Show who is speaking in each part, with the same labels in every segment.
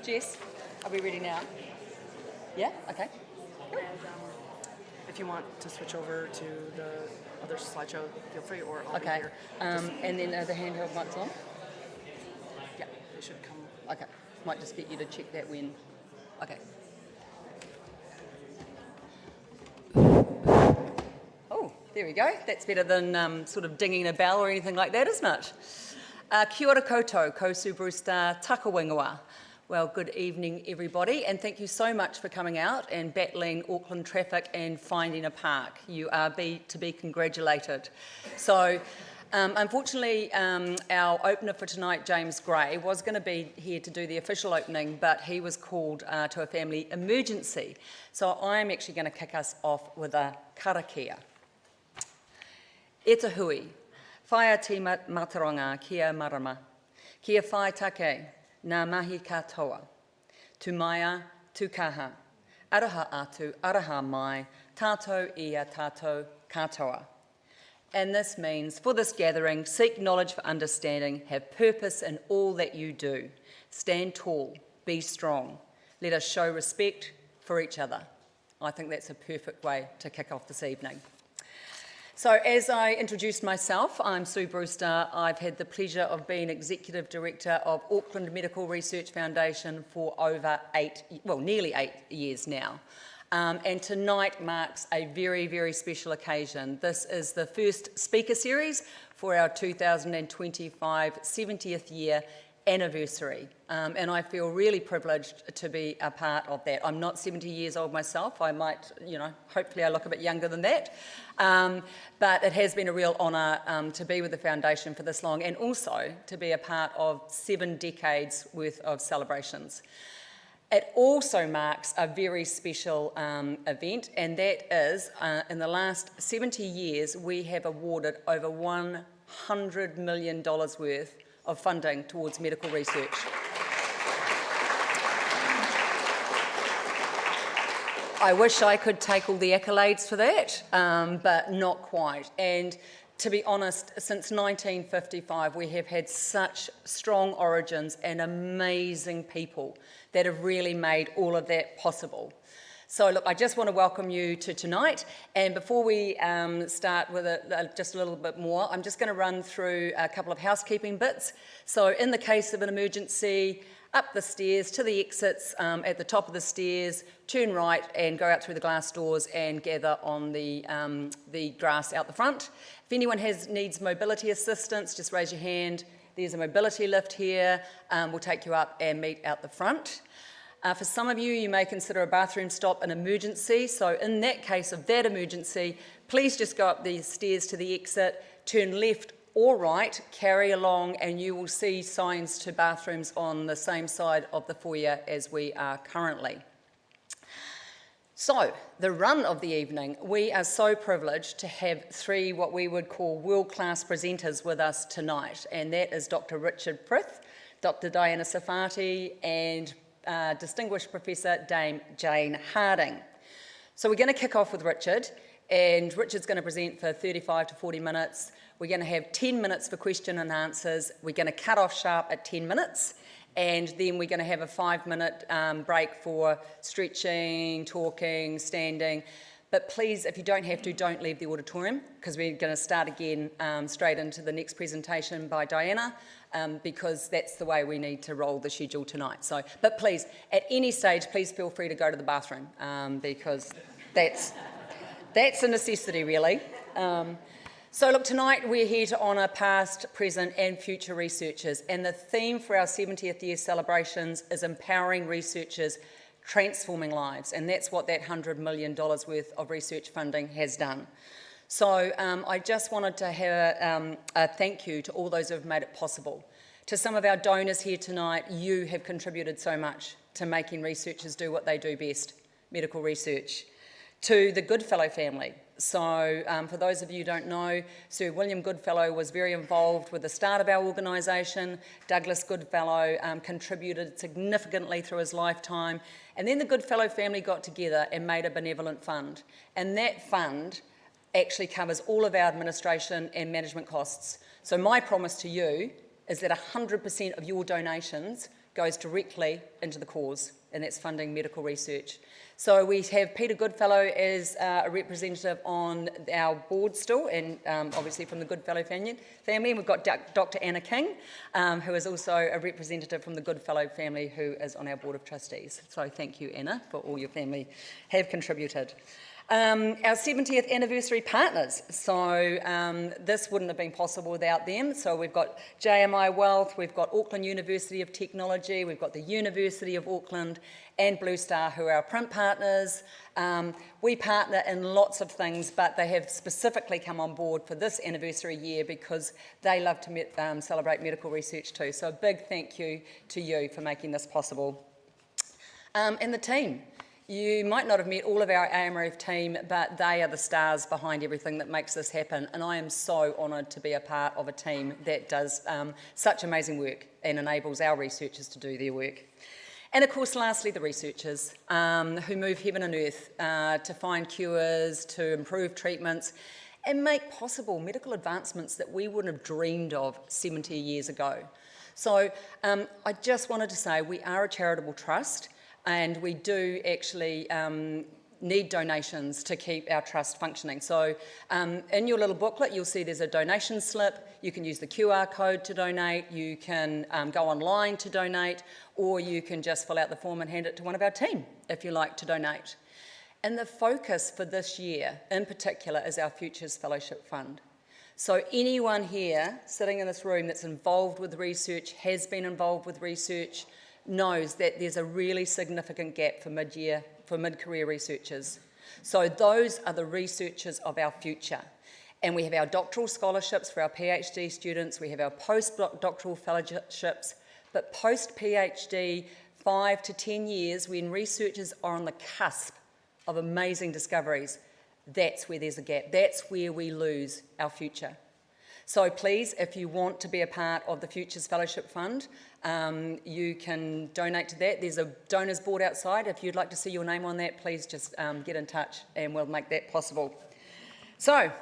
Speaker 1: Jess, are we ready now? Yeah? Okay.
Speaker 2: And if you want to switch over to the other slideshow, feel free, or I'll be here.
Speaker 1: And then the handheld mics on?
Speaker 2: Yeah, they should come.
Speaker 1: Okay. Might just get you to check that when... Okay. Oh, there we go. That's better than sort of dinging a bell or anything like that, isn't it? Kia ora koutou, ko Subrusta takawingawa. Well, good evening, everybody, and thank you so much for coming out and battling Auckland traffic and finding a park. You are to be congratulated. So, unfortunately, our opener for tonight, James Gray, was going to be here to do the official opening, but he was called to a family emergency. So I'm actually going to kick us off with a karakia. E te hui, whaia te mataronga kia marama, kia whai take, nā mahi katoa, tu maia, tu kaha, araha atu, araha mai, tātou ia tātou katoa. And this means, for this gathering, seek knowledge for understanding, have purpose in all that you do. Stand tall, be strong. Let us show respect for each other. I think that's a perfect way to kick off this evening. So as I introduced myself, I'm Sue Brewster. I've had the pleasure of being Executive Director of Auckland Medical Research Foundation for over nearly 8 years now. And tonight marks a very, very special occasion. This is the first speaker series for our 2025 70th year anniversary. And I feel really privileged to be a part of that. I'm not 70 years old myself. I might, hopefully I look a bit younger than that. But it has been a real honour to be with the Foundation for this long and also to be a part of 7 decades worth of celebrations. It also marks a very special event, and that is, in the last 70 years, we have awarded over $100 million worth of funding towards medical research. I wish I could take all the accolades for that, but not quite. And to be honest, since 1955, we have had such strong origins and amazing people that have really made all of that possible. So look, I just want to welcome you to tonight. And before we start with just a little bit more, I'm just going to run through a couple of housekeeping bits. So in the case of an emergency, up the stairs to the exits at the top of the stairs, turn right and go out through the glass doors and gather on the grass out the front. If anyone needs mobility assistance, just raise your hand. There's a mobility lift here. We'll take you up and meet out the front. For some of you, you may consider a bathroom stop an emergency. So in that case of that emergency, please just go up the stairs to the exit, turn left or right, carry along, and you will see signs to bathrooms on the same side of the foyer as we are currently. So, the run of the evening, we are so privileged to have 3 what we would call world-class presenters with us tonight, and that is Dr Richard Frith, Dr Diana Sarfati, and Distinguished Professor Dame Jane Harding. So we're going to kick off with Richard, and Richard's going to present for 35 to 40 minutes. We're going to have 10 minutes for question and answers. We're going to cut off sharp at 10 minutes, and then we're going to have a 5-minute break for stretching, talking, standing. But please, if you don't have to, don't leave the auditorium, because we're going to start again straight into the next presentation by Diana, because that's the way we need to roll the schedule tonight. So, but please, at any stage, please feel free to go to the bathroom, because that's a necessity, really. So look, tonight we're here to honour past, present and future researchers, and the theme for our 70th year celebrations is empowering researchers, transforming lives, and that's what that $100 million worth of research funding has done. So I just wanted to have a thank you to all those who have made it possible. To some of our donors here tonight, you have contributed so much to making researchers do what they do best, medical research. To the Goodfellow family. So for those of you who don't know, Sir William Goodfellow was very involved with the start of our organisation. Douglas Goodfellow contributed significantly through his lifetime. And then the Goodfellow family got together and made a benevolent fund. And that fund actually covers all of our administration and management costs. So my promise to you is that 100% of your donations goes directly into the cause, and that's funding medical research. So we have Peter Goodfellow as a representative on our board still, and obviously from the Goodfellow family. And we've got Dr Anna King, who is also a representative from the Goodfellow family, who is on our board of trustees. So thank you, Anna, for all your family have contributed. Our 70th anniversary partners, so this wouldn't have been possible without them. So we've got JMI Wealth, we've got Auckland University of Technology, we've got the University of Auckland and Blue Star, who are our print partners. We partner in lots of things, but they have specifically come on board for this anniversary year because they love to celebrate medical research too. So a big thank you to you for making this possible. And the team. You might not have met all of our AMRF team, but they are the stars behind everything that makes this happen. And I am so honoured to be a part of a team that does such amazing work and enables our researchers to do their work. And of course, lastly, the researchers who move heaven and earth to find cures, to improve treatments, and make possible medical advancements that we wouldn't have dreamed of 70 years ago. So I just wanted to say we are a charitable trust, and we do actually need donations to keep our trust functioning. So in your little booklet, you'll see there's a donation slip. You can use the QR code to donate. You can go online to donate, or you can just fill out the form and hand it to one of our team if you like to donate. And the focus for this year in particular is our Futures Fellowship Fund. So anyone here sitting in this room that's involved with research, has been involved with research, knows that there's a really significant gap for mid-career researchers. So those are the researchers of our future. And we have our doctoral scholarships for our PhD students, we have our postdoctoral fellowships, but post-PhD, 5 to 10 years, when researchers are on the cusp of amazing discoveries, that's where there's a gap. That's where we lose our future. So please, if you want to be a part of the Futures Fellowship Fund, you can donate to that. There's a donors board outside. If you'd like to see your name on that, please just get in touch and we'll make that possible. So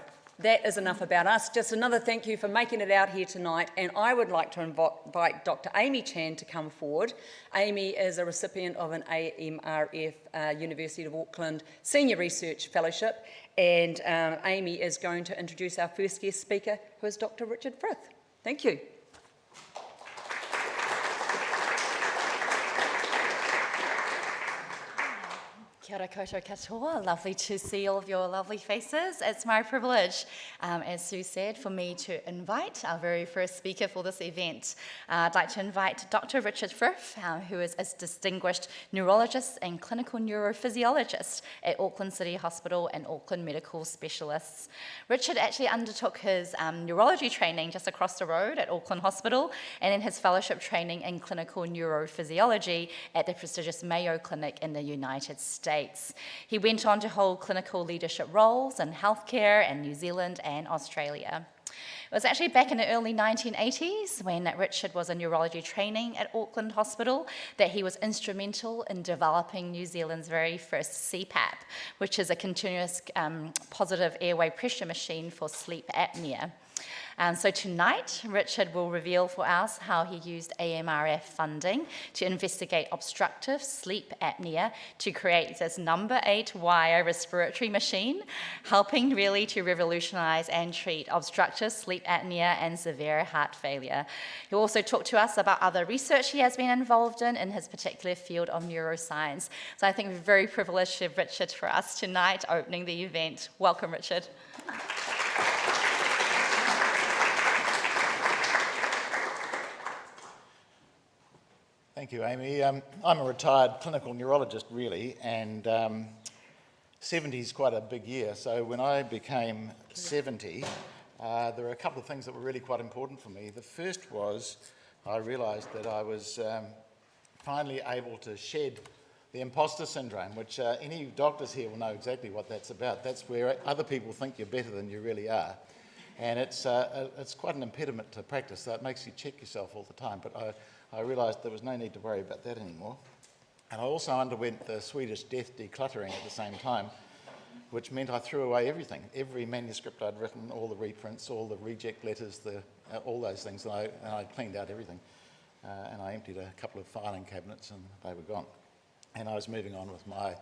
Speaker 1: that is enough about us. Just another thank you for making it out here tonight. And I would like to invite Dr. Amy Chan to come forward. Amy is a recipient of an AMRF, University of Auckland Senior Research Fellowship. And Amy is going to introduce our first guest speaker, who is Dr. Richard Frith. Thank you.
Speaker 3: Kia ora koutou katoa. Lovely to see all of your lovely faces. It's my privilege, as Sue said, for me to invite our very first speaker for this event. I'd like to invite Dr. Richard Frith, who is a distinguished neurologist and clinical neurophysiologist at Auckland City Hospital and Auckland Medical Specialists. Richard actually undertook his neurology training just across the road at Auckland Hospital, and then his fellowship training in clinical neurophysiology at the prestigious Mayo Clinic in the United States. He went on to hold clinical leadership roles in healthcare in New Zealand and Australia. It was actually back in the early 1980s when Richard was in neurology training at Auckland Hospital that he was instrumental in developing New Zealand's very first CPAP, which is a continuous positive airway pressure machine for sleep apnea. So tonight, Richard will reveal for us how he used AMRF funding to investigate obstructive sleep apnea to create this number 8 wire respiratory machine, helping really to revolutionize and treat obstructive sleep apnea and severe heart failure. He'll also talk to us about other research he has been involved in his particular field of neuroscience. So I think we're very privileged to have Richard for us tonight, opening the event. Welcome, Richard.
Speaker 4: Thank you, Amy. I'm a retired clinical neurologist, really, and 70 is quite a big year. So when I became 70, there were a couple of things that were really quite important for me. The first was I realised that I was finally able to shed the imposter syndrome, which any doctors here will know exactly what that's about. That's where other people think you're better than you really are. And it's quite an impediment to practice, so it makes you check yourself all the time. But I realised there was no need to worry about that anymore. And I also underwent the Swedish death decluttering at the same time, which meant I threw away everything, every manuscript I'd written, all the reprints, all the reject letters, all those things, and I cleaned out everything. and I emptied a couple of filing cabinets and they were gone. And I was moving on with my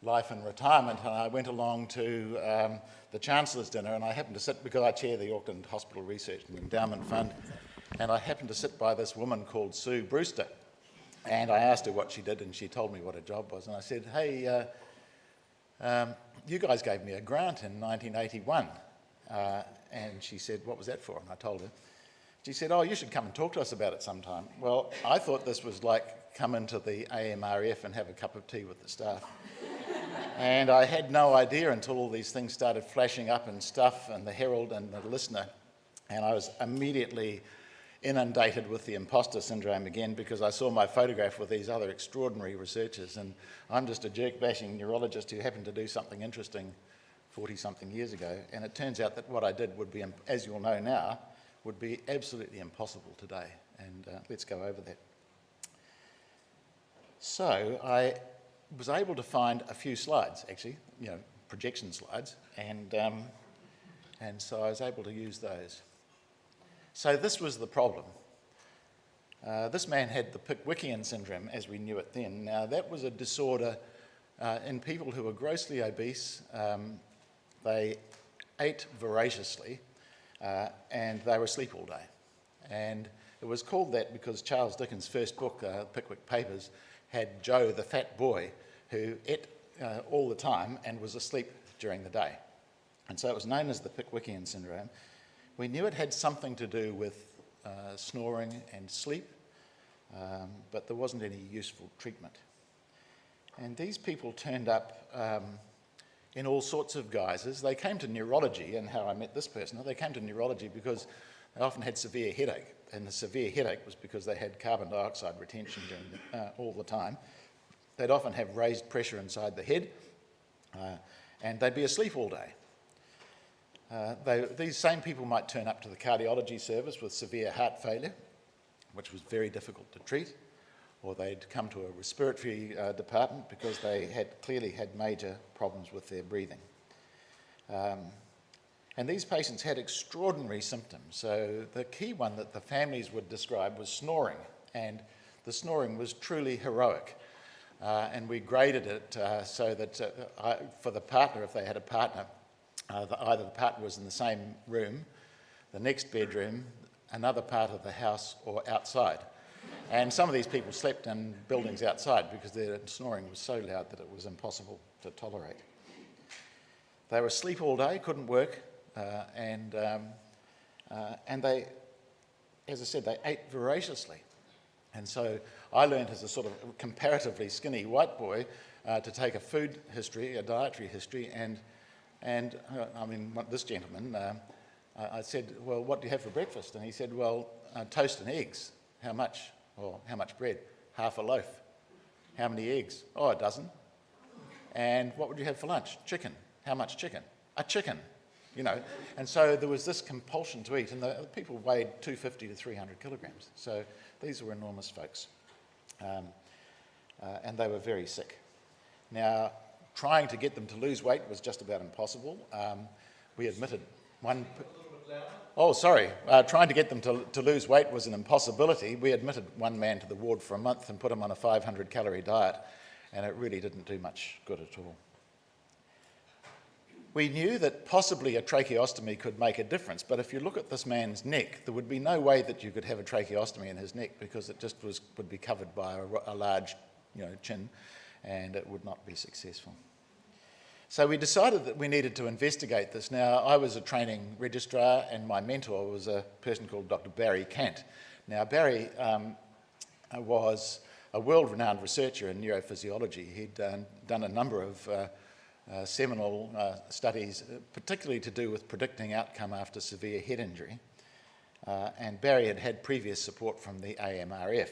Speaker 4: life in retirement, and I went along to the Chancellor's dinner, and I happened to sit, because I chair the Auckland Hospital Research and Endowment Fund, and I happened to sit by this woman called Sue Brewster. And I asked her what she did, and she told me what her job was. And I said, hey, you guys gave me a grant in 1981. And she said, what was that for? And I told her. She said, oh, you should come and talk to us about it sometime. Well, I thought this was like come into the AMRF and have a cup of tea with the staff. And I had no idea until all these things started flashing up in Stuff and the Herald and the Listener. And I was immediately inundated with the imposter syndrome again, because I saw my photograph with these other extraordinary researchers, and I'm just a jerk-bashing neurologist who happened to do something interesting 40-something years ago, and it turns out that what I did would be, as you'll know now, would be absolutely impossible today, and let's go over that. So I was able to find a few slides, actually, projection slides, and so I was able to use those. So this was the problem. This man had the Pickwickian syndrome, as we knew it then. Now, that was a disorder in people who were grossly obese. They ate voraciously, and they were asleep all day. And it was called that because Charles Dickens' first book, Pickwick Papers, had Joe, the fat boy, who ate all the time and was asleep during the day. And so it was known as the Pickwickian syndrome. We knew it had something to do with snoring and sleep, but there wasn't any useful treatment. And these people turned up in all sorts of guises. They came to neurology, and how I met this person, they came to neurology because they often had severe headache, and the severe headache was because they had carbon dioxide retention during all the time. They'd often have raised pressure inside the head, and they'd be asleep all day. These same people might turn up to the cardiology service with severe heart failure, which was very difficult to treat, or they'd come to a respiratory department because they had clearly had major problems with their breathing. And these patients had extraordinary symptoms. So the key one that the families would describe was snoring, and the snoring was truly heroic. And we graded it so that for the partner, if they had a partner, either the partner was in the same room, the next bedroom, another part of the house, or outside. And some of these people slept in buildings outside because their snoring was so loud that it was impossible to tolerate. They were asleep all day, couldn't work, and they, as I said, they ate voraciously. And so I learned as a sort of comparatively skinny white boy to take a food history, a dietary history, and I mean, this gentleman, I said, well, what do you have for breakfast? And he said, well, toast and eggs. How much? Well, how much bread? Half a loaf. How many eggs? Oh, a dozen. And what would you have for lunch? Chicken. How much chicken? A chicken, And so there was this compulsion to eat, and the people weighed 250 to 300 kilograms. So these were enormous folks. And they were very sick. Now, trying to get them to lose weight was just about impossible. We admitted one... Oh, sorry. Trying to get them to lose weight was an impossibility. We admitted one man to the ward for a month and put him on a 500-calorie diet, and it really didn't do much good at all. We knew that possibly a tracheostomy could make a difference, but if you look at this man's neck, there would be no way that you could have a tracheostomy in his neck because it just would be covered by a large chin, and it would not be successful. So we decided that we needed to investigate this. Now, I was a training registrar, and my mentor was a person called Dr Barry Kant. Now, Barry was a world-renowned researcher in neurophysiology. He'd done a number of seminal studies, particularly to do with predicting outcome after severe head injury. And Barry had had previous support from the AMRF.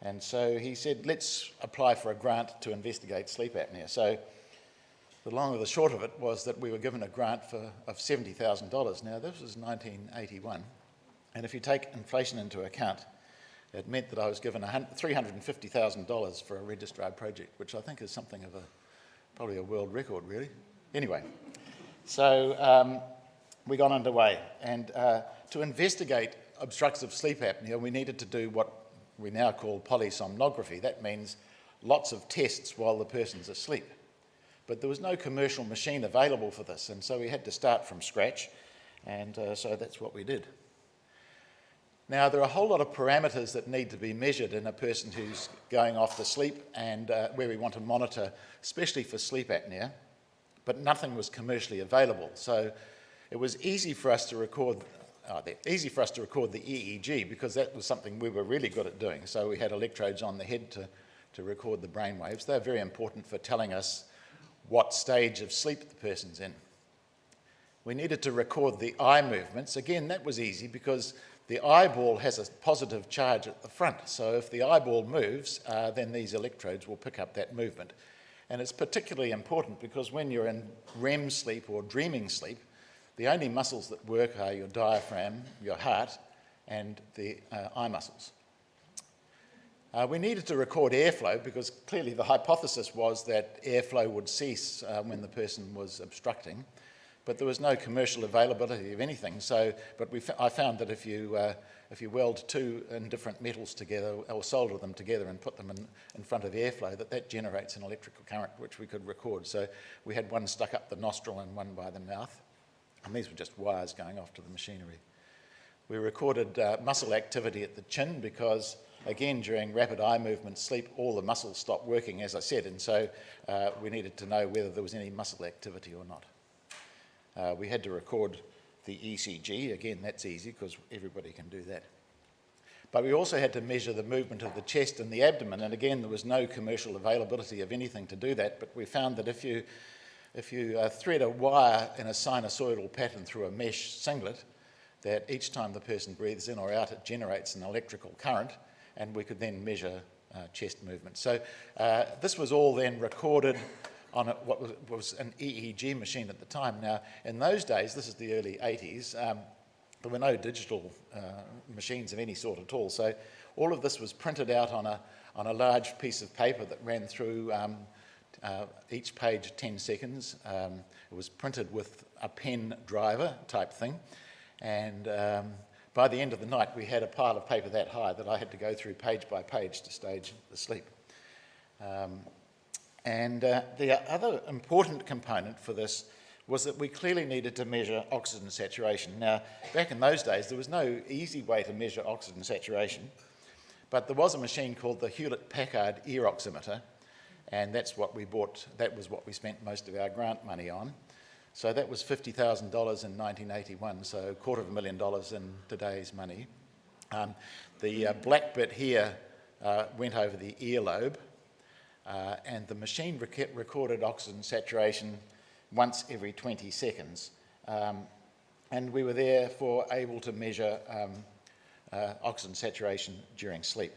Speaker 4: And so he said, let's apply for a grant to investigate sleep apnea. So the long or the short of it was that we were given a grant of $70,000. Now, this was 1981. And if you take inflation into account, it meant that I was given $350,000 for a registrar project, which I think is something of probably a world record, really. Anyway, so we got underway. And to investigate obstructive sleep apnea, we needed to do what we now call polysomnography. That means lots of tests while the person's asleep. But there was no commercial machine available for this, and so we had to start from scratch, and so that's what we did. Now, there are a whole lot of parameters that need to be measured in a person who's going off to sleep, and where we want to monitor, especially for sleep apnea, but nothing was commercially available. So it was easy for us to record the EEG, because that was something we were really good at doing. So we had electrodes on the head to record the brain waves. They're very important for telling us what stage of sleep the person's in. We needed to record the eye movements. Again, that was easy because the eyeball has a positive charge at the front. So if the eyeball moves, then these electrodes will pick up that movement. And it's particularly important because when you're in REM sleep or dreaming sleep, the only muscles that work are your diaphragm, your heart, and the eye muscles. We needed to record airflow because clearly the hypothesis was that airflow would cease when the person was obstructing, but there was no commercial availability of anything. So, but I found that if you weld two indifferent metals together or solder them together and put them in front of airflow, that generates an electrical current which we could record. So we had one stuck up the nostril and one by the mouth, and these were just wires going off to the machinery. We recorded muscle activity at the chin because, again, during rapid eye movement sleep, all the muscles stop working, as I said, and so we needed to know whether there was any muscle activity or not. We had to record the ECG. Again, that's easy because everybody can do that. But we also had to measure the movement of the chest and the abdomen, and again, there was no commercial availability of anything to do that, but we found that if you thread a wire in a sinusoidal pattern through a mesh singlet, that each time the person breathes in or out, it generates an electrical current, and we could then measure chest movement. So this was all then recorded on what was an EEG machine at the time. Now, in those days, this is the early 80s, there were no digital machines of any sort at all. So all of this was printed out on a large piece of paper that ran through each page 10 seconds. It was printed with a pen driver type thing. And by the end of the night, we had a pile of paper that high that I had to go through page by page to stage the sleep. The other important component for this was that we clearly needed to measure oxygen saturation. Now, back in those days, there was no easy way to measure oxygen saturation, but there was a machine called the Hewlett-Packard ear oximeter, and that's what we bought. That was what we spent most of our grant money on. So that was $50,000 in 1981, so $250,000 in today's money. The black bit here went over the earlobe, and the machine recorded oxygen saturation once every 20 seconds. And we were therefore able to measure oxygen saturation during sleep.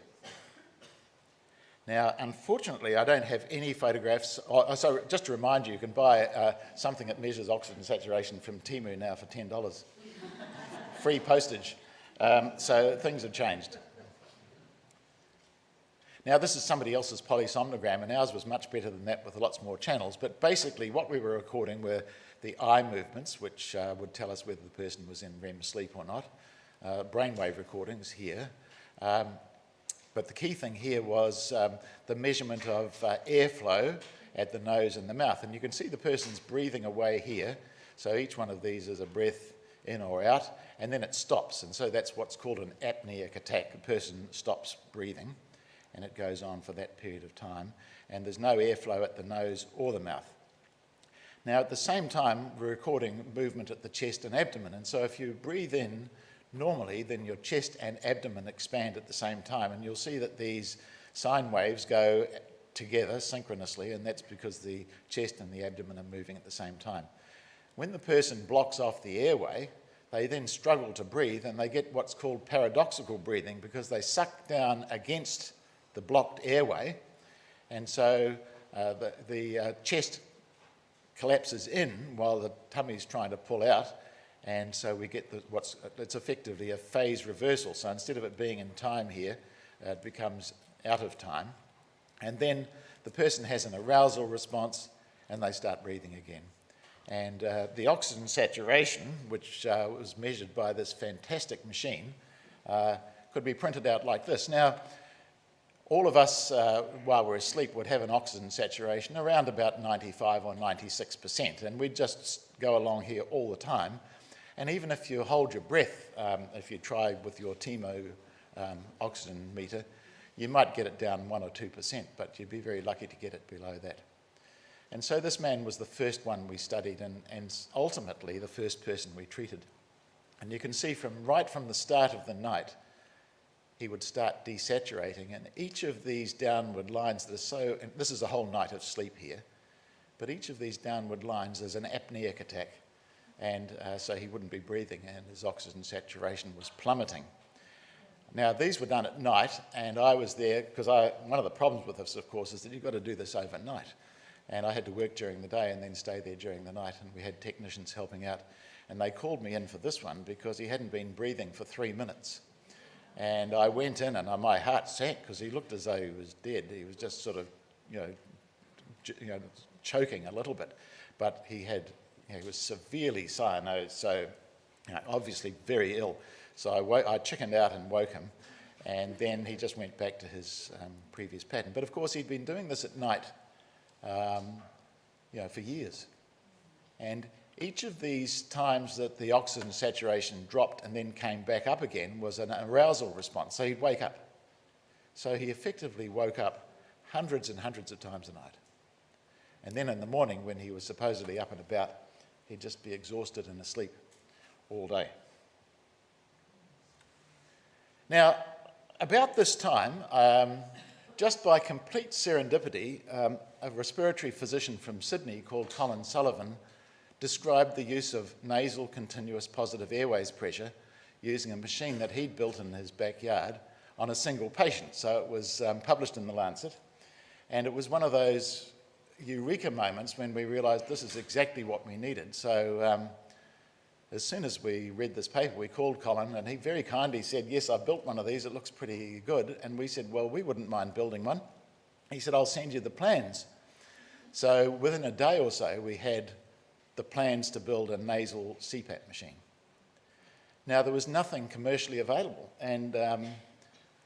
Speaker 4: Now, unfortunately, I don't have any photographs. So just to remind you, you can buy something that measures oxygen saturation from Temu now for $10. Free postage. So things have changed. Now, this is somebody else's polysomnogram, and ours was much better than that with lots more channels. But basically, what we were recording were the eye movements, which would tell us whether the person was in REM sleep or not. Brainwave recordings here. But the key thing here was the measurement of airflow at the nose and the mouth. And you can see the person's breathing away here. So each one of these is a breath in or out, and then it stops. And so that's what's called an apneic attack. A person stops breathing, and it goes on for that period of time. And there's no airflow at the nose or the mouth. Now, at the same time, we're recording movement at the chest and abdomen. And so if you breathe in normally, then your chest and abdomen expand at the same time, and you'll see that these sine waves go together synchronously, and that's because the chest and the abdomen are moving at the same time. When the person blocks off the airway, they then struggle to breathe, and they get what's called paradoxical breathing because they suck down against the blocked airway, and so the chest collapses in while the tummy's trying to pull out. And so we get it's effectively a phase reversal. So instead of it being in time here, it becomes out of time. And then the person has an arousal response and they start breathing again. And the oxygen saturation, which was measured by this fantastic machine, could be printed out like this. Now, all of us, while we're asleep, would have an oxygen saturation around about 95 or 96%, and we'd just go along here all the time. And even if you hold your breath, if you try with your TEMO oxygen meter, you might get it down 1 or 2%, but you'd be very lucky to get it below that. And so this man was the first one we studied and ultimately the first person we treated. And you can see right from the start of the night, he would start desaturating, and each of these downward lines that are so, and this is a whole night of sleep here, but each of these downward lines is an apneic attack, and so he wouldn't be breathing and his oxygen saturation was plummeting. Now these were done at night, and I was there because one of the problems with this, of course, is that you've got to do this overnight. And I had to work during the day and then stay there during the night, and we had technicians helping out. And they called me in for this one because he hadn't been breathing for 3 minutes. And I went in and my heart sank because he looked as though he was dead. He was just sort of, choking a little bit. But he was severely cyanosed, so obviously very ill. So I chickened out and woke him, and then he just went back to his previous pattern. But of course he'd been doing this at night for years. And each of these times that the oxygen saturation dropped and then came back up again was an arousal response. So he'd wake up. So he effectively woke up hundreds and hundreds of times a night. And then in the morning, when he was supposedly up and about, he'd just be exhausted and asleep all day. Now, about this time, just by complete serendipity, a respiratory physician from Sydney called Colin Sullivan described the use of nasal continuous positive airways pressure using a machine that he'd built in his backyard on a single patient. So it was published in The Lancet, and it was one of those eureka moments when we realised this is exactly what we needed. So as soon as we read this paper, we called Colin, and he very kindly said, yes, I've built one of these, it looks pretty good. And we said, well, we wouldn't mind building one. He said, I'll send you the plans. So within a day or so, we had the plans to build a nasal CPAP machine. Now, there was nothing commercially available, and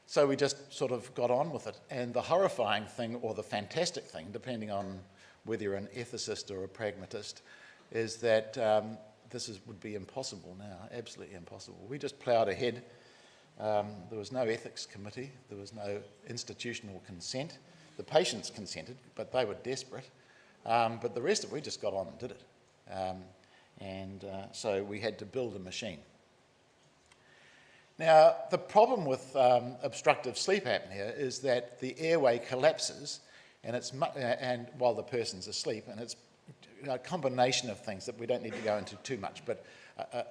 Speaker 4: so we just sort of got on with it. And the horrifying thing, or the fantastic thing, depending on whether you're an ethicist or a pragmatist, is that would be impossible now, absolutely impossible. We just ploughed ahead. There was no ethics committee, there was no institutional consent. The patients consented, but they were desperate. But the rest of it, we just got on and did it. So we had to build a machine. Now, the problem with obstructive sleep apnea is that the airway collapses, and while the person's asleep, and it's a combination of things that we don't need to go into too much, but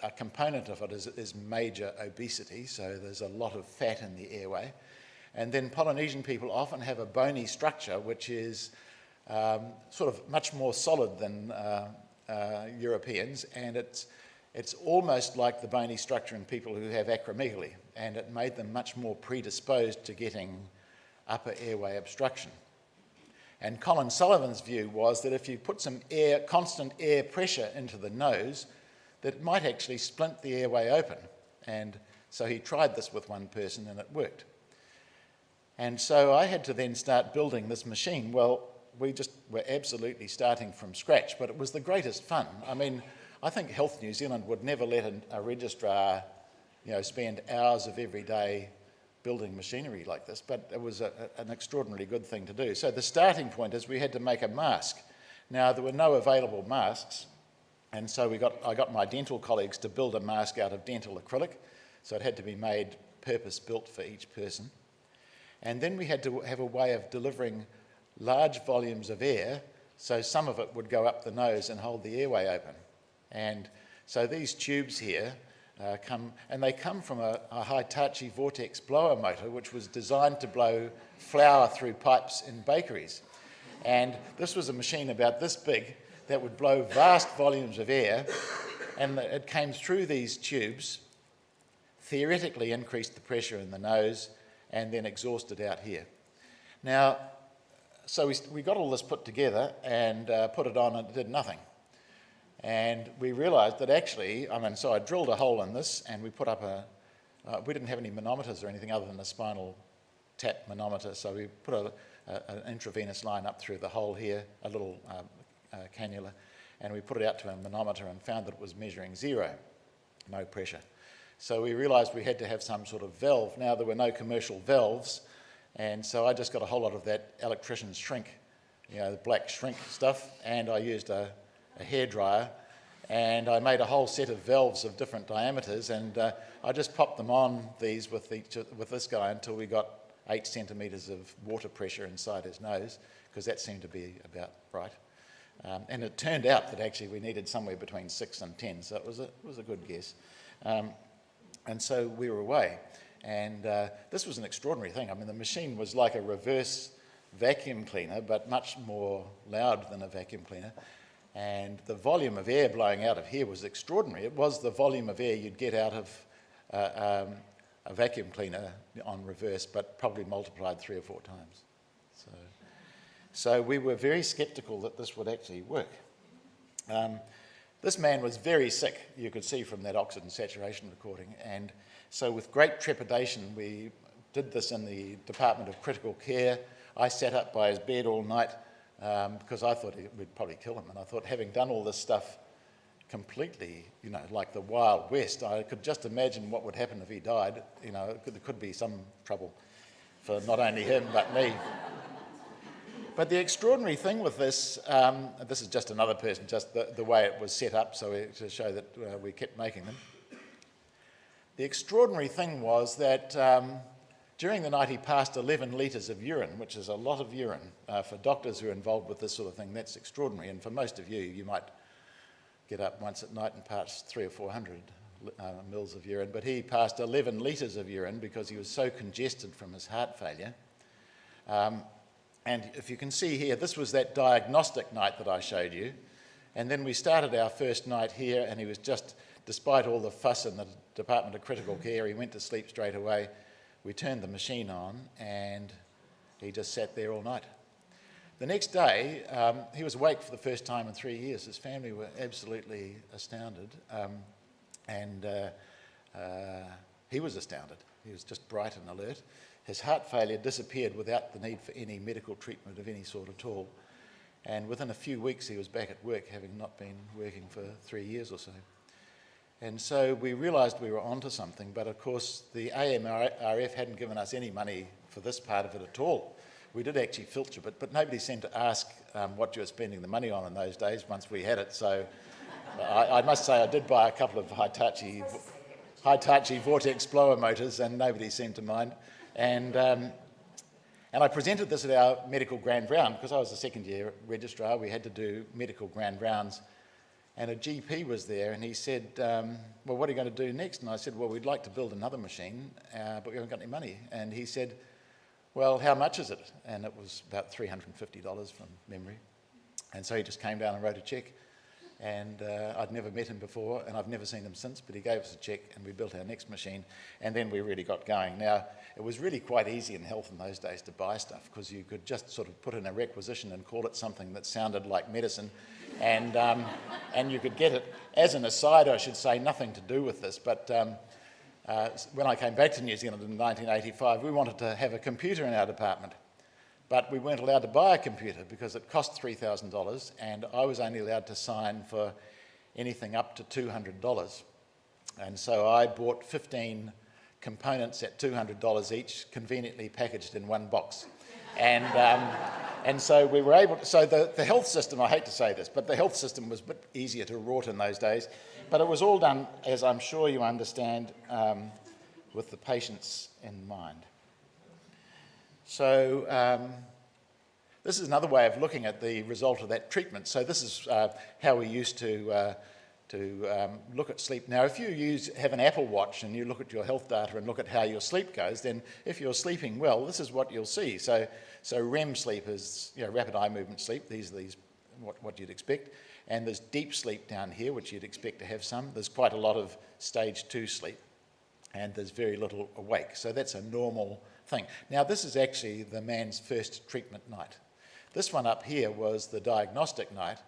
Speaker 4: a component of it is major obesity, so there's a lot of fat in the airway. And then Polynesian people often have a bony structure which is sort of much more solid than Europeans, and it's almost like the bony structure in people who have acromegaly, and it made them much more predisposed to getting upper airway obstruction. And Colin Sullivan's view was that if you put some constant air pressure into the nose, that it might actually splint the airway open. And so he tried this with one person and it worked. And so I had to then start building this machine. Well, we just were absolutely starting from scratch, but it was the greatest fun. I mean, I think Health New Zealand would never let a registrar, spend hours of every day building machinery like this, but it was an extraordinarily good thing to do. So the starting point is we had to make a mask. Now, there were no available masks, and so I got my dental colleagues to build a mask out of dental acrylic, so it had to be made purpose-built for each person. And then we had to have a way of delivering large volumes of air, so some of it would go up the nose and hold the airway open. And so these tubes here come from a Hitachi Vortex blower motor, which was designed to blow flour through pipes in bakeries. And this was a machine about this big that would blow vast volumes of air, and it came through these tubes, theoretically increased the pressure in the nose, and then exhausted out here. Now, so we got all this put together and put it on, and it did nothing. And we realised that actually, so I drilled a hole in this, and we put up we didn't have any manometers or anything other than a spinal tap manometer. So we put an intravenous line up through the hole here, a little cannula, and we put it out to a manometer and found that it was measuring 0, no pressure. So we realised we had to have some sort of valve. Now there were no commercial valves, and so I just got a whole lot of that electrician's shrink, the black shrink stuff, and I used a hairdryer, and I made a whole set of valves of different diameters, and I just popped them on these with this guy until we got 8 centimetres of water pressure inside his nose, because that seemed to be about right. And it turned out that actually we needed somewhere between 6 and 10, so it was a good guess. And so we were away, and this was an extraordinary thing. I mean, the machine was like a reverse vacuum cleaner, but much more loud than a vacuum cleaner. And the volume of air blowing out of here was extraordinary. It was the volume of air you'd get out of a vacuum cleaner on reverse, but probably multiplied 3 or 4 times. So we were very sceptical that this would actually work. This man was very sick, you could see from that oxygen saturation recording, and so with great trepidation we did this in the Department of Critical Care. I sat up by his bed all night because I thought we'd probably kill him, and I thought, having done all this stuff completely, like the Wild West, I could just imagine what would happen if he died. There could be some trouble for not only him but me. But the extraordinary thing with this, this is just another person, just the way it was set up, to show that we kept making them. The extraordinary thing was that during the night he passed 11 litres of urine, which is a lot of urine. For doctors who are involved with this sort of thing, that's extraordinary. And for most of you, you might get up once at night and pass 300 or 400 mils of urine, but he passed 11 litres of urine because he was so congested from his heart failure. And if you can see here, this was that diagnostic night that I showed you. And then we started our first night here, and he was just, despite all the fuss in the Department of Critical Care, he went to sleep straight away. We turned the machine on, and he just sat there all night. The next day, he was awake for the first time in 3 years. His family were absolutely astounded, and he was astounded. He was just bright and alert. His heart failure disappeared without the need for any medical treatment of any sort at all. And within a few weeks, he was back at work, having not been working for 3 years or so. And so we realised we were onto something, but of course the AMRF hadn't given us any money for this part of it at all. We did actually filter it, but nobody seemed to ask what you were spending the money on in those days once we had it. So I must say I did buy a couple of Hitachi Vortex blower motors, and nobody seemed to mind. And I presented this at our medical grand round because I was a second year registrar. We had to do medical grand rounds, and a GP was there, and he said, well, what are you going to do next? And I said, well, we'd like to build another machine, but we haven't got any money. And he said, well, how much is it? And it was about $350 from memory. And so he just came down and wrote a cheque. And I'd never met him before, and I've never seen him since, but he gave us a cheque and we built our next machine, and then we really got going. Now, it was really quite easy in health in those days to buy stuff because you could just sort of put in a requisition and call it something that sounded like medicine, and you could get it. As an aside, I should say, nothing to do with this, but when I came back to New Zealand in 1985, we wanted to have a computer in our department. But we weren't allowed to buy a computer because it cost $3,000, and I was only allowed to sign for anything up to $200. And so I bought 15 components at $200 each, conveniently packaged in one box. And so we were able to, so the health system, I hate to say this, but the health system was a bit easier to rort in those days. But it was all done, as I'm sure you understand, with the patients in mind. So this is another way of looking at the result of that treatment. So this is how we used to look at sleep. Now, if you have an Apple Watch and you look at your health data and look at how your sleep goes, then if you're sleeping well, this is what you'll see. So REM sleep is rapid eye movement sleep. These are what you'd expect. And there's deep sleep down here, which you'd expect to have some. There's quite a lot of stage 2 sleep, and there's very little awake. So that's a normal thing. Now, this is actually the man's first treatment night. This one up here was the diagnostic night,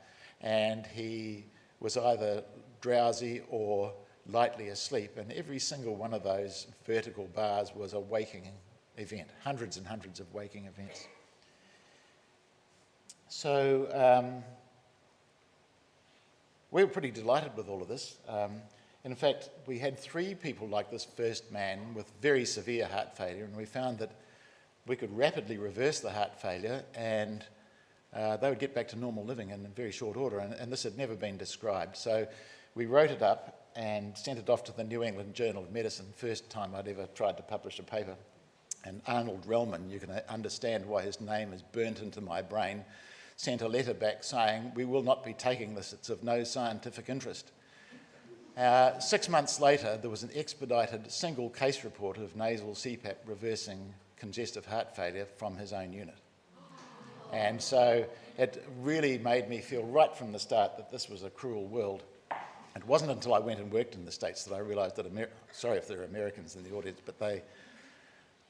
Speaker 4: and he was either drowsy or lightly asleep, and every single one of those vertical bars was awakening event, hundreds and hundreds of waking events. So we were pretty delighted with all of this. In fact, we had 3 people like this first man with very severe heart failure, and we found that we could rapidly reverse the heart failure and they would get back to normal living in very short order, and this had never been described. So we wrote it up and sent it off to the New England Journal of Medicine, first time I'd ever tried to publish a paper. And Arnold Relman, you can understand why his name is burnt into my brain, sent a letter back saying, "We will not be taking this, it's of no scientific interest." 6 months later, there was an expedited single case report of nasal CPAP reversing congestive heart failure from his own unit. And so it really made me feel right from the start that this was a cruel world. It wasn't until I went and worked in the States that I realised that, sorry if there are Americans in the audience, but they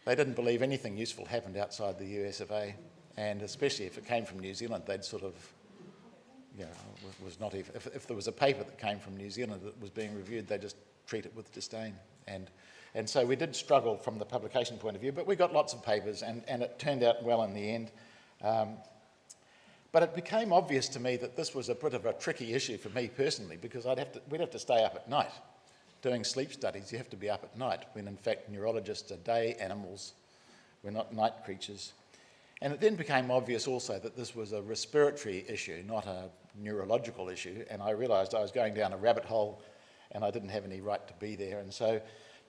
Speaker 4: didn't believe anything useful happened outside the US of A. And especially if it came from New Zealand, they'd sort of, you know, was not even, if there was a paper that came from New Zealand that was being reviewed, they just treat it with disdain. And so we did struggle from the publication point of view, but we got lots of papers, and it turned out well in the end. But it became obvious to me that this was a bit of a tricky issue for me personally, because we'd have to stay up at night. Doing sleep studies, you have to be up at night, when in fact neurologists are day animals, we're not night creatures. And it then became obvious also that this was a respiratory issue, not a neurological issue, and I realised I was going down a rabbit hole and I didn't have any right to be there. And so,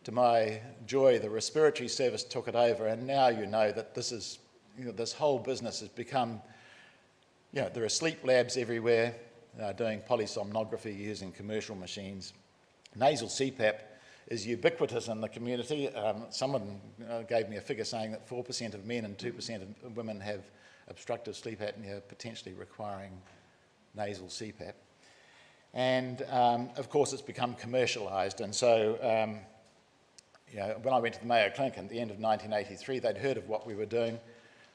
Speaker 4: to my joy, the respiratory service took it over, and now you know that this is, you know, this whole business has become, you know, there are sleep labs everywhere doing polysomnography using commercial machines. Nasal CPAP is ubiquitous in the community. Someone gave me a figure saying that 4% of men and 2% of women have obstructive sleep apnea, potentially requiring nasal CPAP. And of course it's become commercialised, and so you know, when I went to the Mayo Clinic at the end of 1983, they'd heard of what we were doing,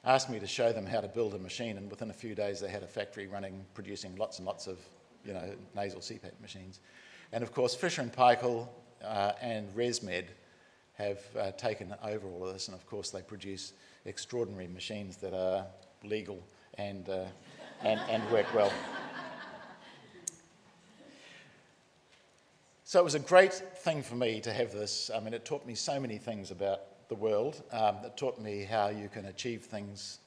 Speaker 4: asked me to show them how to build a machine, and within a few days they had a factory running, producing lots and lots of, you know, nasal CPAP machines. And of course Fisher & Paykel and ResMed have taken over all of this, and of course they produce extraordinary machines that are legal and work well. So it was a great thing for me to have this. I mean, it taught me so many things about the world. It taught me how you can achieve things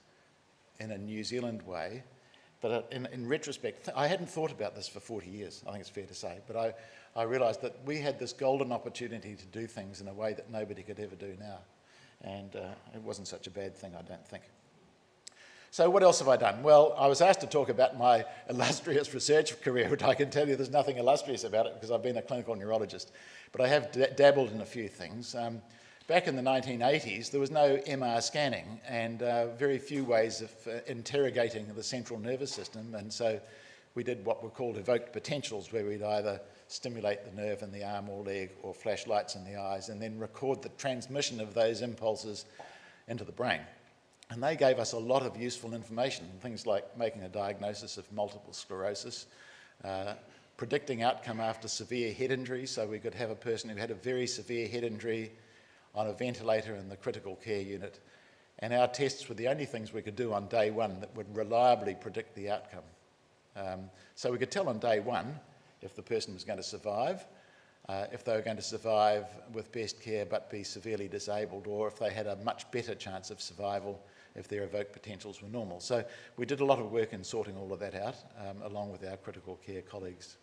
Speaker 4: in a New Zealand way. But in retrospect, I hadn't thought about this for 40 years, I think it's fair to say. But I realised that we had this golden opportunity to do things in a way that nobody could ever do now. And it wasn't such a bad thing, I don't think. So what else have I done? Well, I was asked to talk about my illustrious research career, which I can tell you there's nothing illustrious about it because I've been a clinical neurologist. But I have dabbled in a few things. Back in the 1980s, there was no MR scanning and very few ways of interrogating the central nervous system. And so we did what were called evoked potentials, where we'd either stimulate the nerve in the arm or leg or flash lights in the eyes and then record the transmission of those impulses into the brain. And they gave us a lot of useful information, things like making a diagnosis of multiple sclerosis, predicting outcome after severe head injury, so we could have a person who had a very severe head injury on a ventilator in the critical care unit. And our tests were the only things we could do on day one that would reliably predict the outcome. So we could tell on day one if the person was going to survive, if they were going to survive with best care but be severely disabled, or if they had a much better chance of survival if their evoked potentials were normal. So we did a lot of work in sorting all of that out, along with our critical care colleagues.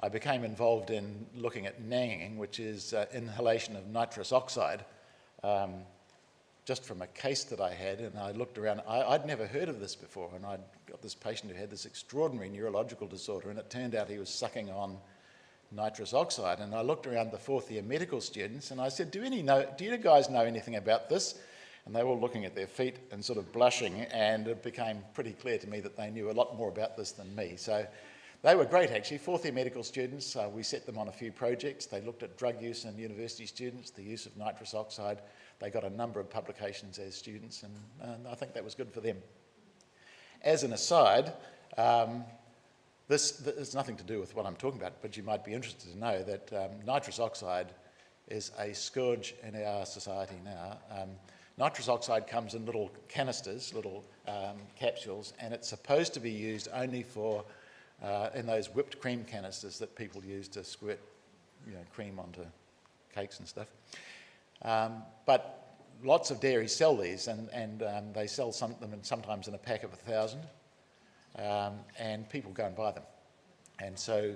Speaker 4: I became involved in looking at nanging, which is inhalation of nitrous oxide, just from a case that I had, and I looked around. I'd never heard of this before, and I'd got this patient who had this extraordinary neurological disorder, and it turned out he was sucking on nitrous oxide. And I looked around the fourth year medical students and I said, do you guys know anything about this? And they were all looking at their feet and sort of blushing, and it became pretty clear to me that they knew a lot more about this than me. So they were great actually, fourth year medical students. We set them on a few projects. They looked at drug use in university students, the use of nitrous oxide. They got a number of publications as students, and I think that was good for them. As an aside, this has nothing to do with what I'm talking about, but you might be interested to know that nitrous oxide is a scourge in our society now. Nitrous oxide comes in little canisters, little capsules, and it's supposed to be used only for in those whipped cream canisters that people use to squirt, cream onto cakes and stuff. But lots of dairies sell these, and they sell them sometimes in a pack of 1,000, and people go and buy them. And so,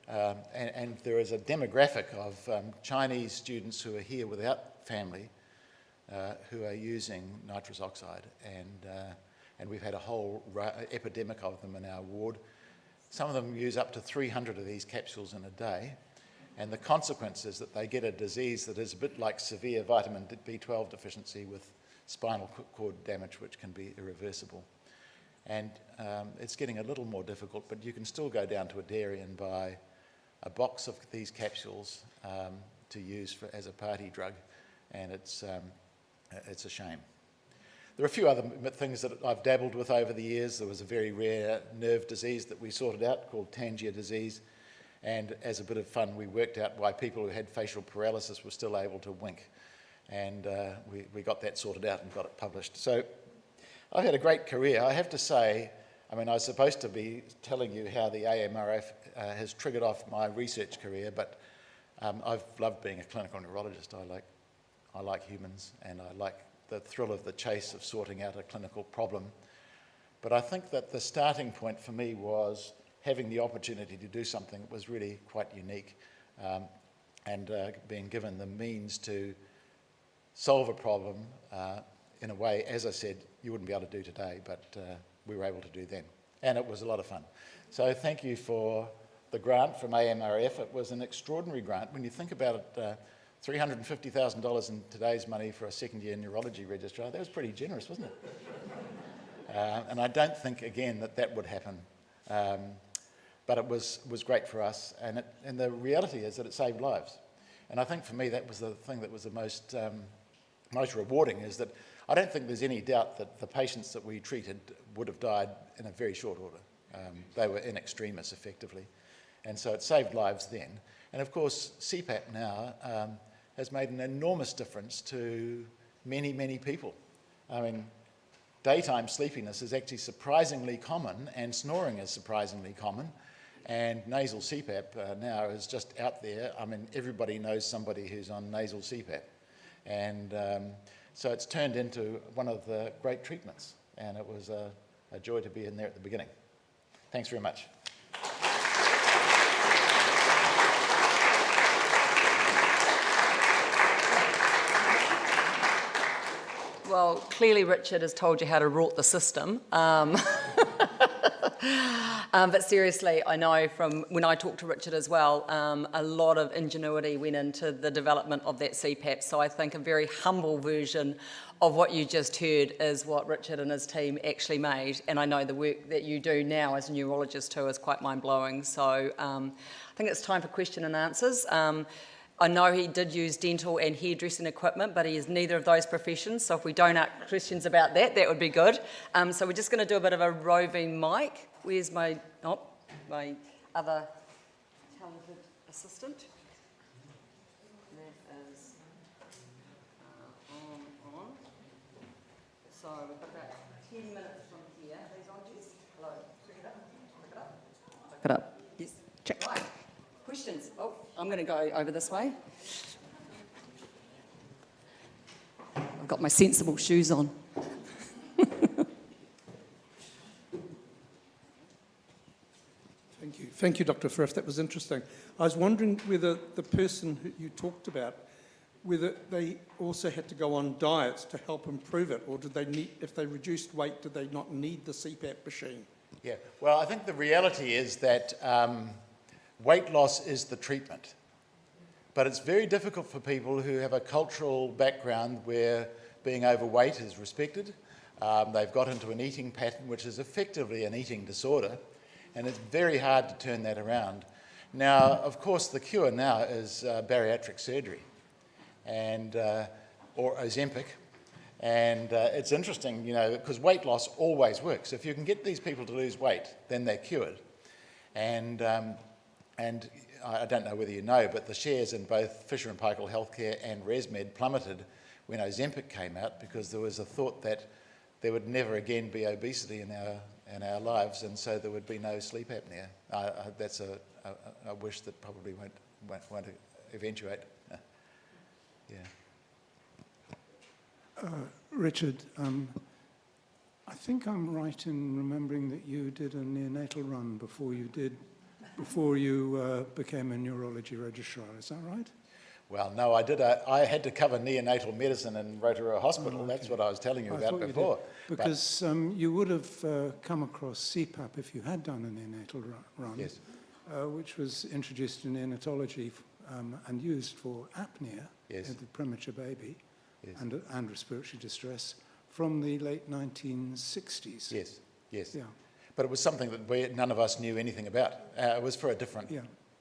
Speaker 4: and there is a demographic of Chinese students who are here without family who are using nitrous oxide, and we've had a whole epidemic of them in our ward. Some of them use up to 300 of these capsules in a day, and the consequence is that they get a disease that is a bit like severe vitamin B12 deficiency with spinal cord damage, which can be irreversible. And it's getting a little more difficult, but you can still go down to a dairy and buy a box of these capsules to use as a party drug, and it's a shame. There are a few other things that I've dabbled with over the years. There was a very rare nerve disease that we sorted out called Tangier disease, and as a bit of fun we worked out why people who had facial paralysis were still able to wink, and we got that sorted out and got it published. So I've had a great career. I have to say, I was supposed to be telling you how the AMRF has triggered off my research career, but I've loved being a clinical neurologist. I like humans, and I like the thrill of the chase of sorting out a clinical problem. But I think that the starting point for me was having the opportunity to do something that was really quite unique, and being given the means to solve a problem in a way, as I said, you wouldn't be able to do today, but we were able to do then. And it was a lot of fun. So thank you for the grant from AMRF. It was an extraordinary grant. When you think about it, $350,000 in today's money for a second-year neurology registrar, that was pretty generous, wasn't it? And I don't think, again, that would happen. But it was great for us, and the reality is that it saved lives. And I think for me that was the thing that was the most rewarding, is that I don't think there's any doubt that the patients that we treated would have died in a very short order. They were in extremis, effectively. And so it saved lives then. And of course, CPAP now has made an enormous difference to many, many people. Daytime sleepiness is actually surprisingly common, and snoring is surprisingly common. And nasal CPAP now is just out there. Everybody knows somebody who's on nasal CPAP. And so it's turned into one of the great treatments. And it was a joy to be in there at the beginning. Thanks very much.
Speaker 1: Well, clearly Richard has told you how to rort the system. But seriously, I know from when I talked to Richard as well, a lot of ingenuity went into the development of that CPAP. So I think a very humble version of what you just heard is what Richard and his team actually made. And I know the work that you do now as a neurologist too is quite mind-blowing. So I think it's time for question and answers. I know he did use dental and hairdressing equipment, but he is neither of those professions. So if we don't ask questions about that, that would be good. So we're just going to do a bit of a roving mic. Where's my other talented assistant? That is on. So we've got about 10 minutes from here. These on, Jess? Hello. Pick it up. Pick it up. Yes. Check. Right. Questions? Oh, I'm going to go over this way. I've got my sensible shoes on.
Speaker 5: Thank you, Dr. Frith. That was interesting. I was wondering whether the person who you talked about, whether they also had to go on diets to help improve it, or did they need, if they reduced weight, did they not need the CPAP machine?
Speaker 4: Yeah, well, I think the reality is that weight loss is the treatment. But it's very difficult for people who have a cultural background where being overweight is respected. They've got into an eating pattern which is effectively an eating disorder, and it's very hard to turn that around. Now, of course, the cure now is bariatric surgery, and or Ozempic. And it's interesting, because weight loss always works. If you can get these people to lose weight, then they're cured. And I don't know whether you know, but the shares in both Fisher & Paykel Healthcare and ResMed plummeted when Ozempic came out, because there was a thought that there would never again be obesity in our lives, and so there would be no sleep apnea. That's a wish that probably won't eventuate. Yeah.
Speaker 5: Richard, I think I'm right in remembering that you did a neonatal run before you became a neurology registrar. Is that right?
Speaker 4: Well, no, I did. I had to cover neonatal medicine in Rotorua Hospital. Okay. That's what I was telling you about before.
Speaker 5: Because you would have come across CPAP if you had done a neonatal run,
Speaker 4: yes.
Speaker 5: Which was introduced in neonatology and used for apnea,
Speaker 4: yes.
Speaker 5: in the premature baby,
Speaker 4: yes.
Speaker 5: and respiratory distress from the late 1960s.
Speaker 4: Yes, yes.
Speaker 5: Yeah.
Speaker 4: But it was something that none of us knew anything about. It was for a different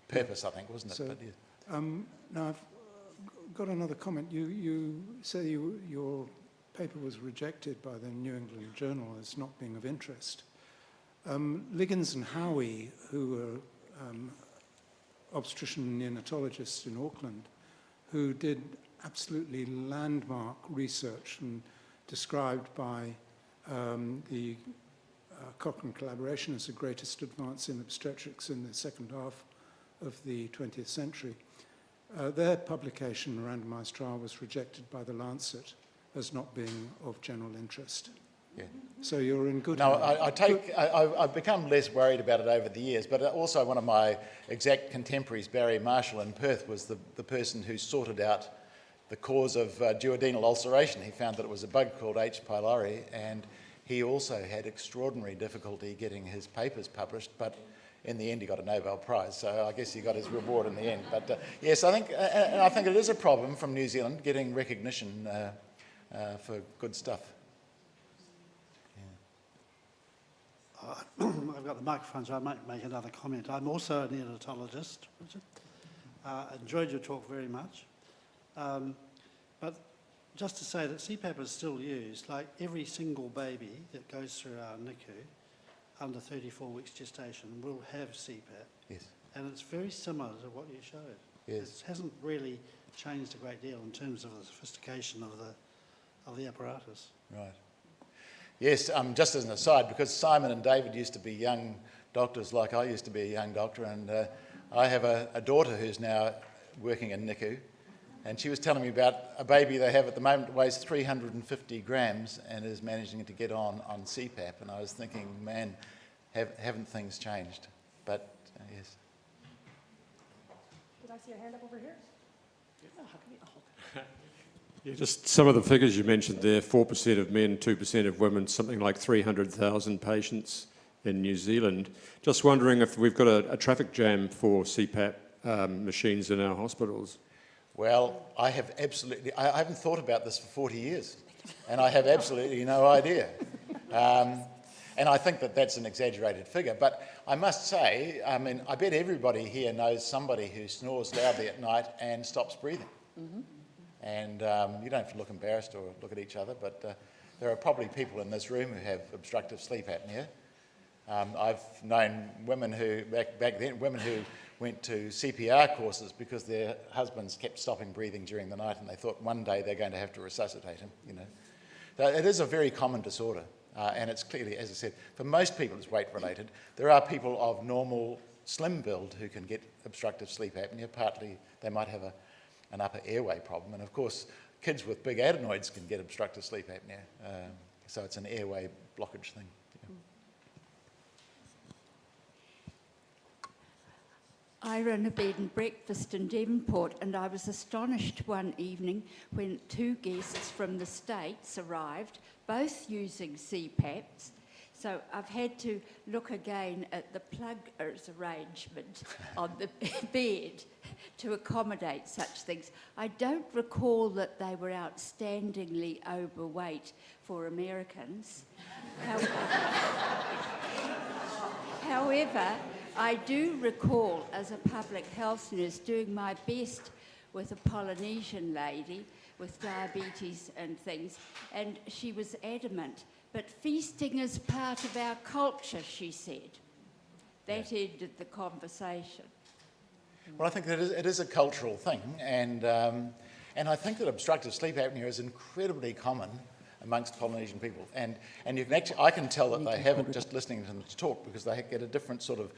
Speaker 4: purpose, I think, wasn't it?
Speaker 5: So,
Speaker 4: but, yeah.
Speaker 5: now I've got another comment. You say your paper was rejected by the New England Journal as not being of interest. Liggins and Howie, who were obstetrician neonatologists in Auckland, who did absolutely landmark research and described by the Cochrane collaboration as the greatest advance in obstetrics in the second half of the 20th century. Their publication, randomized trial, was rejected by the Lancet as not being of general interest.
Speaker 4: Yeah.
Speaker 5: So you're in good
Speaker 4: No,
Speaker 5: hands.
Speaker 4: I've become less worried about it over the years, but also one of my exact contemporaries, Barry Marshall in Perth, was the person who sorted out the cause of duodenal ulceration. He found that it was a bug called H. pylori, and he also had extraordinary difficulty getting his papers published, but in the end he got a Nobel Prize, so I guess he got his reward in the end. But yes, I think it is a problem from New Zealand getting recognition for good stuff.
Speaker 6: I've got the microphone, so I might make another comment. I'm also a neonatologist, Richard. Enjoyed your talk very much. But just to say that CPAP is still used, like every single baby that goes through our NICU under 34 weeks gestation will have CPAP.
Speaker 4: Yes.
Speaker 6: And it's very similar to what you showed.
Speaker 4: Yes.
Speaker 6: It hasn't really changed a great deal in terms of the sophistication of the apparatus.
Speaker 4: Right. Yes, just as an aside, because Simon and David used to be young doctors like I used to be a young doctor, and I have a daughter who's now working in NICU, and she was telling me about a baby they have at the moment that weighs 350 grams and is managing to get on CPAP, and I was thinking, man, haven't things changed? But yes.
Speaker 2: Did I see a hand up over here?
Speaker 7: Yeah, just some of the figures you mentioned there, 4% of men, 2% of women, something like 300,000 patients in New Zealand. Just wondering if we've got a traffic jam for CPAP machines in our hospitals.
Speaker 4: Well, I haven't thought about this for 40 years, and I have absolutely no idea. And I think that that's an exaggerated figure, but I must say, I mean, I bet everybody here knows somebody who snores loudly at night and stops breathing. Mm-hmm. And you don't have to look embarrassed or look at each other, but there are probably people in this room who have obstructive sleep apnea. I've known women who, back then, women who went to CPR courses because their husbands kept stopping breathing during the night, and they thought one day they're going to have to resuscitate him, you know. So it is a very common disorder, and it's clearly, as I said, for most people it's weight-related. There are people of normal, slim build who can get obstructive sleep apnea. Partly they might have an upper airway problem, and of course kids with big adenoids can get obstructive sleep apnea, so it's an airway blockage thing. Yeah.
Speaker 8: I run a bed and breakfast in Devonport, and I was astonished one evening when two guests from the States arrived, both using CPAPs. So I've had to look again at the pluggers arrangement on the bed to accommodate such things. I don't recall that they were outstandingly overweight for Americans. However, I do recall as a public health nurse doing my best with a Polynesian lady with diabetes and things, and she was adamant. But feasting is part of our culture, she said. That ended the conversation.
Speaker 4: Well, I think that it is a cultural thing, and I think that obstructive sleep apnea is incredibly common amongst Polynesian people, and you can actually, I can tell that they have it just listening to them talk, because they get a different sort of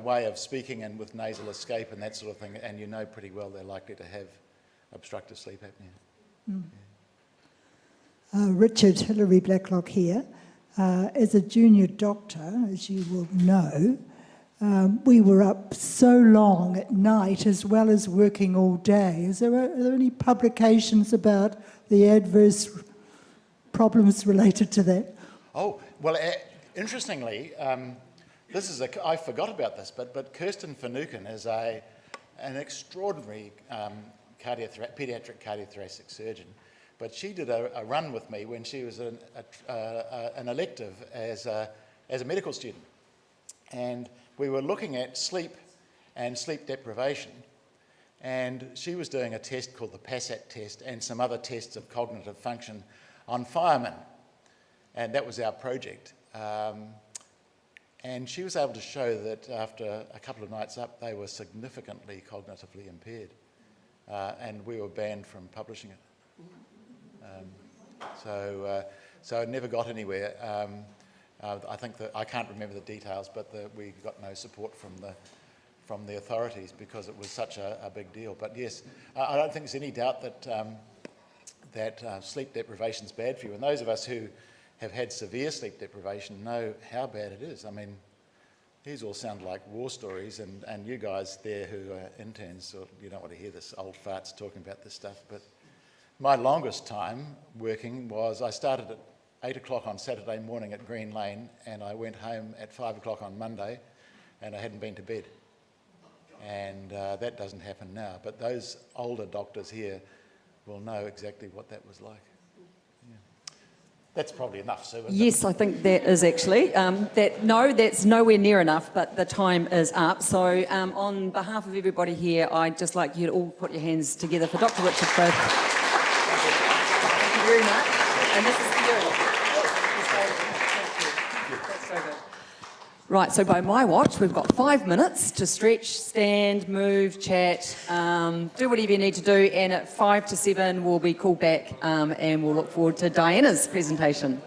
Speaker 4: way of speaking and with nasal escape and that sort of thing, and you know pretty well they're likely to have obstructive sleep apnea.
Speaker 9: Richard Hillary Blacklock here. As a junior doctor, as you will know, we were up so long at night as well as working all day. Are there any publications about the adverse problems related to that?
Speaker 4: Oh, well, interestingly, I forgot about this, but Kirsten Finucane is an extraordinary paediatric cardiothoracic surgeon. But she did a run with me when she was an elective as a medical student. And we were looking at sleep and sleep deprivation. And she was doing a test called the PASAT test and some other tests of cognitive function on firemen. And that was our project. And she was able to show that after a couple of nights up, they were significantly cognitively impaired. And we were banned from publishing it. So it never got anywhere. I think that I can't remember the details, but we got no support from the authorities because it was such a big deal. But yes, I don't think there's any doubt that sleep deprivation is bad for you. And those of us who have had severe sleep deprivation know how bad it is. I mean, these all sound like war stories, and you guys there who are interns, so you don't want to hear this old farts talking about this stuff, but my longest time working was I started at 8 o'clock on Saturday morning at Green Lane, and I went home at 5 o'clock on Monday, and I hadn't been to bed. And that doesn't happen now, but those older doctors here will know exactly what that was like. Yeah. That's probably enough, Sue.
Speaker 1: Yes, I think that is actually. That's nowhere near enough, but the time is up. So on behalf of everybody here, I'd just like you to all put your hands together for Dr Richard Frith. Thank you very much. And this is for you. That's so good. Right, so by my watch, we've got 5 minutes to stretch, stand, move, chat, do whatever you need to do, and at 5 to 7 we'll be called back and we'll look forward to Diana's presentation.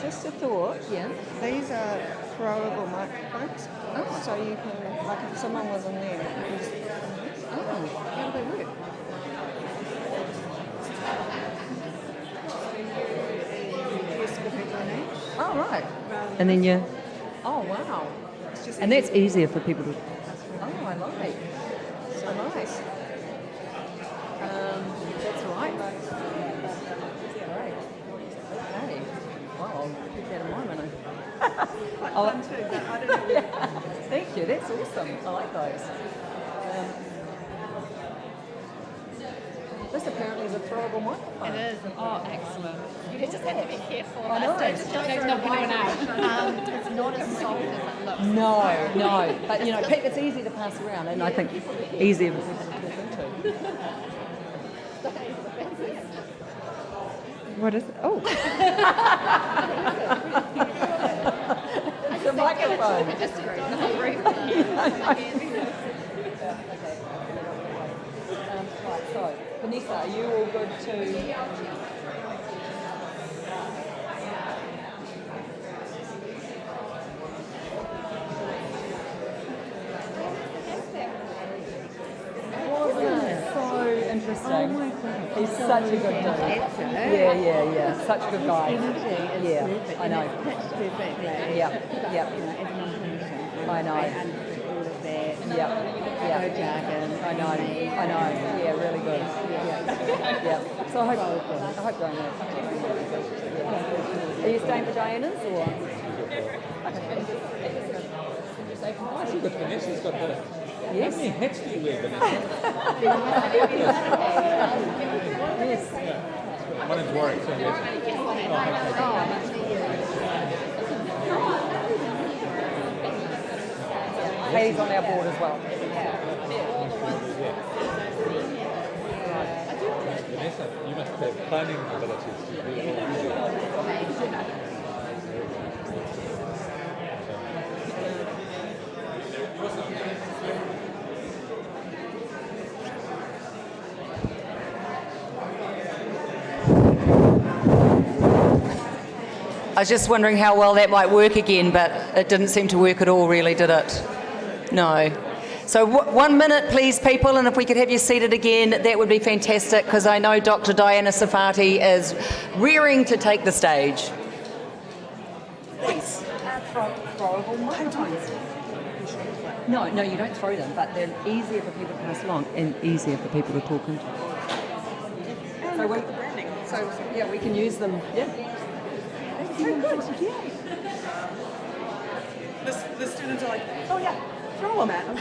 Speaker 10: Just a thought.
Speaker 1: Yeah.
Speaker 10: These are throwable microphones.
Speaker 1: Oh.
Speaker 10: So you can, like if someone was in there, you can just...
Speaker 1: Oh, how do they work?
Speaker 10: press the big on each.
Speaker 1: Oh, right. And then you... Oh, wow.
Speaker 10: It's just
Speaker 1: And that's easier for people to... Oh, I like.
Speaker 10: so nice.
Speaker 1: That's right. Great. Okay. Wow, I'll keep that in mind when I...
Speaker 10: Quite fun too, but I don't know.
Speaker 1: Thank you, that's awesome. I like those. This apparently is a throwable microphone.
Speaker 3: It is. Oh, excellent. You just have to be careful.
Speaker 1: I know.
Speaker 3: Don't knock anyone out. It's not as soft as it looks.
Speaker 1: No. But, you know, it's easy to pass around, and I think easier for people to talk into.
Speaker 10: What is it? Oh,
Speaker 1: It's a microphone.
Speaker 3: Just the whole room.
Speaker 1: Right, so, Vanessa, are you all good to... So interesting.
Speaker 10: oh my God.
Speaker 1: He's such a good dude. Yeah. Such a good guy. Yeah, I know.
Speaker 10: Pitch perfectly.
Speaker 1: Yeah.
Speaker 10: You know, as an intuition.
Speaker 1: I know.
Speaker 10: I understood all of that.
Speaker 1: Yeah.
Speaker 10: No jargon.
Speaker 1: I know. Yeah, really good. Yeah. So I hope going well. Are you staying for Diana's or?
Speaker 11: I see that Vanessa's got the...
Speaker 1: Yes.
Speaker 11: How many hats do you wear, Vanessa?
Speaker 1: Yes.
Speaker 11: My name's Warwick, so yes.
Speaker 1: Katie's on our board as well.
Speaker 11: Vanessa, you must have planning abilities to do
Speaker 1: I was just wondering how well that might work again, but it didn't seem to work at all, really, did it? No. So 1 minute, please, people, and if we could have you seated again, that would be fantastic, because I know Dr. Diana Sarfati is rearing to take the stage. Please. Throwable microphones. No, you don't throw them, but they're easier for people to pass along and easier for people to talk into. So we can use them. Yeah. So good. Yeah.
Speaker 2: The students are like, oh yeah, throw them at them.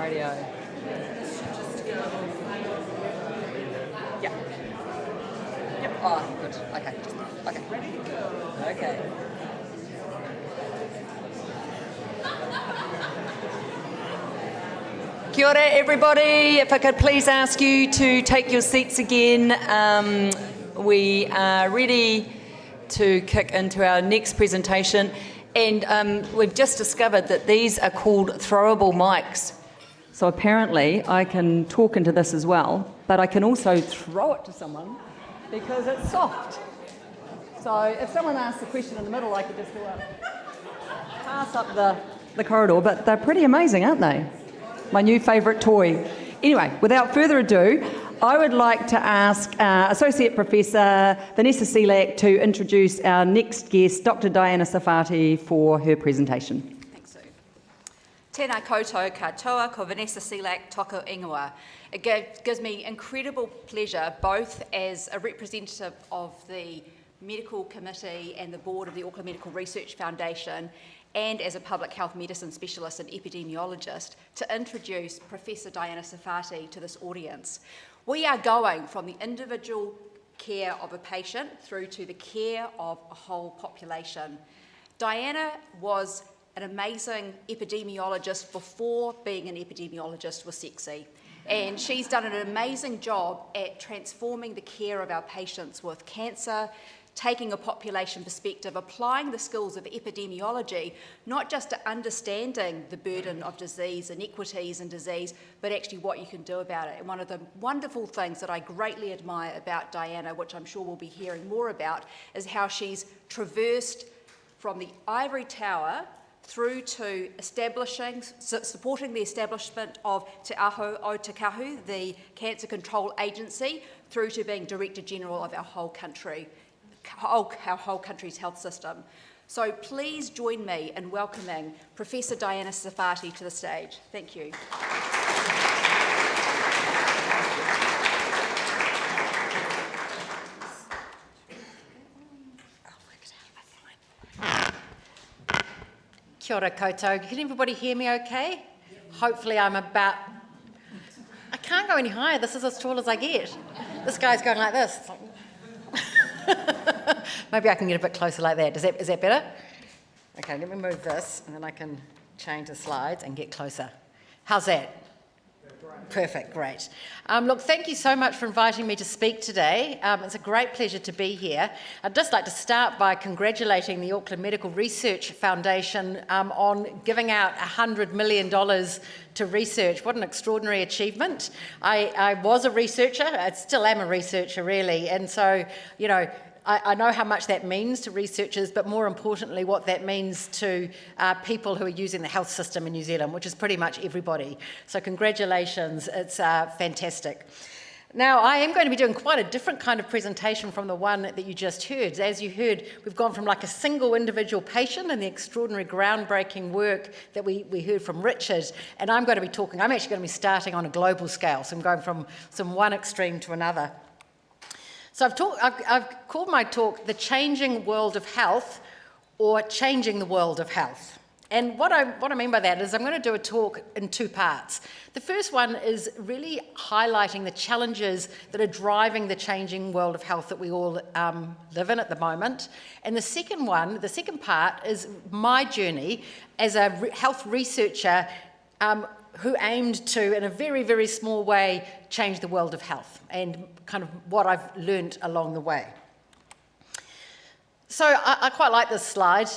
Speaker 1: Radio.
Speaker 2: Yeah.
Speaker 1: Yep. Oh, good. Okay. Okay.
Speaker 2: Ready?
Speaker 1: Okay. Kia ora, everybody. If I could please ask you to take your seats again. We are ready to kick into our next presentation. And we've just discovered that these are called throwable mics. So apparently I can talk into this as well, but I can also throw it to someone because it's soft. So if someone asks a question in the middle, I could just go up, pass up the corridor. But they're pretty amazing, aren't they? My new favourite toy. Anyway, without further ado, I would like to ask Associate Professor Vanessa Selak to introduce our next guest, Dr. Diana Sarfati, for her presentation.
Speaker 12: Thanks, Sue. Tēnā koutou katoa ko Vanessa Selak toko ingoa. It gives me incredible pleasure, both as a representative of the Medical Committee and the Board of the Auckland Medical Research Foundation, and as a public health medicine specialist and epidemiologist, to introduce Professor Diana Sarfati to this audience. We are going from the individual care of a patient through to the care of a whole population. Diana was an amazing epidemiologist before being an epidemiologist was sexy. And she's done an amazing job at transforming the care of our patients with cancer, taking a population perspective, applying the skills of epidemiology, not just to understanding the burden of disease, inequities in disease, but actually what you can do about it. And one of the wonderful things that I greatly admire about Diana, which I'm sure we'll be hearing more about, is how she's traversed from the ivory tower through to supporting the establishment of Te Aho o Te Kahu, the Cancer Control Agency, through to being Director General of our whole country's health system. So please join me in welcoming Professor Diana Sarfati to the stage. Thank you.
Speaker 13: Kia ora koutou. Can everybody hear me okay? Hopefully I'm about... I can't go any higher. This is as tall as I get. This guy's going like this. It's like... Maybe I can get a bit closer like that. Is that better? Okay, let me move this and then I can change the slides and get closer. How's that? Perfect, great. Look, thank you so much for inviting me to speak today. It's a great pleasure to be here. I'd just like to start by congratulating the Auckland Medical Research Foundation on giving out $100 million to research. What an extraordinary achievement. I was a researcher, I still am a researcher really, and so, you know, I know how much that means to researchers, but more importantly, what that means to people who are using the health system in New Zealand, which is pretty much everybody. So congratulations, it's fantastic. Now, I am going to be doing quite a different kind of presentation from the one that you just heard. As you heard, we've gone from like a single individual patient and the extraordinary groundbreaking work that we heard from Richard, and I'm actually going to be starting on a global scale, so I'm going from one extreme to another. So I've called my talk The Changing World of Health, or Changing the World of Health. And what I mean by that is I'm going to do a talk in two parts. The first one is really highlighting the challenges that are driving the changing world of health that we all live in at the moment. And the second part is my journey as a health researcher who aimed to, in a very, very small way, change the world of health and kind of what I've learned along the way. So I quite like this slide.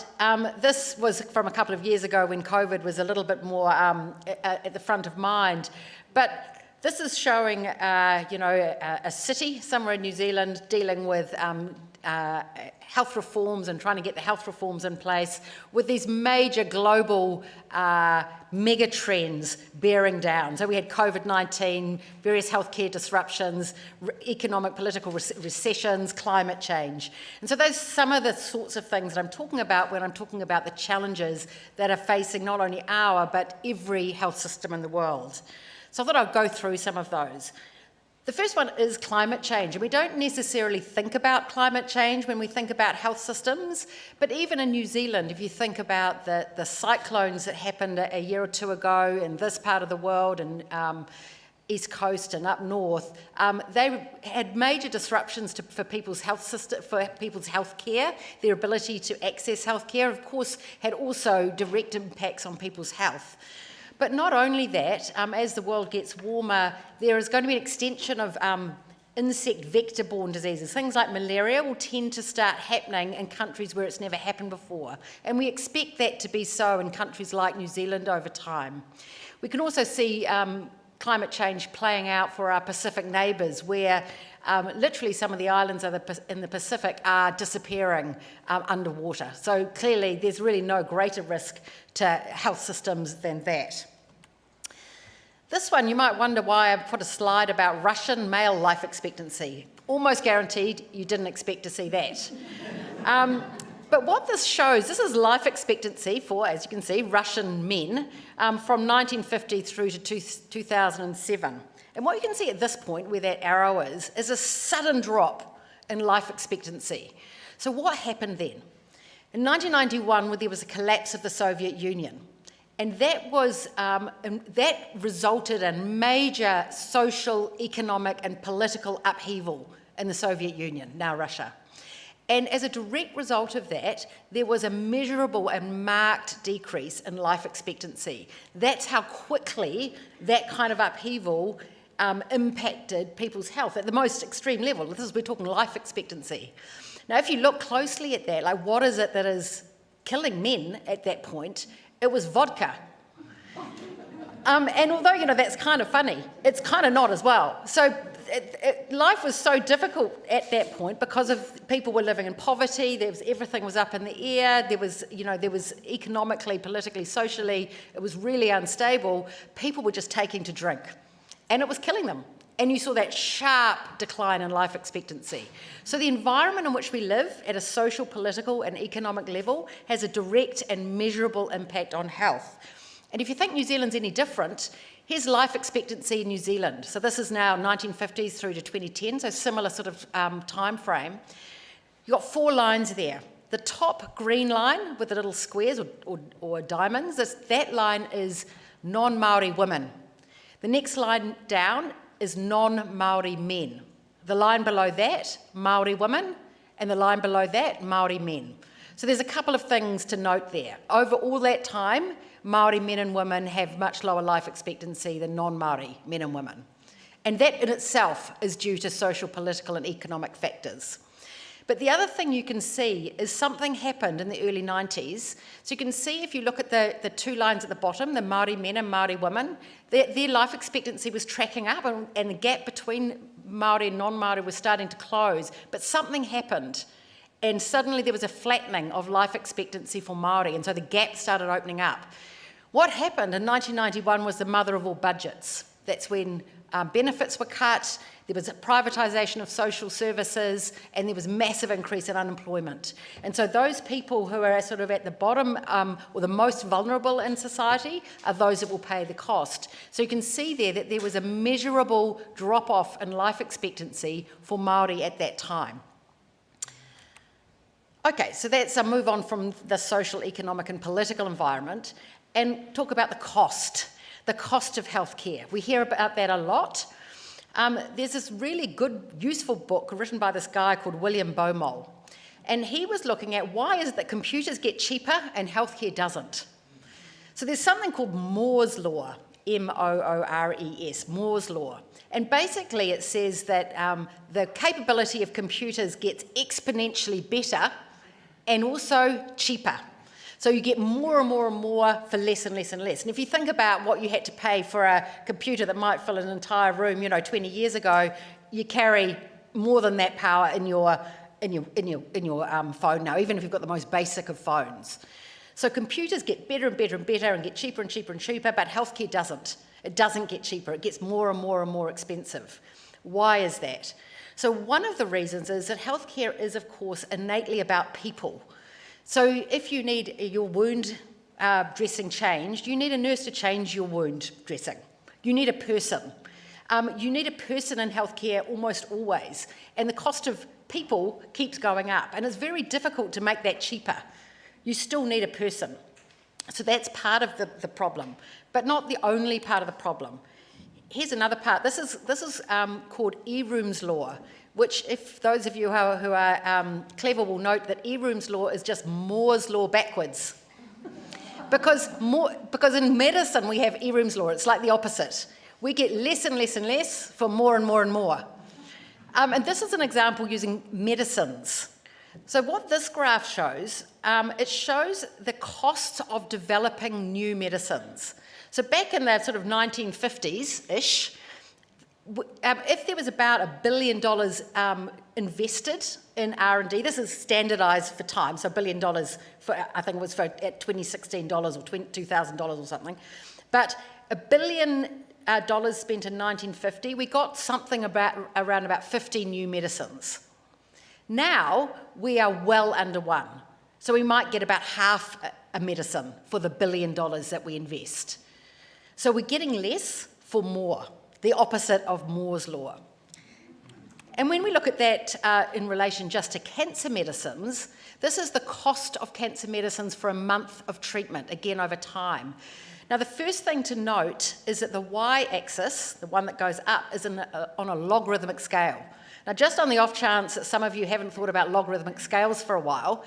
Speaker 13: This was from a couple of years ago when COVID was a little bit more at the front of mind. But this is showing, a city somewhere in New Zealand dealing with health reforms and trying to get the health reforms in place with these major global mega trends bearing down. So we had COVID-19, various healthcare disruptions, economic, political recessions, climate change. And so those are some of the sorts of things that I'm talking about when I'm talking about the challenges that are facing not only our, but every health system in the world. So I thought I'd go through some of those. The first one is climate change, and we don't necessarily think about climate change when we think about health systems, but even in New Zealand, if you think about the cyclones that happened a year or two ago in this part of the world and East Coast and up north, they had major disruptions for people's health system, for people's health care, their ability to access health care, of course, had also direct impacts on people's health. But not only that, as the world gets warmer, there is going to be an extension of insect vector-borne diseases. Things like malaria will tend to start happening in countries where it's never happened before. And we expect that to be so in countries like New Zealand over time. We can also see climate change playing out for our Pacific neighbours, where literally some of the islands in the Pacific are disappearing underwater. So clearly there's really no greater risk to health systems than that. This one, you might wonder why I put a slide about Russian male life expectancy. Almost guaranteed you didn't expect to see that. But what this shows, this is life expectancy for, as you can see, Russian men from 1950 through to 2007. And what you can see at this point, where that arrow is a sudden drop in life expectancy. So what happened then? In 1991, there was a collapse of the Soviet Union. And that resulted in major social, economic, and political upheaval in the Soviet Union, now Russia. And as a direct result of that, there was a measurable and marked decrease in life expectancy. That's how quickly that kind of upheaval impacted people's health at the most extreme level. We're talking life expectancy. Now, if you look closely at that, like what is it that is killing men at that point? It was vodka. And although, that's kind of funny, it's kind of not as well. So life was so difficult at that point because of people were living in poverty, everything was up in the air, there was economically, politically, socially, it was really unstable. People were just taking to drink, and it was killing them. And you saw that sharp decline in life expectancy. So the environment in which we live at a social, political, and economic level has a direct and measurable impact on health. And if you think New Zealand's any different, here's life expectancy in New Zealand. So this is now 1950s through to 2010, so similar sort of time frame. You've got 4 lines there. The top green line with the little squares or diamonds, that line is non-Māori women. The next line down is non-Māori men. The line below that, Māori women, and the line below that, Māori men. So there's a couple of things to note there. Over all that time, Māori men and women have much lower life expectancy than non-Māori men and women. And that in itself is due to social, political and economic factors. But the other thing you can see is something happened in the early 90s. So you can see if you look at the two lines at the bottom, the Māori men and Māori women, their life expectancy was tracking up and the gap between Māori and non-Māori was starting to close. But something happened and suddenly there was a flattening of life expectancy for Māori, and so the gap started opening up. What happened in 1991 was the mother of all budgets. That's when benefits were cut, there was a privatisation of social services, and there was massive increase in unemployment. And so those people who are sort of at the bottom or the most vulnerable in society are those that will pay the cost. So you can see there that there was a measurable drop-off in life expectancy for Māori at that time. Okay, so that's a move on from the social, economic and political environment and talk about the cost of healthcare. We hear about that a lot. There's this really good, useful book written by this guy called William Beaumont. And he was looking at why is it that computers get cheaper and healthcare doesn't. So there's something called Moore's Law, M-O-O-R-E-S, Moore's Law. And basically it says that the capability of computers gets exponentially better and also cheaper. So you get more and more and more for less and less and less. And if you think about what you had to pay for a computer that might fill an entire room, 20 years ago, you carry more than that power in your phone now, even if you've got the most basic of phones. So computers get better and better and better and get cheaper and cheaper and cheaper, but healthcare doesn't. It doesn't get cheaper. It gets more and more and more expensive. Why is that? So one of the reasons is that healthcare is, of course, innately about people. So if you need your wound dressing changed, you need a nurse to change your wound dressing. You need a person. You need a person in healthcare almost always. And the cost of people keeps going up. And it's very difficult to make that cheaper. You still need a person. So that's part of the problem, but not the only part of the problem. Here's another part. This is called Eroom's Law, which if those of you who are clever will note that Eroom's Law is just Moore's Law backwards. Because in medicine we have Eroom's Law. It's like the opposite. We get less and less and less for more and more and more. And this is an example using medicines. So what this graph shows, it shows the cost of developing new medicines. So back in the sort of 1950s-ish, if there was about $1 billion invested in R&D, this is standardised for time, so $1 billion for, I think it was for at $2016 or $2,000 or something, but $1 billion spent in 1950, we got something around about 50 new medicines. Now we are well under one, so we might get about half a medicine for the $1 billion that we invest. So we're getting less for more, the opposite of Moore's Law. And when we look at that in relation just to cancer medicines, this is the cost of cancer medicines for a month of treatment, again over time. Now the first thing to note is that the y-axis, the one that goes up, is on a logarithmic scale. Now just on the off chance that some of you haven't thought about logarithmic scales for a while,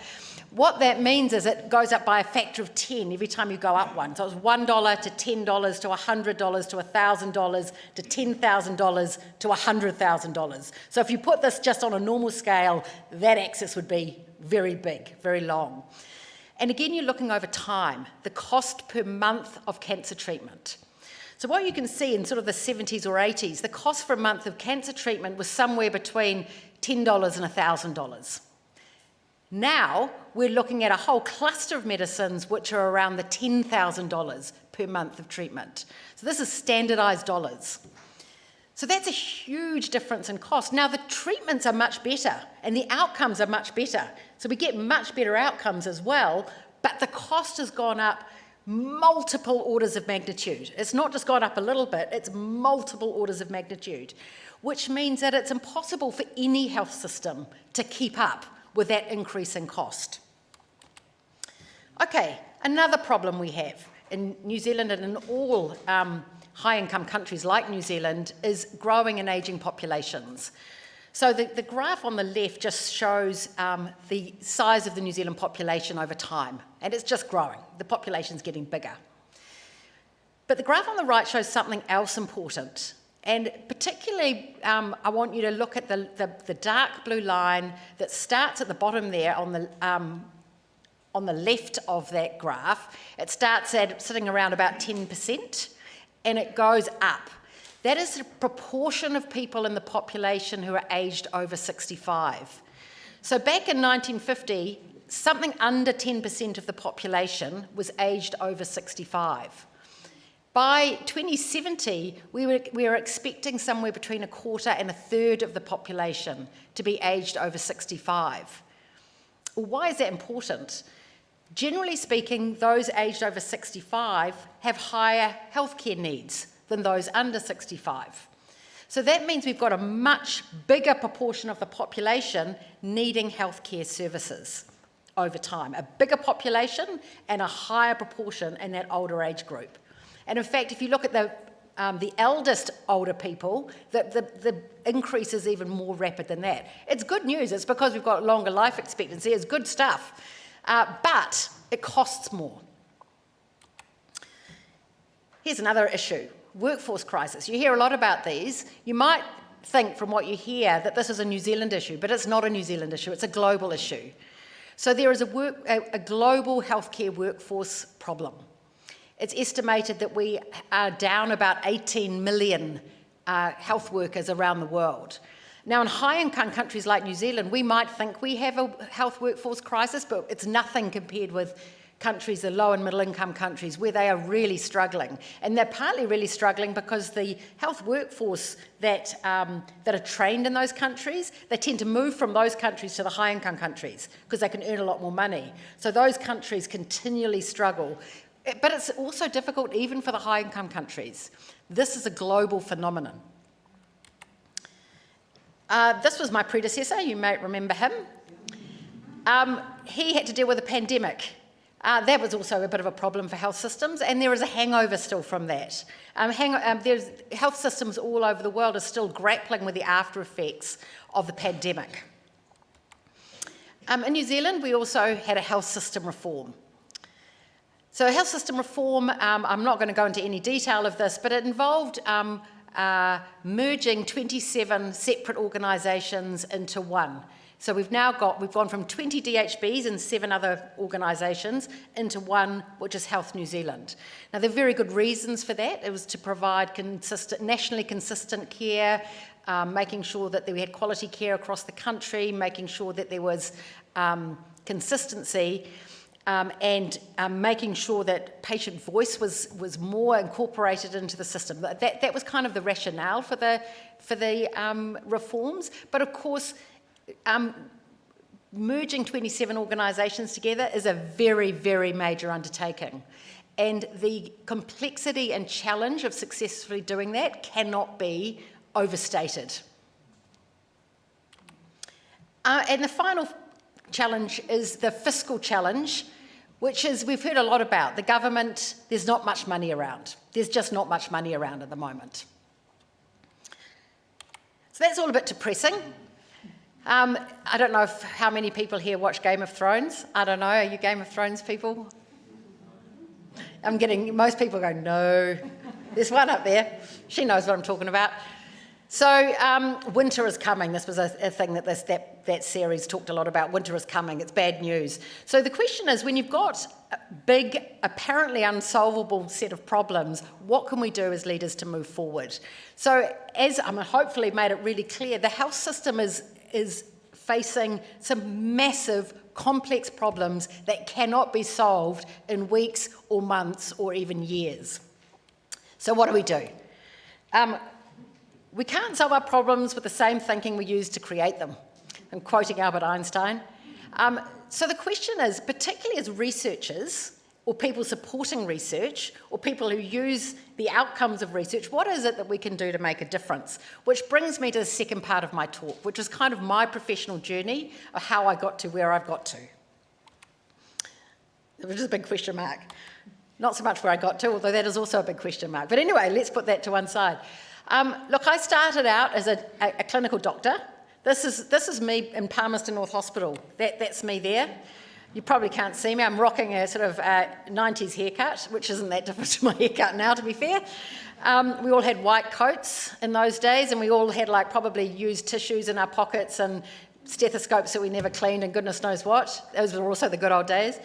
Speaker 13: what that means is it goes up by a factor of 10 every time you go up one. So it's $1 to $10 to $100 to $1,000 to $10,000 to $100,000. So if you put this just on a normal scale, that axis would be very big, very long. And again, you're looking over time, the cost per month of cancer treatment. So what you can see in sort of the 70s or 80s, the cost for a month of cancer treatment was somewhere between $10 and $1,000. Now we're looking at a whole cluster of medicines which are around the $10,000 per month of treatment. So this is standardised dollars. So that's a huge difference in cost. Now the treatments are much better and the outcomes are much better. So we get much better outcomes as well, but the cost has gone up multiple orders of magnitude. It's not just gone up a little bit, it's multiple orders of magnitude, which means that it's impossible for any health system to keep up with that increase in cost. Okay, another problem we have in New Zealand and in all high-income countries like New Zealand is growing and ageing populations. So the graph on the left just shows the size of the New Zealand population over time, and it's just growing. The population's getting bigger. But the graph on the right shows something else important, and particularly I want you to look at the dark blue line that starts at the bottom there on the left of that graph. It starts at sitting around about 10%, and it goes up. That is the proportion of people in the population who are aged over 65. So back in 1950, something under 10% of the population was aged over 65. By 2070, we were expecting somewhere between a quarter and a third of the population to be aged over 65. Well, why is that important? Generally speaking, those aged over 65 have higher healthcare needs than those under 65. So that means we've got a much bigger proportion of the population needing healthcare services over time. A bigger population and a higher proportion in that older age group. And in fact, if you look at the eldest older people, the increase is even more rapid than that. It's good news. It's because we've got longer life expectancy. It's good stuff. But it costs more. Here's another issue. Workforce crisis. You hear a lot about these. You might think from what you hear that this is a New Zealand issue, but it's not a New Zealand issue. It's a global issue. So there is a global healthcare workforce problem. It's estimated that we are down about 18 million health workers around the world. Now, in high-income countries like New Zealand, we might think we have a health workforce crisis, but it's nothing compared with countries, the low and middle-income countries, where they are really struggling. And they're partly really struggling because the health workforce that are trained in those countries, they tend to move from those countries to the high-income countries because they can earn a lot more money. So those countries continually struggle. But it's also difficult even for the high-income countries. This is a global phenomenon. This was my predecessor, you may remember him. He had to deal with a pandemic. That was also a bit of a problem for health systems, and there is a hangover still from that. There's health systems all over the world are still grappling with the after effects of the pandemic. In New Zealand, we also had a health system reform. So health system reform, I'm not going to go into any detail of this, but it involved merging 27 separate organisations into one. So we've gone from 20 DHBs and 7 other organisations into one, which is Health New Zealand. Now, there are very good reasons for that. It was to provide nationally consistent care, making sure that we had quality care across the country, making sure that there was consistency, and making sure that patient voice was more incorporated into the system. That was kind of the rationale for the reforms. But of course, merging 27 organisations together is a very, very major undertaking. And the complexity and challenge of successfully doing that cannot be overstated. And the final challenge is the fiscal challenge, which is, we've heard a lot about. The government, there's not much money around. There's just not much money around at the moment. So that's all a bit depressing. I don't know how many people here watch Game of Thrones. I don't know, are you Game of Thrones people? I'm getting, most people go, no. There's one up there. She knows what I'm talking about. So winter is coming. This was a thing that that series talked a lot about. Winter is coming. It's bad news. So the question is, when you've got a big, apparently unsolvable set of problems, what can we do as leaders to move forward? So as I hopefully made it really clear, the health system is facing some massive, complex problems that cannot be solved in weeks or months or even years. So what do? We can't solve our problems with the same thinking we used to create them. I'm quoting Albert Einstein. So the question is, particularly as researchers, or people supporting research, or people who use the outcomes of research, what is it that we can do to make a difference? Which brings me to the second part of my talk, which is kind of my professional journey of how I got to where I've got to. which is a big question mark. Not so much where I got to, although that is also a big question mark. But anyway, let's put that to one side. Look, I started out as a clinical doctor. This is me in Palmerston North Hospital. That's me there. You probably can't see me. I'm rocking a sort of 90s haircut, which isn't that different to my haircut now, to be fair. We all had white coats in those days, and we all had like probably used tissues in our pockets and stethoscopes that we never cleaned and goodness knows what. Those were also the good old days.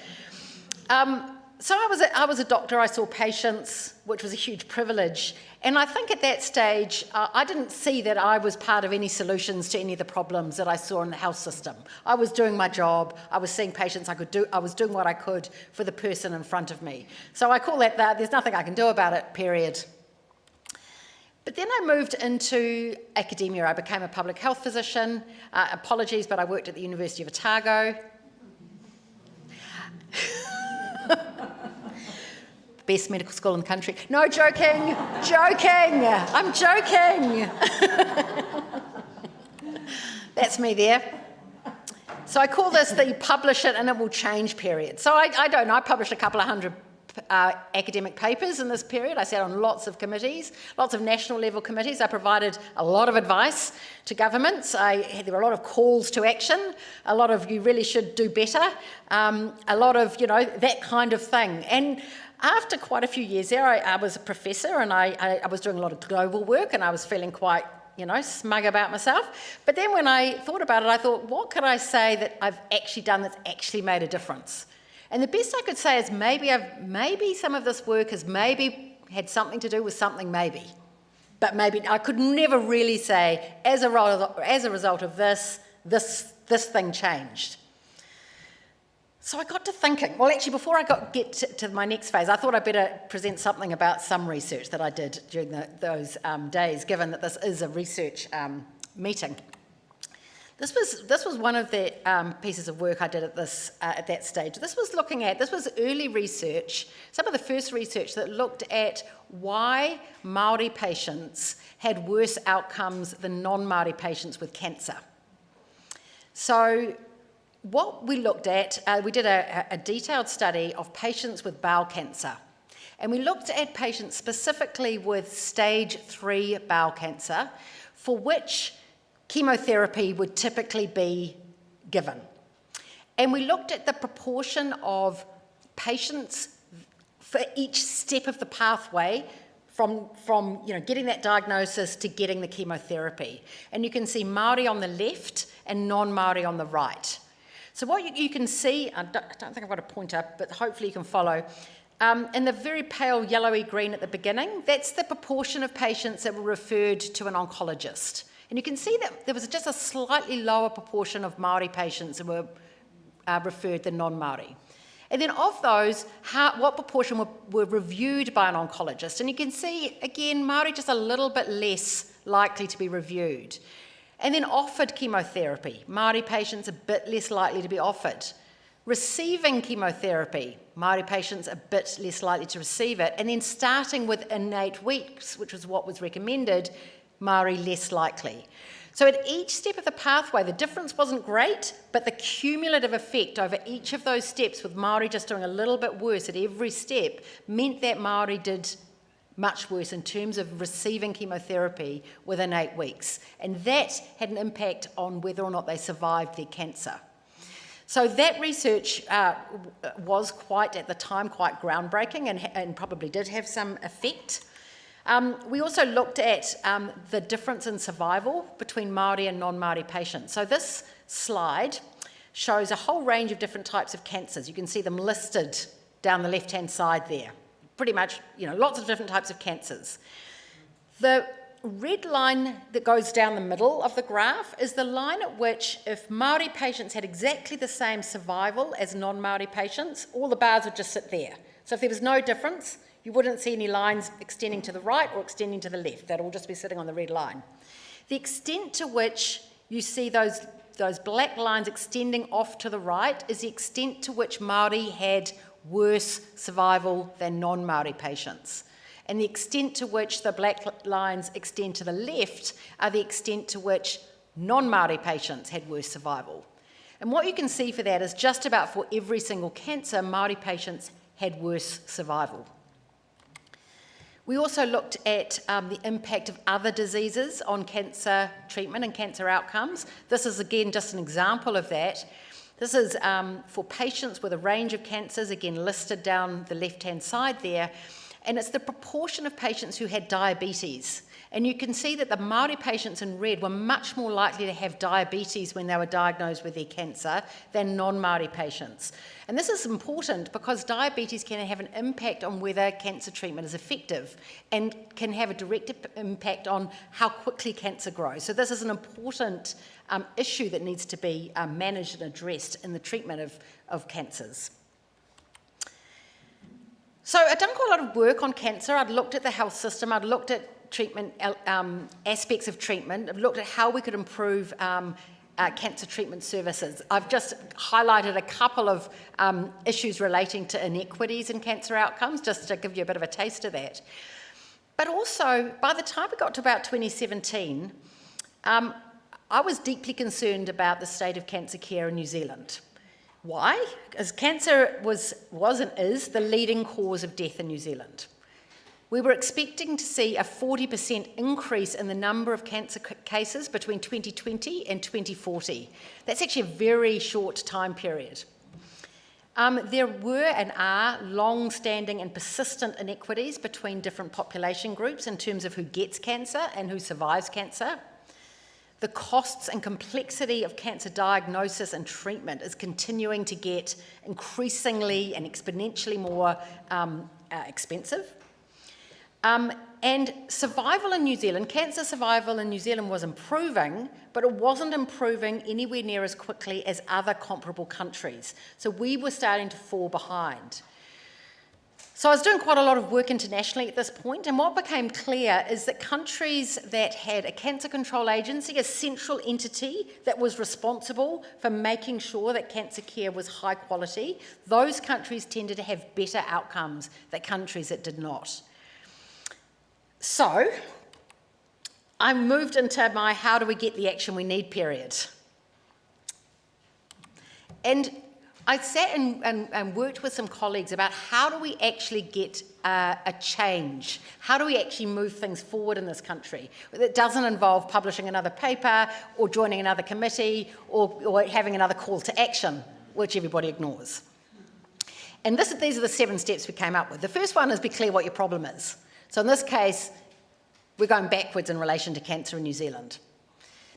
Speaker 13: So I was a doctor. I saw patients, which was a huge privilege. And I think at that stage, I didn't see that I was part of any solutions to any of the problems that I saw in the health system. I was doing my job. I was seeing patients I was doing what I could for the person in front of me. So I call that there's nothing I can do about it, period. But then I moved into academia. I became a public health physician. Apologies, but I worked at the University of Otago. Best medical school in the country. No, joking. I'm joking. That's me there. So I call this the publish it and it will change period. So I don't know, I published a couple of hundred academic papers in this period. I sat on lots of committees, lots of national level committees. I provided a lot of advice to governments. There were a lot of calls to action, a lot of you really should do better, a lot of, that kind of thing. And after quite a few years there, I was a professor and I was doing a lot of global work and I was feeling quite, smug about myself. But then when I thought about it, I thought, what could I say that I've actually done that's actually made a difference? And the best I could say is maybe some of this work has maybe had something to do with something maybe. But maybe I could never really say, as a result of this thing changed. So I got to thinking, well, actually, before I get to my next phase, I thought I'd better present something about some research that I did during those days, given that this is a research meeting. This was one of the pieces of work I did at that stage. This was early research, some of the first research that looked at why Māori patients had worse outcomes than non-Māori patients with cancer. So what we looked at, we did a detailed study of patients with bowel cancer. And we looked at patients specifically with stage 3 bowel cancer, for which chemotherapy would typically be given. And we looked at the proportion of patients for each step of the pathway from getting that diagnosis to getting the chemotherapy. And you can see Māori on the left and non-Māori on the right. So what you can see, I don't think I've got a pointer, but hopefully you can follow, in the very pale yellowy green at the beginning, that's the proportion of patients that were referred to an oncologist. And you can see that there was just a slightly lower proportion of Māori patients that were referred than non-Māori. And then of those, what proportion were reviewed by an oncologist? And you can see, again, Māori just a little bit less likely to be reviewed. And then offered chemotherapy. Māori patients a bit less likely to be offered. Receiving chemotherapy, Māori patients a bit less likely to receive it. And then starting within 8 weeks, which was what was recommended, Māori less likely. So at each step of the pathway, the difference wasn't great, but the cumulative effect over each of those steps, with Māori just doing a little bit worse at every step, meant that Māori did much worse in terms of receiving chemotherapy within 8 weeks. And that had an impact on whether or not they survived their cancer. So that research was at the time, quite groundbreaking and probably did have some effect. We also looked at the difference in survival between Māori and non-Māori patients. So this slide shows a whole range of different types of cancers. You can see them listed down the left-hand side there. Pretty much, lots of different types of cancers. The red line that goes down the middle of the graph is the line at which, if Māori patients had exactly the same survival as non-Māori patients, all the bars would just sit there. So if there was no difference, you wouldn't see any lines extending to the right or extending to the left. They'd all just be sitting on the red line. The extent to which you see those black lines extending off to the right is the extent to which Māori had worse survival than non-Māori patients. And the extent to which the black lines extend to the left are the extent to which non-Māori patients had worse survival. And what you can see for that is just about for every single cancer, Māori patients had worse survival. We also looked at the impact of other diseases on cancer treatment and cancer outcomes. This is, again, just an example of that. This is for patients with a range of cancers, again, listed down the left-hand side there, and it's the proportion of patients who had diabetes. And you can see that the Māori patients in red were much more likely to have diabetes when they were diagnosed with their cancer than non-Māori patients. And this is important because diabetes can have an impact on whether cancer treatment is effective and can have a direct impact on how quickly cancer grows. So this is an important issue that needs to be managed and addressed in the treatment of cancers. So I've done quite a lot of work on cancer. I'd looked at the health system, I'd looked at treatment aspects of treatment. I've looked at how we could improve cancer treatment services. I've just highlighted a couple of issues relating to inequities in cancer outcomes, just to give you a bit of a taste of that. But also, by the time we got to about 2017, I was deeply concerned about the state of cancer care in New Zealand. Why? Because cancer was and is the leading cause of death in New Zealand. We were expecting to see a 40% increase in the number of cancer cases between 2020 and 2040. That's actually a very short time period. There were and are long-standing and persistent inequities between different population groups in terms of who gets cancer and who survives cancer. The costs and complexity of cancer diagnosis and treatment is continuing to get increasingly and exponentially more expensive. And survival in New Zealand, cancer survival in New Zealand was improving, but it wasn't improving anywhere near as quickly as other comparable countries. So we were starting to fall behind. So I was doing quite a lot of work internationally at this point, and what became clear is that countries that had a cancer control agency, a central entity that was responsible for making sure that cancer care was high quality, those countries tended to have better outcomes than countries that did not. So I moved into my how do we get the action we need period. And I sat and worked with some colleagues about how do we actually get a change? How do we actually move things forward in this country? It doesn't involve publishing another paper or joining another committee or having another call to action, which everybody ignores. And these are the 7 steps we came up with. The first one is be clear what your problem is. So in this case, we're going backwards in relation to cancer in New Zealand.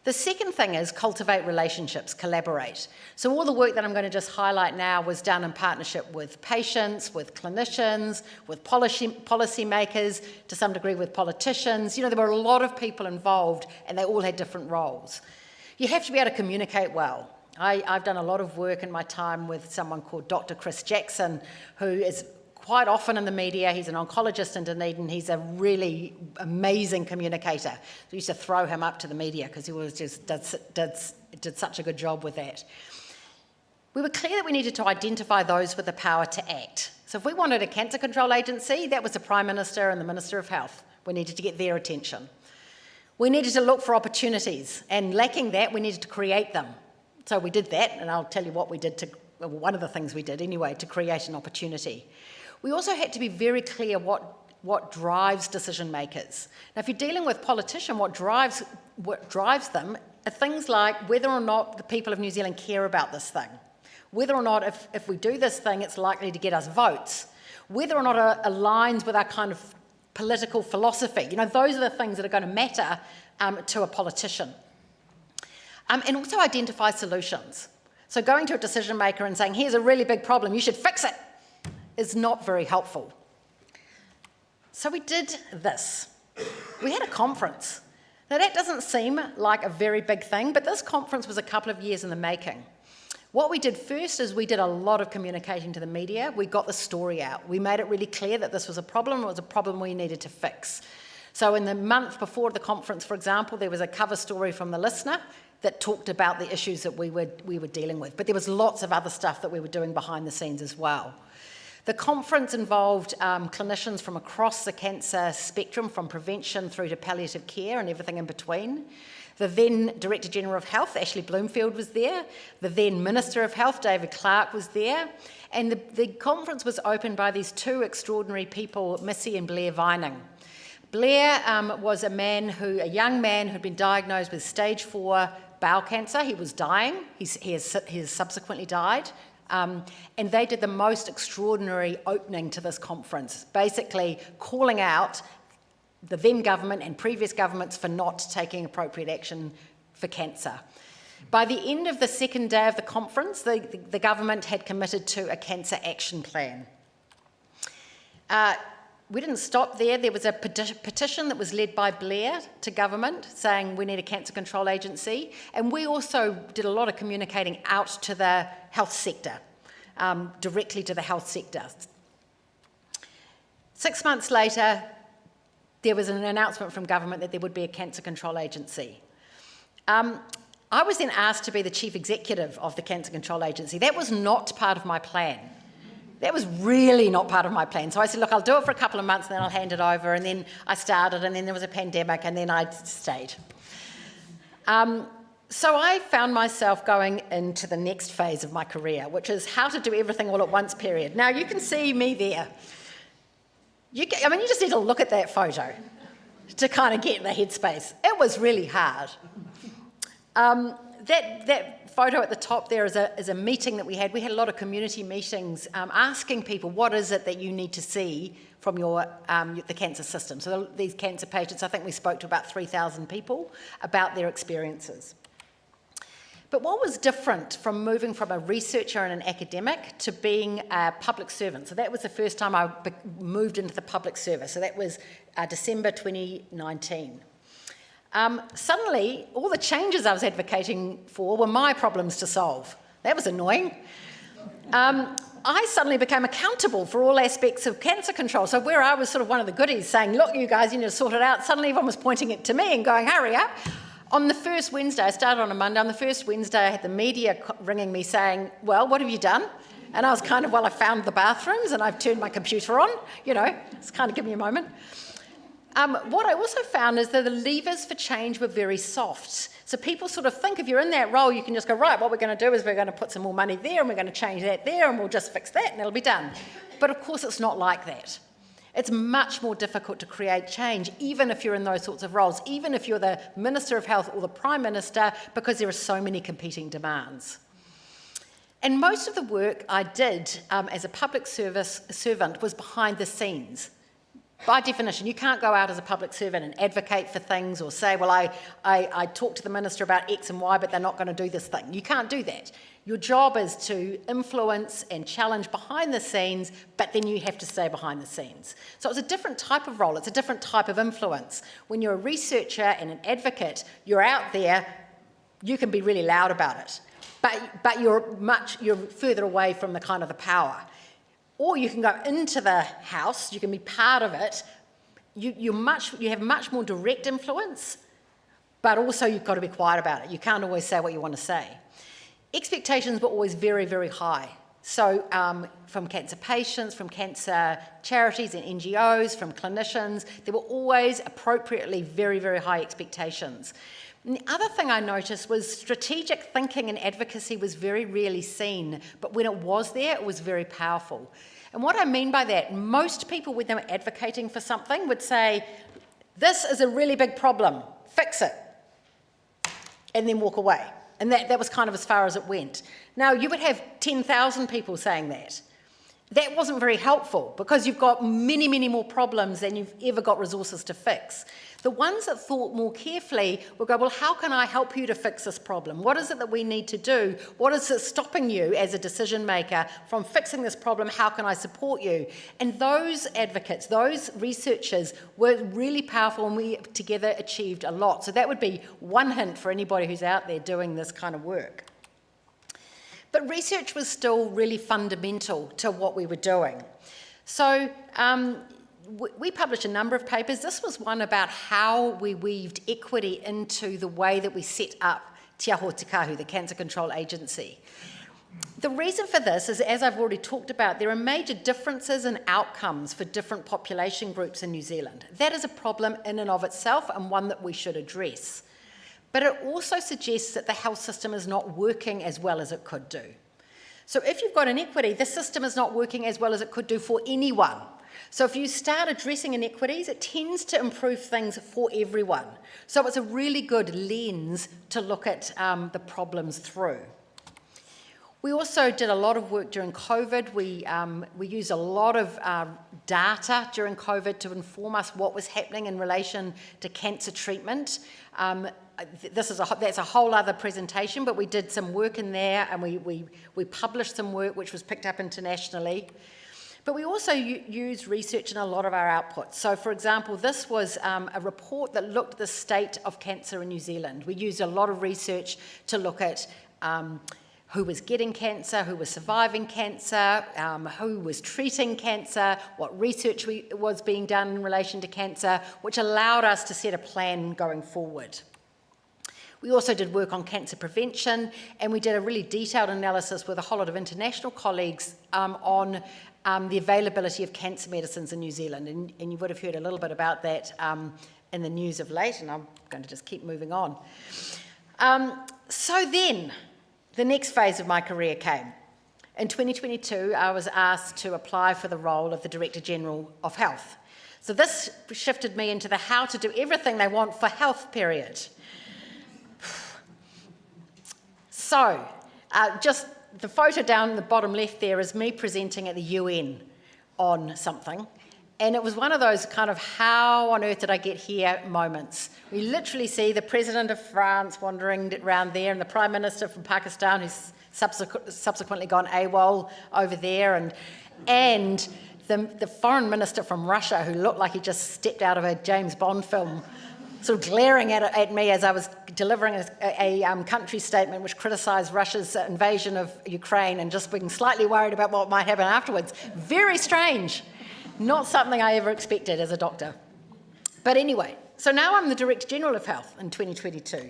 Speaker 13: The second thing is cultivate relationships, collaborate. So all the work that I'm going to just highlight now was done in partnership with patients, with clinicians, with policymakers, to some degree with politicians. You know, there were a lot of people involved and they all had different roles. You have to be able to communicate well. I've done a lot of work in my time with someone called Dr Chris Jackson, who is quite often in the media. He's an oncologist in Dunedin. He's a really amazing communicator. We used to throw him up to the media because he was just did such a good job with that. We were clear that we needed to identify those with the power to act. So if we wanted a cancer control agency, that was the Prime Minister and the Minister of Health. We needed to get their attention. We needed to look for opportunities, and lacking that, we needed to create them. So we did that, and I'll tell you what we did one of the things we did anyway, to create an opportunity. We also had to be very clear what drives decision makers. Now, if you're dealing with politicians, what drives them are things like whether or not the people of New Zealand care about this thing, whether or not if we do this thing, it's likely to get us votes, whether or not it aligns with our kind of political philosophy. You know, those are the things that are going to matter to a politician. And also identify solutions. So going to a decision maker and saying, here's a really big problem, you should fix it, is not very helpful. So we did this. We had a conference. Now that doesn't seem like a very big thing, but this conference was a couple of years in the making. What we did first is we did a lot of communicating to the media. We got the story out. We made it really clear that this was a problem. It was a problem we needed to fix. So in the month before the conference, for example, there was a cover story from The Listener that talked about the issues that we were dealing with. But there was lots of other stuff that we were doing behind the scenes as well. The conference involved clinicians from across the cancer spectrum, from prevention through to palliative care and everything in between. The then Director General of Health, Ashley Bloomfield, was there. The then Minister of Health, David Clark, was there. And the conference was opened by these two extraordinary people, Missy and Blair Vining. Blair was a young man who'd been diagnosed with stage 4 bowel cancer. He was dying. He has subsequently died. And they did the most extraordinary opening to this conference, basically calling out the then government and previous governments for not taking appropriate action for cancer. By the end of the second day of the conference, the government had committed to a cancer action plan. We didn't stop there. There was a petition that was led by Blair to government saying we need a cancer control agency. And we also did a lot of communicating out to the health sector, directly to the health sector. 6 months later, there was an announcement from government that there would be a cancer control agency. I was then asked to be the chief executive of the Cancer Control Agency. That was not part of my plan. That was really not part of my plan. So I said, look, I'll do it for a couple of months and then I'll hand it over. And then I started and then there was a pandemic and then I stayed. So I found myself going into the next phase of my career, which is how to do everything all at once period. Now you can see me there. You just need to look at that photo to kind of get in the headspace. It was really hard. That photo at the top there is a meeting that we had. We had a lot of community meetings asking people, what is it that you need to see from the cancer system? So these cancer patients, I think we spoke to about 3,000 people about their experiences. But what was different from moving from a researcher and an academic to being a public servant? So that was the first time I moved into the public service. So that was December 2019. Suddenly, all the changes I was advocating for were my problems to solve. That was annoying. I suddenly became accountable for all aspects of cancer control. So where I was sort of one of the goodies saying, look, you guys, you need to sort it out, suddenly everyone was pointing it to me and going, hurry up. On the first Wednesday, I started on a Monday, on the first Wednesday I had the media ringing me saying, well, what have you done? And I was kind of, well, I found the bathrooms and I've turned my computer on, it's kind of give me a moment. What I also found is that the levers for change were very soft. So people sort of think if you're in that role, you can just go, right, what we're going to do is we're going to put some more money there and we're going to change that there and we'll just fix that and it'll be done. But of course, it's not like that. It's much more difficult to create change, even if you're in those sorts of roles, even if you're the Minister of Health or the Prime Minister, because there are so many competing demands. And most of the work I did as a public service servant was behind the scenes. By definition, you can't go out as a public servant and advocate for things or say, well, I talked to the minister about X and Y, but they're not going to do this thing. You can't do that. Your job is to influence and challenge behind the scenes, but then you have to stay behind the scenes. So it's a different type of role. It's a different type of influence. When you're a researcher and an advocate, you're out there, you can be really loud about it, but you're further away from the kind of the power. Or you can go into the house, you can be part of it, you have much more direct influence, but also you've got to be quiet about it. You can't always say what you want to say. Expectations were always very, very high. So from cancer patients, from cancer charities and NGOs, from clinicians, there were always appropriately very, very high expectations. And the other thing I noticed was strategic thinking and advocacy was very rarely seen, but when it was there, it was very powerful. And what I mean by that, most people when they were advocating for something would say, this is a really big problem, fix it, and then walk away. And that was kind of as far as it went. Now, you would have 10,000 people saying that. That wasn't very helpful because you've got many, many more problems than you've ever got resources to fix. The ones that thought more carefully will go, well, how can I help you to fix this problem? What is it that we need to do? What is it stopping you as a decision maker from fixing this problem? How can I support you? And those advocates, those researchers were really powerful and we together achieved a lot. So that would be one hint for anybody who's out there doing this kind of work. But research was still really fundamental to what we were doing. So we published a number of papers. This was one about how we weaved equity into the way that we set up Te Aho Te Kahu, the Cancer Control Agency. The reason for this is, as I've already talked about, there are major differences in outcomes for different population groups in New Zealand. That is a problem in and of itself and one that we should address. but it also suggests that the health system is not working as well as it could do. So if you've got inequity, the system is not working as well as it could do for anyone. So if you start addressing inequities, it tends to improve things for everyone. So it's a really good lens to look at the problems through. We also did a lot of work during COVID. We used a lot of data during COVID to inform us what was happening in relation to cancer treatment. That's a whole other presentation, but we did some work in there, and we published some work which was picked up internationally. But we also use research in a lot of our outputs. So, for example, this was a report that looked at the state of cancer in New Zealand. We used a lot of research to look at who was getting cancer, who was surviving cancer, who was treating cancer, what research was being done in relation to cancer, which allowed us to set a plan going forward. We also did work on cancer prevention, and we did a really detailed analysis with a whole lot of international colleagues on the availability of cancer medicines in New Zealand. And you would have heard a little bit about that in the news of late, and I'm going to just keep moving on. So then, the next phase of my career came. In 2022, I was asked to apply for the role of the Director General of Health. So this shifted me into the how to do everything they want for health period. So, just the photo down the bottom left there is me presenting at the UN on something. And it was one of those kind of how on earth did I get here moments. We literally see the President of France wandering around there, and the Prime Minister from Pakistan, who's subsequently gone AWOL over there, and the Foreign Minister from Russia, who looked like he just stepped out of a James Bond film, sort of glaring at me as I was delivering a country statement which criticised Russia's invasion of Ukraine, and just being slightly worried about what might happen afterwards. Very strange. Not something I ever expected as a doctor. But anyway, so now I'm the Director General of Health in 2022.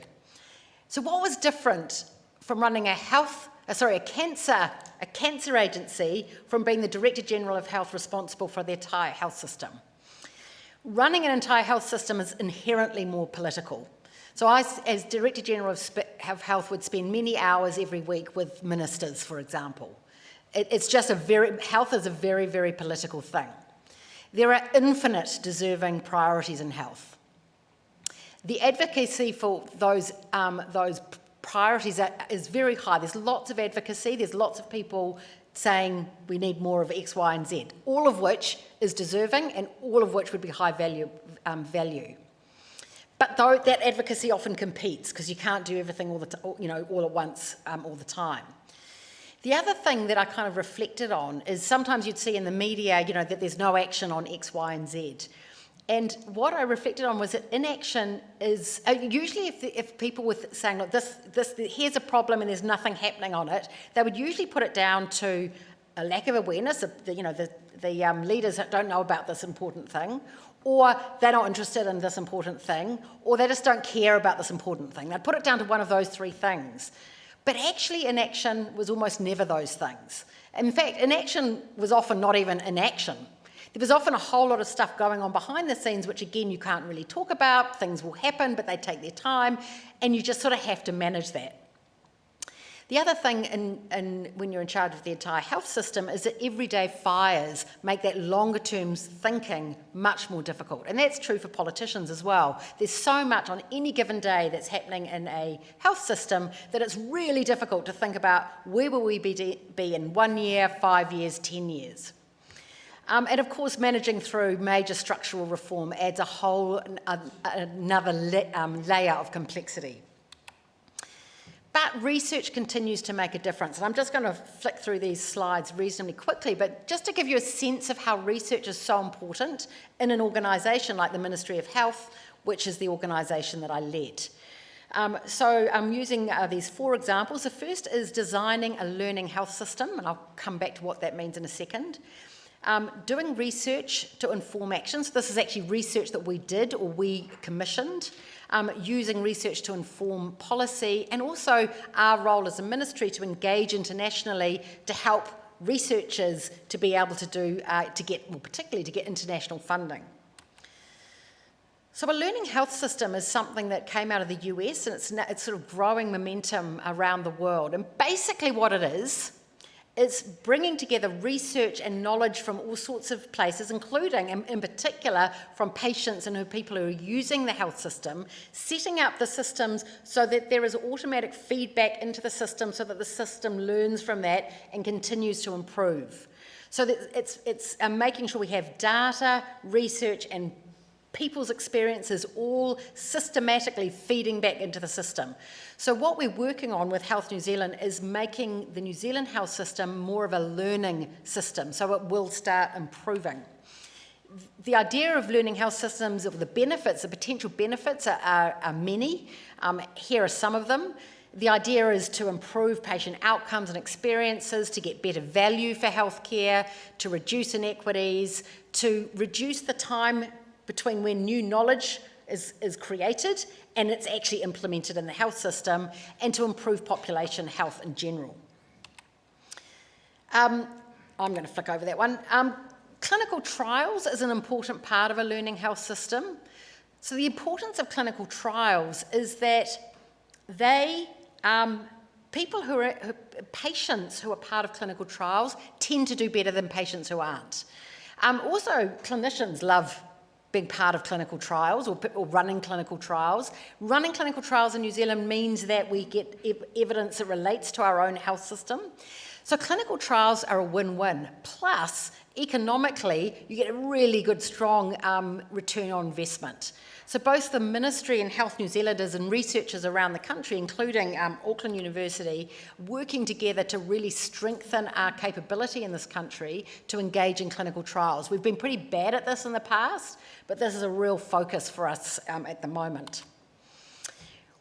Speaker 13: So what was different from running a cancer agency from being the Director General of Health responsible for the entire health system? Running an entire health system is inherently more political. So I, as Director General of Health, would spend many hours every week with ministers, for example. It's just health is a very, very political thing. There are infinite deserving priorities in health. The advocacy for those priorities is very high. There's lots of advocacy. There's lots of people saying we need more of X, Y, and Z, all of which is deserving and all of which would be high value. But though that advocacy often competes because you can't do everything all at once all the time. The other thing that I kind of reflected on is sometimes you'd see in the media, that there's no action on X, Y, and Z. And what I reflected on was that inaction is, usually if people were saying, look, here's a problem and there's nothing happening on it, they would usually put it down to a lack of awareness. The leaders don't know about this important thing, or they're not interested in this important thing, or they just don't care about this important thing. They'd put it down to one of those three things. But actually, inaction was almost never those things. In fact, inaction was often not even inaction. There was often a whole lot of stuff going on behind the scenes, which again, you can't really talk about. Things will happen, but they take their time, and you just sort of have to manage that. The other thing when you're in charge of the entire health system is that everyday fires make that longer term thinking much more difficult. And that's true for politicians as well. There's so much on any given day that's happening in a health system that it's really difficult to think about where will we be in 1 year, 5 years, 10 years. And of course, managing through major structural reform adds a whole another layer of complexity. But research continues to make a difference. And I'm just going to flick through these slides reasonably quickly, but just to give you a sense of how research is so important in an organisation like the Ministry of Health, which is the organisation that I led. So I'm using these 4 examples. The first is designing a learning health system, and I'll come back to what that means in a second. Doing research to inform action. So this is actually research that we did or we commissioned. Using research to inform policy, and also our role as a ministry to engage internationally to help researchers to be able to particularly to get international funding. So a learning health system is something that came out of the US, and it's sort of growing momentum around the world. And basically what it is, it's bringing together research and knowledge from all sorts of places, including, in particular, from patients and people who are using the health system, setting up the systems so that there is automatic feedback into the system so that the system learns from that and continues to improve. So that it's making sure we have data, research, and people's experiences all systematically feeding back into the system. So what we're working on with Health New Zealand is making the New Zealand health system more of a learning system, so it will start improving. The idea of learning health systems, of the benefits, the potential benefits are many. Here are some of them. The idea is to improve patient outcomes and experiences, to get better value for healthcare, to reduce inequities, to reduce the time between when new knowledge is created and it's actually implemented in the health system, and to improve population health in general. I'm going to flick over that one. Clinical trials is an important part of a learning health system. So the importance of clinical trials is that they, patients who are part of clinical trials tend to do better than patients who aren't. Also, clinicians love being part of clinical trials or running clinical trials. Running clinical trials in New Zealand means that we get evidence that relates to our own health system. So clinical trials are a win-win. Plus, economically, you get a really good, strong return on investment. So both the Ministry and Health New Zealanders and researchers around the country, including Auckland University, working together to really strengthen our capability in this country to engage in clinical trials. We've been pretty bad at this in the past, but this is a real focus for us at the moment.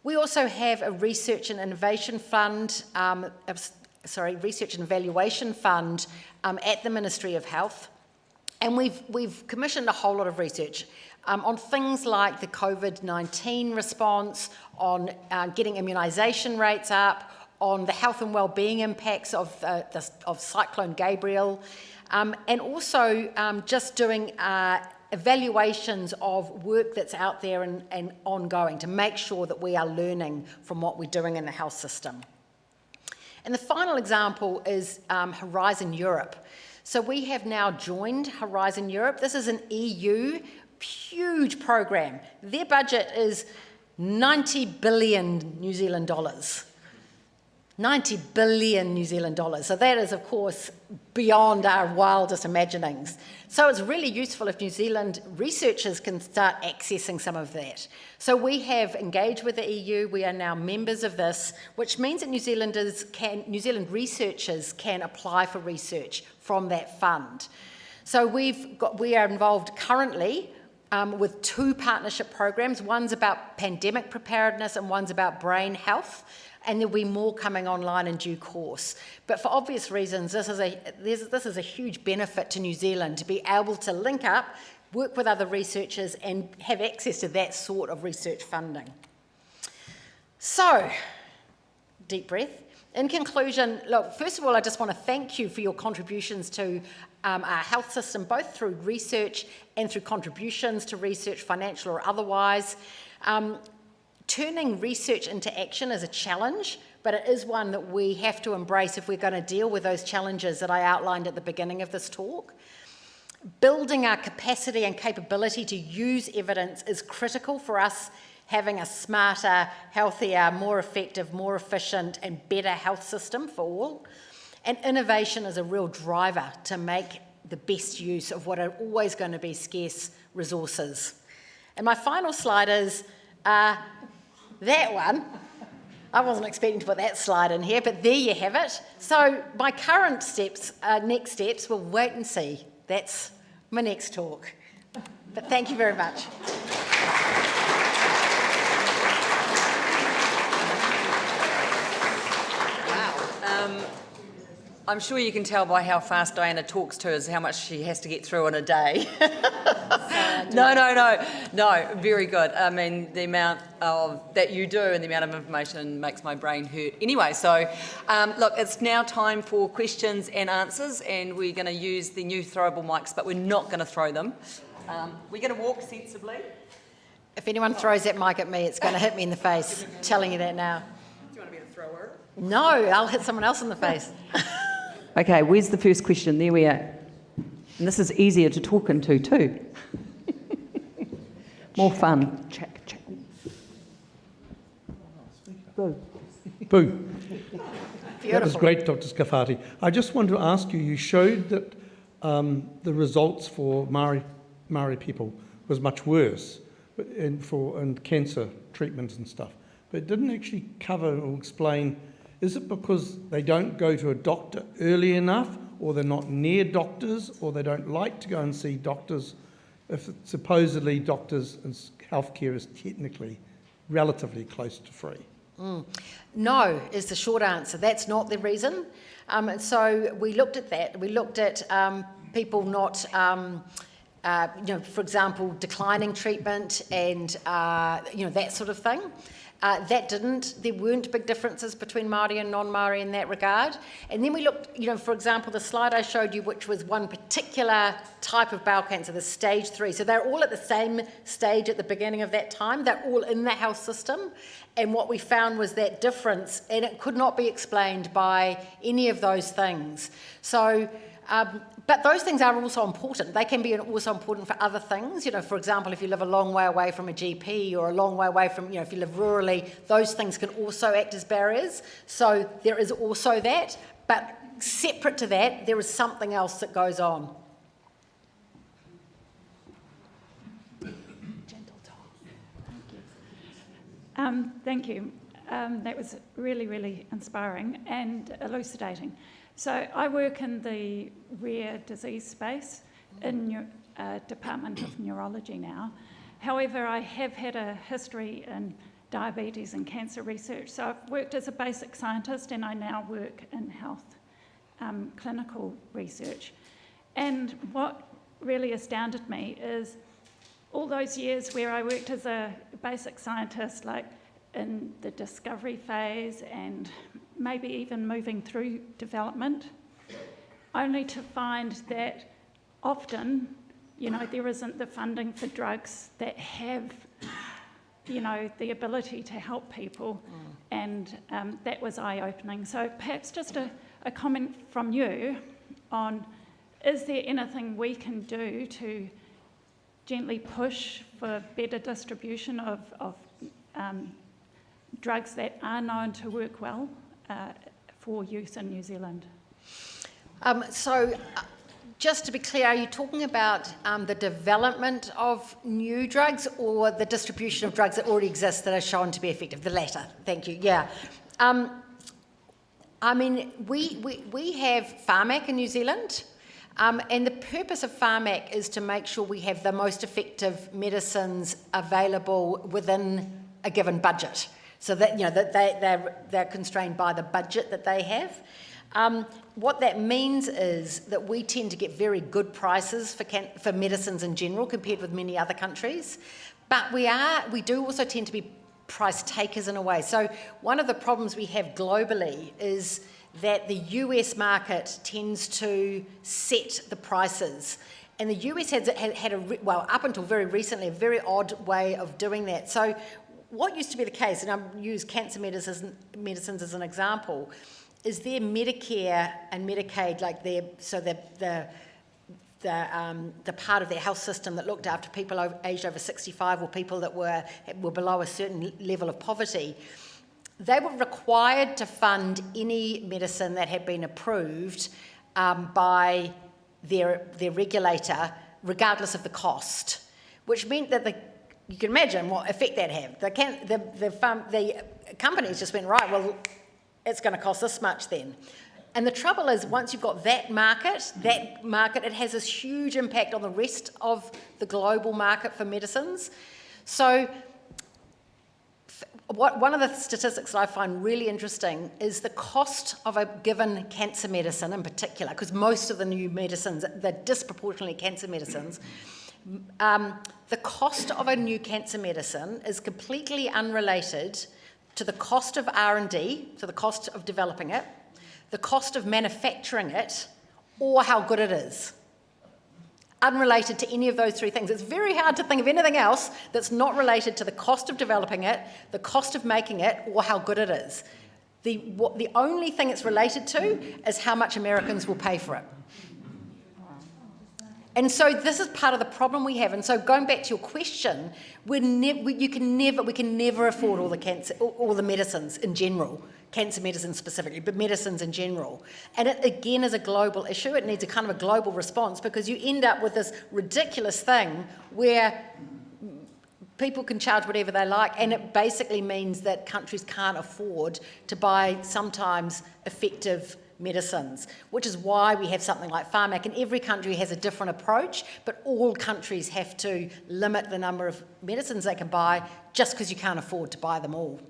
Speaker 13: We also have a research and innovation fund, research and evaluation fund at the Ministry of Health, and we've commissioned a whole lot of research on things like the COVID-19 response, on getting immunisation rates up, on the health and wellbeing impacts of Cyclone Gabriel, and also just doing evaluations of work that's out there and ongoing to make sure that we are learning from what we're doing in the health system. And the final example is Horizon Europe. So we have now joined Horizon Europe. This is an EU huge program. Their budget is 90 billion New Zealand dollars. 90 billion New Zealand dollars. So that is, of course, beyond our wildest imaginings. So it's really useful if New Zealand researchers can start accessing some of that. So we have engaged with the EU. We are now members of this, which means that New Zealand researchers can apply for research from that fund. So we are involved currently with 2 partnership programs. One's about pandemic preparedness and one's about brain health, and there'll be more coming online in due course. But for obvious reasons, this is a huge benefit to New Zealand to be able to link up, work with other researchers and have access to that sort of research funding. So, deep breath. In conclusion, look, first of all, I just want to thank you for your contributions to our health system, both through research and through contributions to research, financial or otherwise. Turning research into action is a challenge, but it is one that we have to embrace if we're going to deal with those challenges that I outlined at the beginning of this talk. Building our capacity and capability to use evidence is critical for us having a smarter, healthier, more effective, more efficient and better health system for all. And innovation is a real driver to make the best use of what are always going to be scarce resources. And my final slide is that one. I wasn't expecting to put that slide in here, but there you have it. So my current steps, next steps, we'll wait and see. That's my next talk. But thank you very much.
Speaker 1: I'm sure you can tell by how fast Diana talks to us how much she has to get through in a day. No, very good. I mean, the amount of that you do and the amount of information makes my brain hurt. Anyway, so look, it's now time for questions and answers, and we're going to use the new throwable mics, but we're not going to throw them. We're going to walk sensibly.
Speaker 13: If anyone throws that mic at me, it's going to hit me in the face. I'm telling you that now.
Speaker 2: Do you want to be the thrower?
Speaker 13: No, I'll hit someone else in the face.
Speaker 10: Okay, where's the first question? There we are. And this is easier to talk into too. More fun. Check. Boo.
Speaker 5: Boo. That was
Speaker 13: Beautiful.
Speaker 5: great, Dr. Sarfati. I just want to ask you, you showed that the results for Maori people was much worse in cancer treatments and stuff, but it didn't actually cover or explain, is it because they don't go to a doctor early enough, or they're not near doctors, or they don't like to go and see doctors, if supposedly doctors and healthcare is technically relatively close to free?
Speaker 13: No, is the short answer. That's not the reason. So we looked at that. We looked at people not, for example, declining treatment and, that sort of thing. There weren't big differences between Māori and non-Māori in that regard. And then we looked, for example, the slide I showed you, which was one particular type of bowel cancer, the stage 3. So they're all at the same stage at the beginning of that time. They're all in the health system. And what we found was that difference, and it could not be explained by any of those things. So, but those things are also important. They can be also important for other things. For example, if you live a long way away from a GP or a long way away from, if you live rurally, those things can also act as barriers. So there is also that. But separate to that, there is something else that goes on.
Speaker 14: Thank you. That was really, really inspiring and elucidating. So I work in the rare disease space in Department of Neurology now. However, I have had a history in diabetes and cancer research. So I've worked as a basic scientist and I now work in health clinical research. And what really astounded me is all those years where I worked as a basic scientist, like in the discovery phase and maybe even moving through development, only to find that often, there isn't the funding for drugs that have, the ability to help people. And that was eye-opening. So perhaps just a comment from you on, is there anything we can do to gently push for better distribution of drugs that are known to work well for use in New Zealand?
Speaker 13: Just to be clear, are you talking about the development of new drugs or the distribution of drugs that already exist that are shown to be effective? The latter, thank you, yeah. We have Pharmac in New Zealand. And the purpose of Pharmac is to make sure we have the most effective medicines available within a given budget, so that that they're constrained by the budget that they have. What that means is that we tend to get very good prices for medicines in general compared with many other countries, but we do also tend to be price takers in a way. So one of the problems we have globally is that the US market tends to set the prices. And the US had up until very recently, a very odd way of doing that. So what used to be the case, and I'll use cancer medicines as an example, is their Medicare and Medicaid, the part of their health system that looked after people aged over 65 or people that were below a certain level of poverty, they were required to fund any medicine that had been approved by their regulator, regardless of the cost, which meant that you can imagine what effect that had. The companies just went, right, well, it's going to cost this much then. And the trouble is, once you've got that market, it has this huge impact on the rest of the global market for medicines. So one of the statistics that I find really interesting is the cost of a given cancer medicine in particular, because most of the new medicines, they're disproportionately cancer medicines. The cost of a new cancer medicine is completely unrelated to the cost of R&D, so the cost of developing it, the cost of manufacturing it, or how good it is. unrelated to any of those three things. It's very hard to think of anything else that's not related to the cost of developing it, the cost of making it, or how good it is. The only thing it's related to is how much Americans will pay for it. And so this is part of the problem we have. And so going back to your question, we can never afford all the cancer, all the medicines in general, cancer medicine specifically, but medicines in general. And it again is a global issue. It needs a kind of a global response, because you end up with this ridiculous thing where people can charge whatever they like, and it basically means that countries can't afford to buy sometimes effective medicines, which is why we have something like Pharmac, and every country has a different approach, but all countries have to limit the number of medicines they can buy just because you can't afford to buy them all.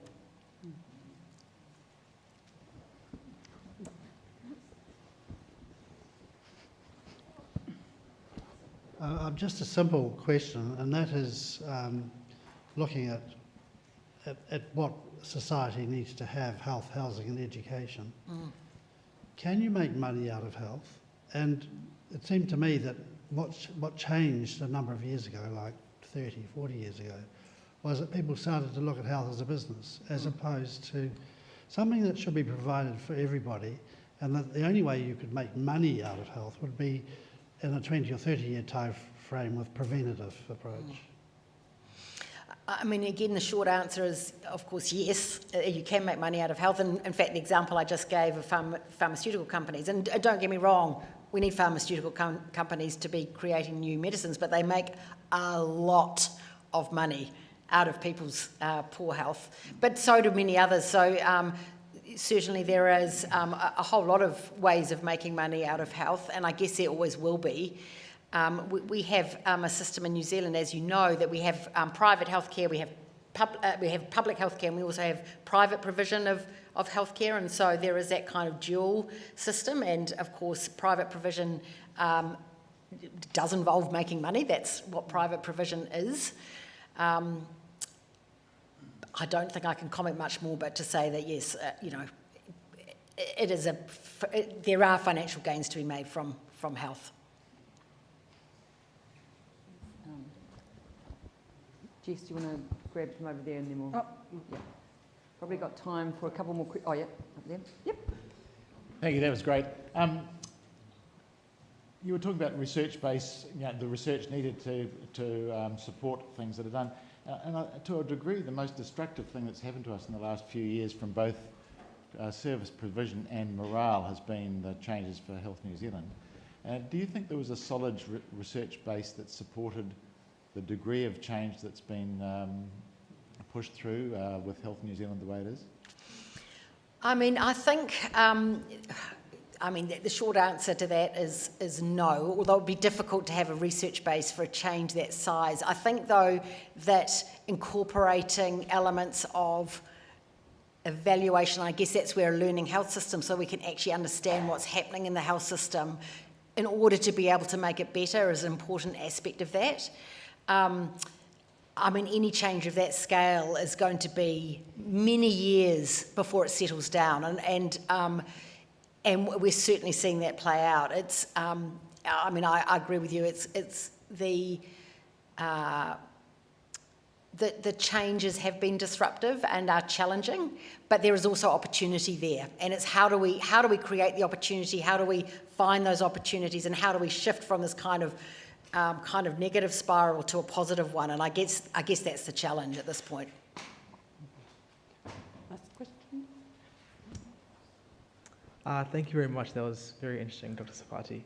Speaker 6: Just a simple question, and that is looking at what society needs to have: health, housing and education. Can you make money out of health? And it seemed to me that what changed a number of years ago, like 30, 40 years ago, was that people started to look at health as a business, as opposed to something that should be provided for everybody, and that the only way you could make money out of health would be in a 20 or 30 year time frame with preventative approach.
Speaker 13: I mean, again, the short answer is, of course, yes, you can make money out of health. And in fact, the example I just gave of pharmaceutical companies, and don't get me wrong, we need pharmaceutical companies to be creating new medicines, but they make a lot of money out of people's poor health. But so do many others. So certainly there is a whole lot of ways of making money out of health, and I guess there always will be. We have a system in New Zealand, as you know, that we have private healthcare, we have public healthcare, and we also have private provision of healthcare, and so there is that kind of dual system. And of course, private provision does involve making money. That's what private provision is. I don't think I can comment much more, but to say that yes, it is there are financial gains to be made from health.
Speaker 10: Jess, do you want to grab from over there and then we'll... Oh, yeah. Probably got time for a couple more quick... Oh, yeah, up there. Yep.
Speaker 4: Thank you, that was great. You were talking about research base, the research needed to support things that are done. And to a degree, the most destructive thing that's happened to us in the last few years from both service provision and morale has been the changes for Health New Zealand. Do you think there was a solid research base that supported the degree of change that's been pushed through with Health New Zealand the way it is?
Speaker 13: I mean, I think, the short answer to that is no, although it would be difficult to have a research base for a change that size. I think, though, that incorporating elements of evaluation, I guess that's where a learning health system, so we can actually understand what's happening in the health system in order to be able to make it better, is an important aspect of that. Any change of that scale is going to be many years before it settles down, and we're certainly seeing that play out. It's, I agree with you. It's the changes have been disruptive and are challenging, but there is also opportunity there. And it's how do we create the opportunity? How do we find those opportunities? And how do we shift from this kind of negative spiral to a positive one? And I guess that's the challenge at this point.
Speaker 10: Last question.
Speaker 15: Thank you very much. That was very interesting, Dr. Sarfati.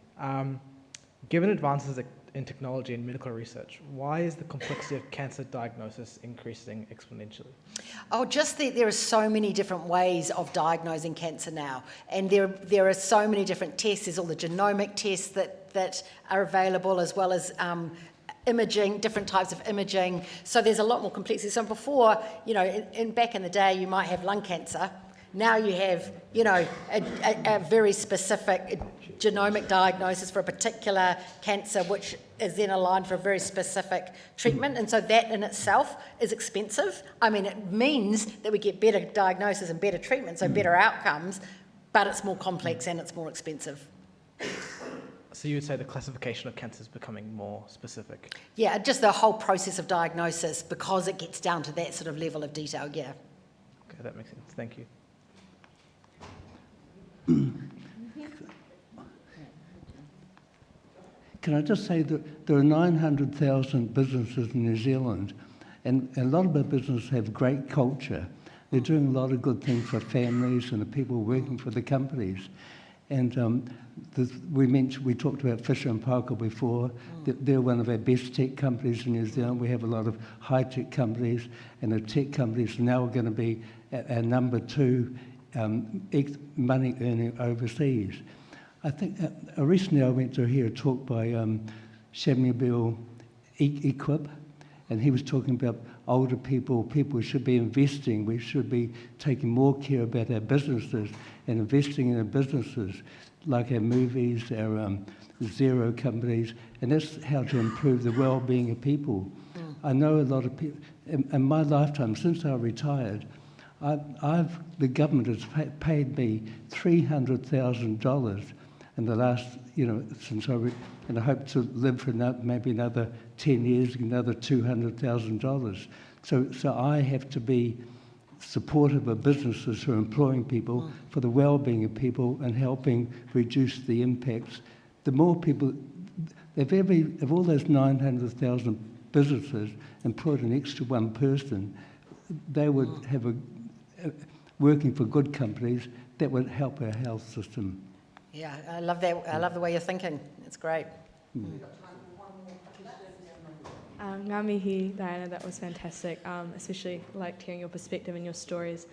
Speaker 15: Given advances in technology and medical research, why is the complexity of cancer diagnosis increasing exponentially? Oh, just that there are so many different ways of diagnosing cancer now, and there are so many different tests. There's all the genomic tests that are available, as well as imaging, different types of imaging. So there's a lot more complexity. So before, back in the day, you might have lung cancer. Now you have, a very specific genomic diagnosis for a particular cancer, which is then aligned for a very specific treatment. And so that in itself is expensive. It means that we get better diagnosis and better treatment, so better outcomes, but it's more complex and it's more expensive. So you would say the classification of cancer is becoming more specific?
Speaker 13: Yeah, just the whole process of diagnosis, because it gets down to that sort of level of detail, yeah.
Speaker 15: Okay, that makes sense. Thank you.
Speaker 16: Can I just say that there are 900,000 businesses in New Zealand, and a lot of our businesses have great culture. They're doing a lot of good things for families and the people working for the companies. And we talked about Fisher & Paykel before. They're one of our best tech companies in New Zealand. We have a lot of high-tech companies, and the tech companies are now going to be our number 2 money earning overseas. I think recently I went to hear a talk by Samuel Equip, and he was talking about older people should be investing. We should be taking more care about our businesses and investing in our businesses, like our movies, our zero companies, and that's how to improve the well-being of people. I know a lot of people, in my lifetime, since I retired, the government has paid me $300,000 in the last, since and I hope to live for maybe another 10 years, another $200,000. So I have to be supportive of businesses who are employing people for the well-being of people and helping reduce the impacts. The more people, if all those 900,000 businesses employed an extra one person, they would have working for good companies that would help our health system.
Speaker 13: Yeah, I love that. I love the way you're thinking. It's great.
Speaker 17: Ngā mihi, Diana, that was fantastic. Especially liked hearing your perspective and your stories.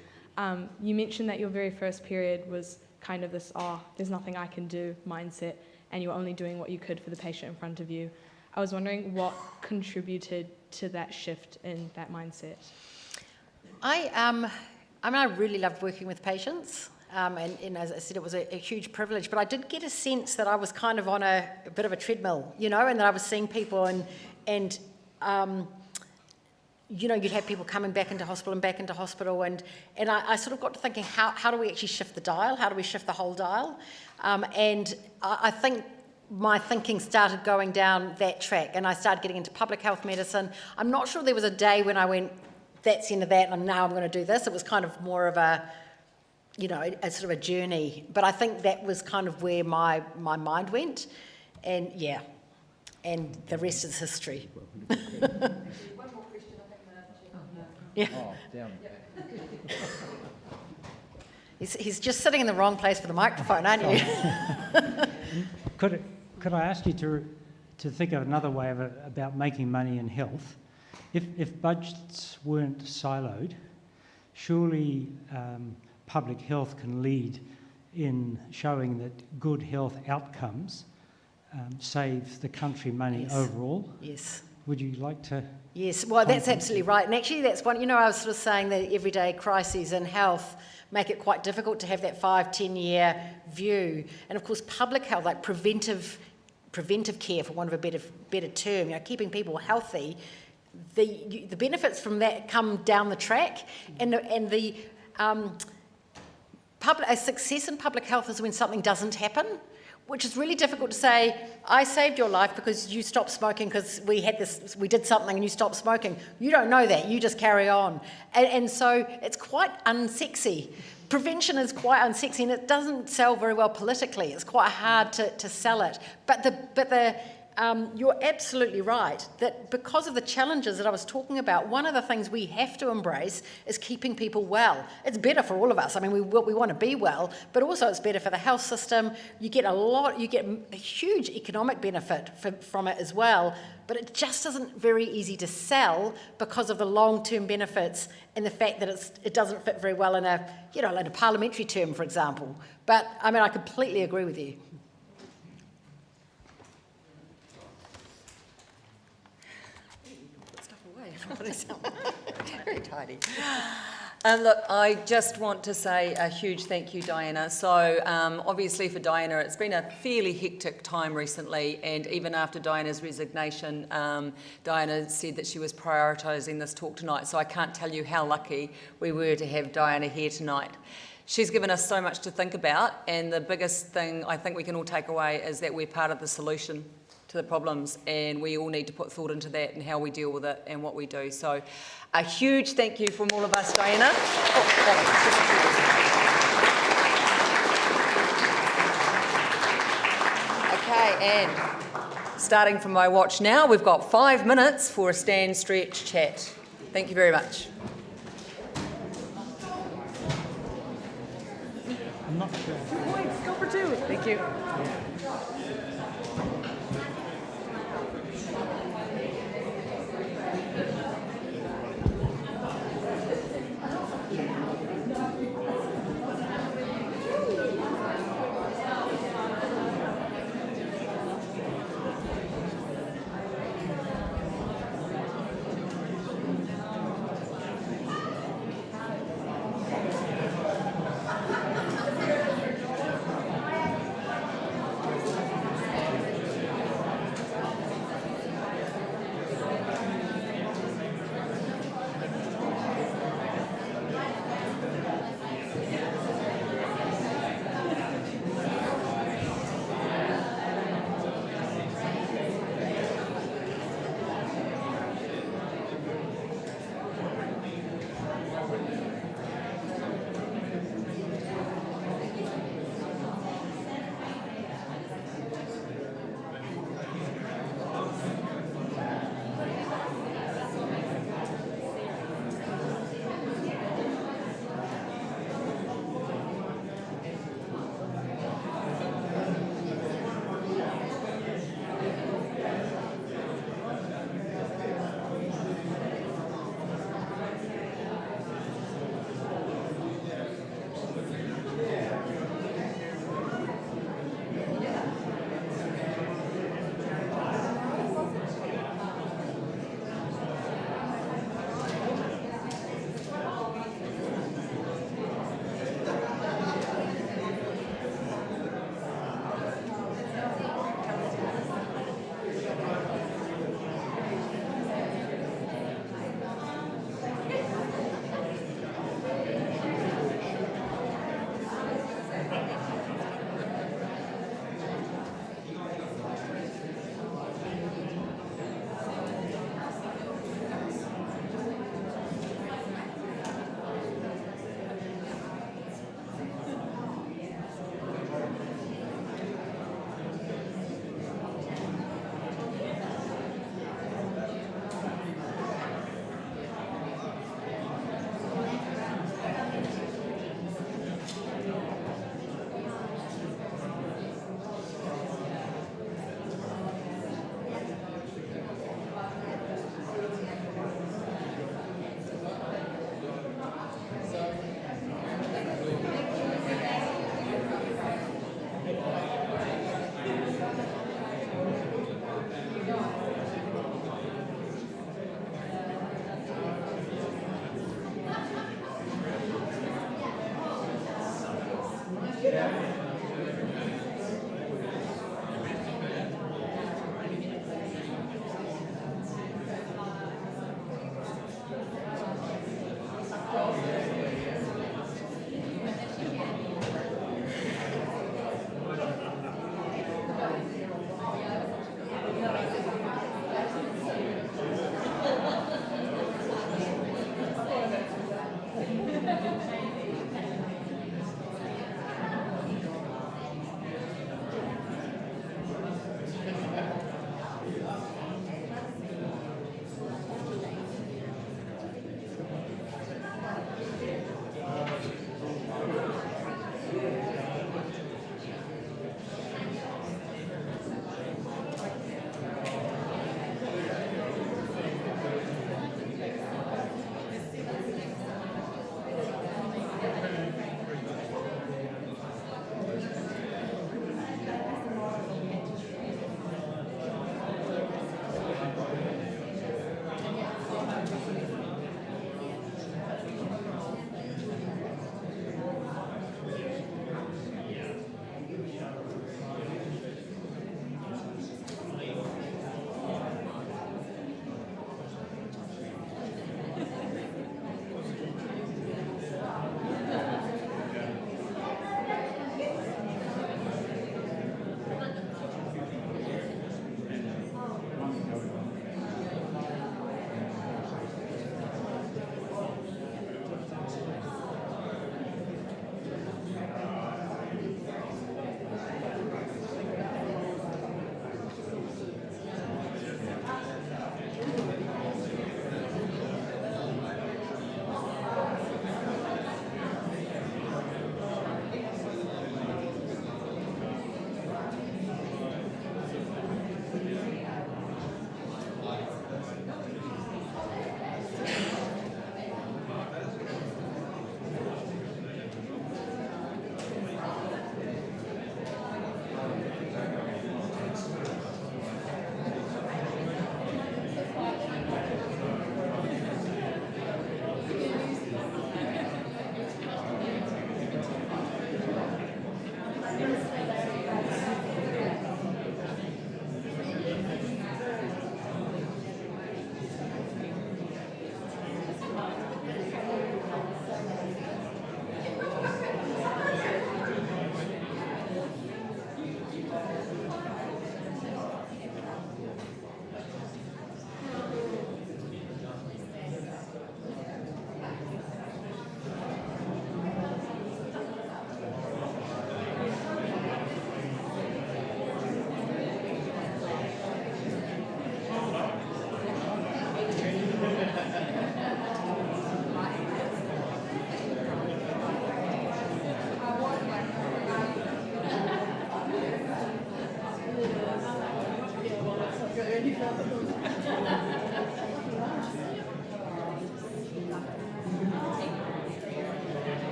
Speaker 17: You mentioned that your very first period was kind of this, there's nothing I can do mindset, and you were only doing what you could for the patient in front of you. I was wondering what contributed to that shift in that mindset.
Speaker 13: I really loved working with patients. And as I said, it was a huge privilege, but I did get a sense that I was kind of on a bit of a treadmill, and that I was seeing people and you'd have people coming back into hospital and I sort of got to thinking, how do we actually shift the dial? How do we shift the whole dial? And I think my thinking started going down that track, and I started getting into public health medicine. I'm not sure there was a day when I went, that's the end of that, and now I'm going to do this. It was kind of more of a sort of a journey. But I think that was kind of where my mind went. And yeah, and the rest is history.
Speaker 10: One more question, I think.
Speaker 13: Yeah.
Speaker 11: Oh, down there.
Speaker 13: He's just sitting in the wrong place for the microphone, aren't you?
Speaker 18: Could I ask you to think of another way about making money in health? If budgets weren't siloed, surely public health can lead in showing that good health outcomes save the country money overall. Yes. Would you like to?
Speaker 13: Yes, well, that's absolutely right. And actually, that's one, I was sort of saying that everyday crises in health make it quite difficult to have that 5-10 year view. And of course, public health, like preventive care, for want of a better term, keeping people healthy, the benefits from that come down the track, and the a success in public health is when something doesn't happen, which is really difficult to say, I saved your life because you stopped smoking because we did something and you stopped smoking. You don't know that, you just carry on. And so it's quite unsexy. Prevention is quite unsexy, and it doesn't sell very well politically. It's quite hard to sell it. But you're absolutely right that because of the challenges that I was talking about, one of the things we have to embrace is keeping people well. It's better for all of us. I mean, we want to be well, but also it's better for the health system. You get a huge economic benefit from it as well, but it just isn't very easy to sell because of the long-term benefits and the fact that it doesn't fit very well in a parliamentary term, for example. But I mean, I completely agree with you.
Speaker 1: Very tidy. Look, I just want to say a huge thank you, Diana. So obviously for Diana, it's been a fairly hectic time recently, and even after Diana's resignation, Diana said that she was prioritising this talk tonight, so I can't tell you how lucky we were to have Diana here tonight. She's given us so much to think about, and the biggest thing I think we can all take away is that we're part of the solution to the problems, and we all need to put thought into that and how we deal with it and what we do. So a huge thank you from all of us, Diana. Okay, and starting from my watch now, we've got 5 minutes for a stand, stretch, chat. Thank you very much.
Speaker 18: I'm not sure.
Speaker 2: 2 points, go for 2. Thank you.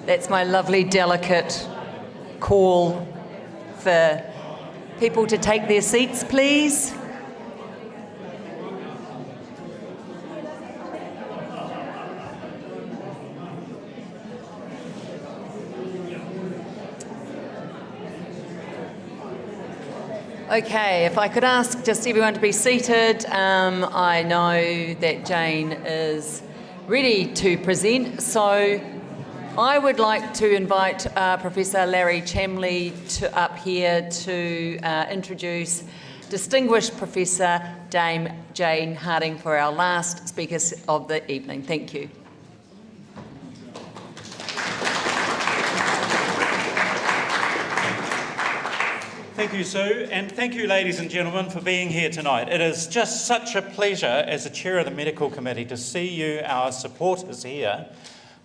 Speaker 1: That's my lovely, delicate call for people to take their seats, please. Okay, if I could ask just everyone to be seated. I know that Jane is ready to present, so I would like to invite Professor Larry Chamley up here to introduce Distinguished Professor Dame Jane Harding for our last speakers of the evening. Thank you.
Speaker 19: Thank you, Sue, and thank you, ladies and gentlemen, for being here tonight. It is just such a pleasure as the Chair of the Medical Committee to see you, our supporters here,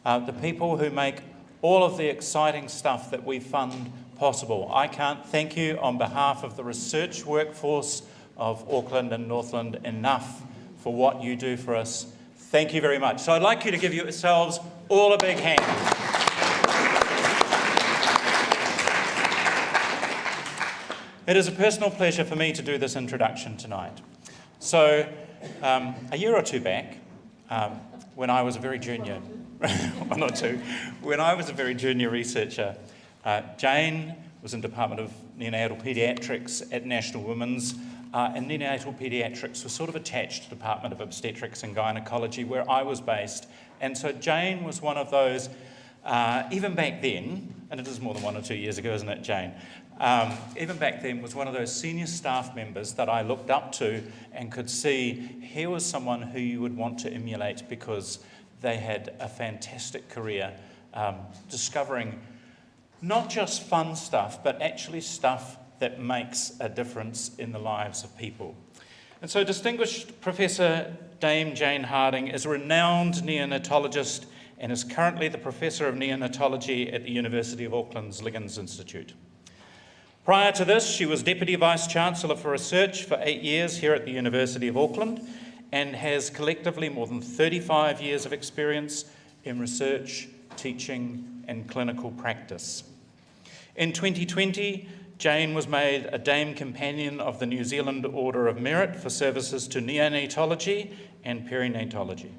Speaker 19: the people who make all of the exciting stuff that we fund possible. I can't thank you on behalf of the research workforce of Auckland and Northland enough for what you do for us. Thank you very much. So I'd like you to give yourselves all a big hand. It is a personal pleasure for me to do this introduction tonight. So, a year or two back, when I was a very junior, one or two, when I was a very junior researcher, Jane was in Department of Neonatal Paediatrics at National Women's, and neonatal paediatrics was sort of attached to Department of Obstetrics and Gynecology, where I was based. And so Jane was one of those, even back then, and it is more than 1 or 2 years ago, isn't it, Jane? Even back then was one of those senior staff members that I looked up to and could see here was someone who you would want to emulate because they had a fantastic career discovering not just fun stuff, but actually stuff that makes a difference in the lives of people. And so Distinguished Professor Dame Jane Harding is a renowned neonatologist and is currently the Professor of Neonatology at the University of Auckland's Liggins Institute. Prior to this, she was Deputy Vice-Chancellor for Research for 8 years here at the University of Auckland and has collectively more than 35 years of experience in research, teaching and clinical practice. In 2020, Jane was made a Dame Companion of the New Zealand Order of Merit for services to neonatology and perinatology.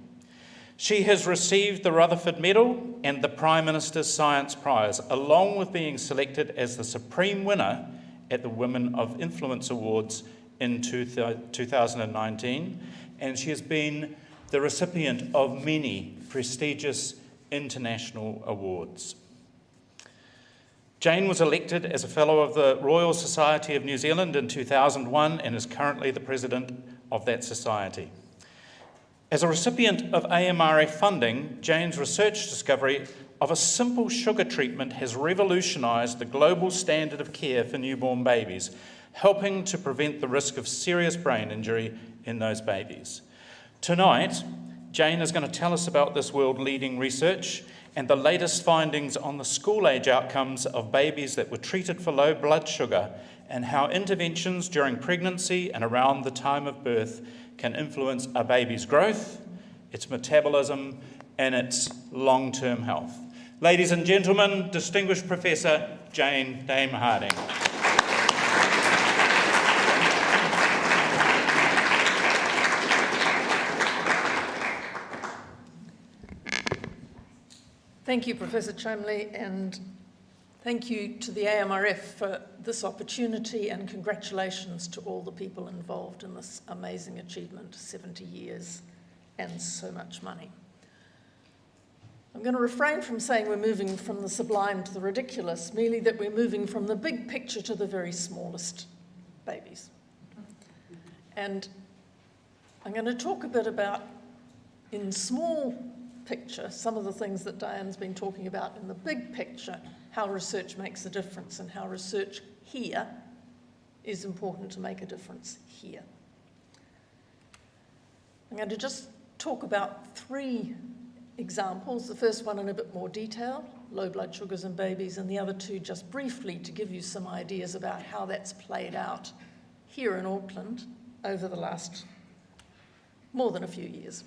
Speaker 19: She has received the Rutherford Medal and the Prime Minister's Science Prize, along with being selected as the supreme winner at the Women of Influence Awards in 2019, and she has been the recipient of many prestigious international awards. Jane was elected as a Fellow of the Royal Society of New Zealand in 2001 and is currently the President of that society. As a recipient of AMRF funding, Jane's research discovery of a simple sugar treatment has revolutionised the global standard of care for newborn babies, helping to prevent the risk of serious brain injury in those babies. Tonight, Jane is going to tell us about this world-leading research and the latest findings on the school-age outcomes of babies that were treated for low blood sugar and how interventions during pregnancy and around the time of birth can influence a baby's growth, its metabolism, and its long-term health. Ladies and gentlemen, Distinguished Professor Jane Dame Harding.
Speaker 20: Thank you, Professor Chamley, and thank you to the AMRF for this opportunity, and congratulations to all the people involved in this amazing achievement, 70 years and so much money. I'm going to refrain from saying we're moving from the sublime to the ridiculous, merely that we're moving from the big picture to the very smallest babies. And I'm going to talk a bit about, in small picture, some of the things that Diane's been talking about in the big picture, how research makes a difference and how research here is important to make a difference here. I'm going to just talk about 3 examples, the first one in a bit more detail, low blood sugars in babies, and the other two just briefly to give you some ideas about how that's played out here in Auckland over the last more than a few years.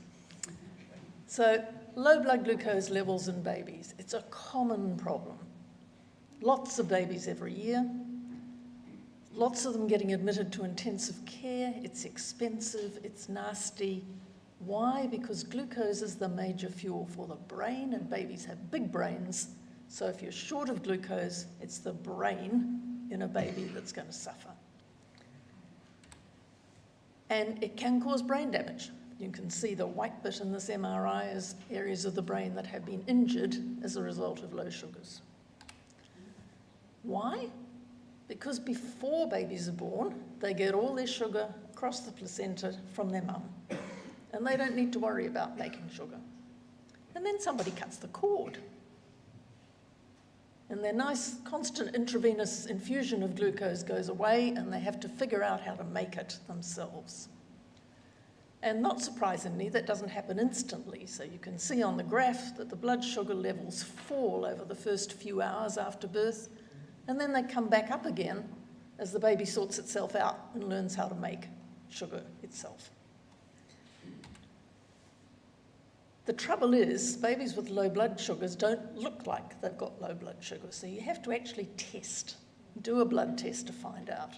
Speaker 20: So, low blood glucose levels in babies, it's a common problem. Lots of babies every year, lots of them getting admitted to intensive care. It's expensive, it's nasty. Why? Because glucose is the major fuel for the brain, and babies have big brains. So if you're short of glucose, it's the brain in a baby that's going to suffer. And it can cause brain damage. You can see the white bit in this MRI as areas of the brain that have been injured as a result of low sugars. Why? Because before babies are born, they get all their sugar across the placenta from their mum, and they don't need to worry about making sugar. And then somebody cuts the cord, and their nice constant intravenous infusion of glucose goes away, and they have to figure out how to make it themselves. And not surprisingly, that doesn't happen instantly. So you can see on the graph that the blood sugar levels fall over the first few hours after birth, and then they come back up again as the baby sorts itself out and learns how to make sugar itself. The trouble is, babies with low blood sugars don't look like they've got low blood sugar, so you have to actually test, do a blood test to find out.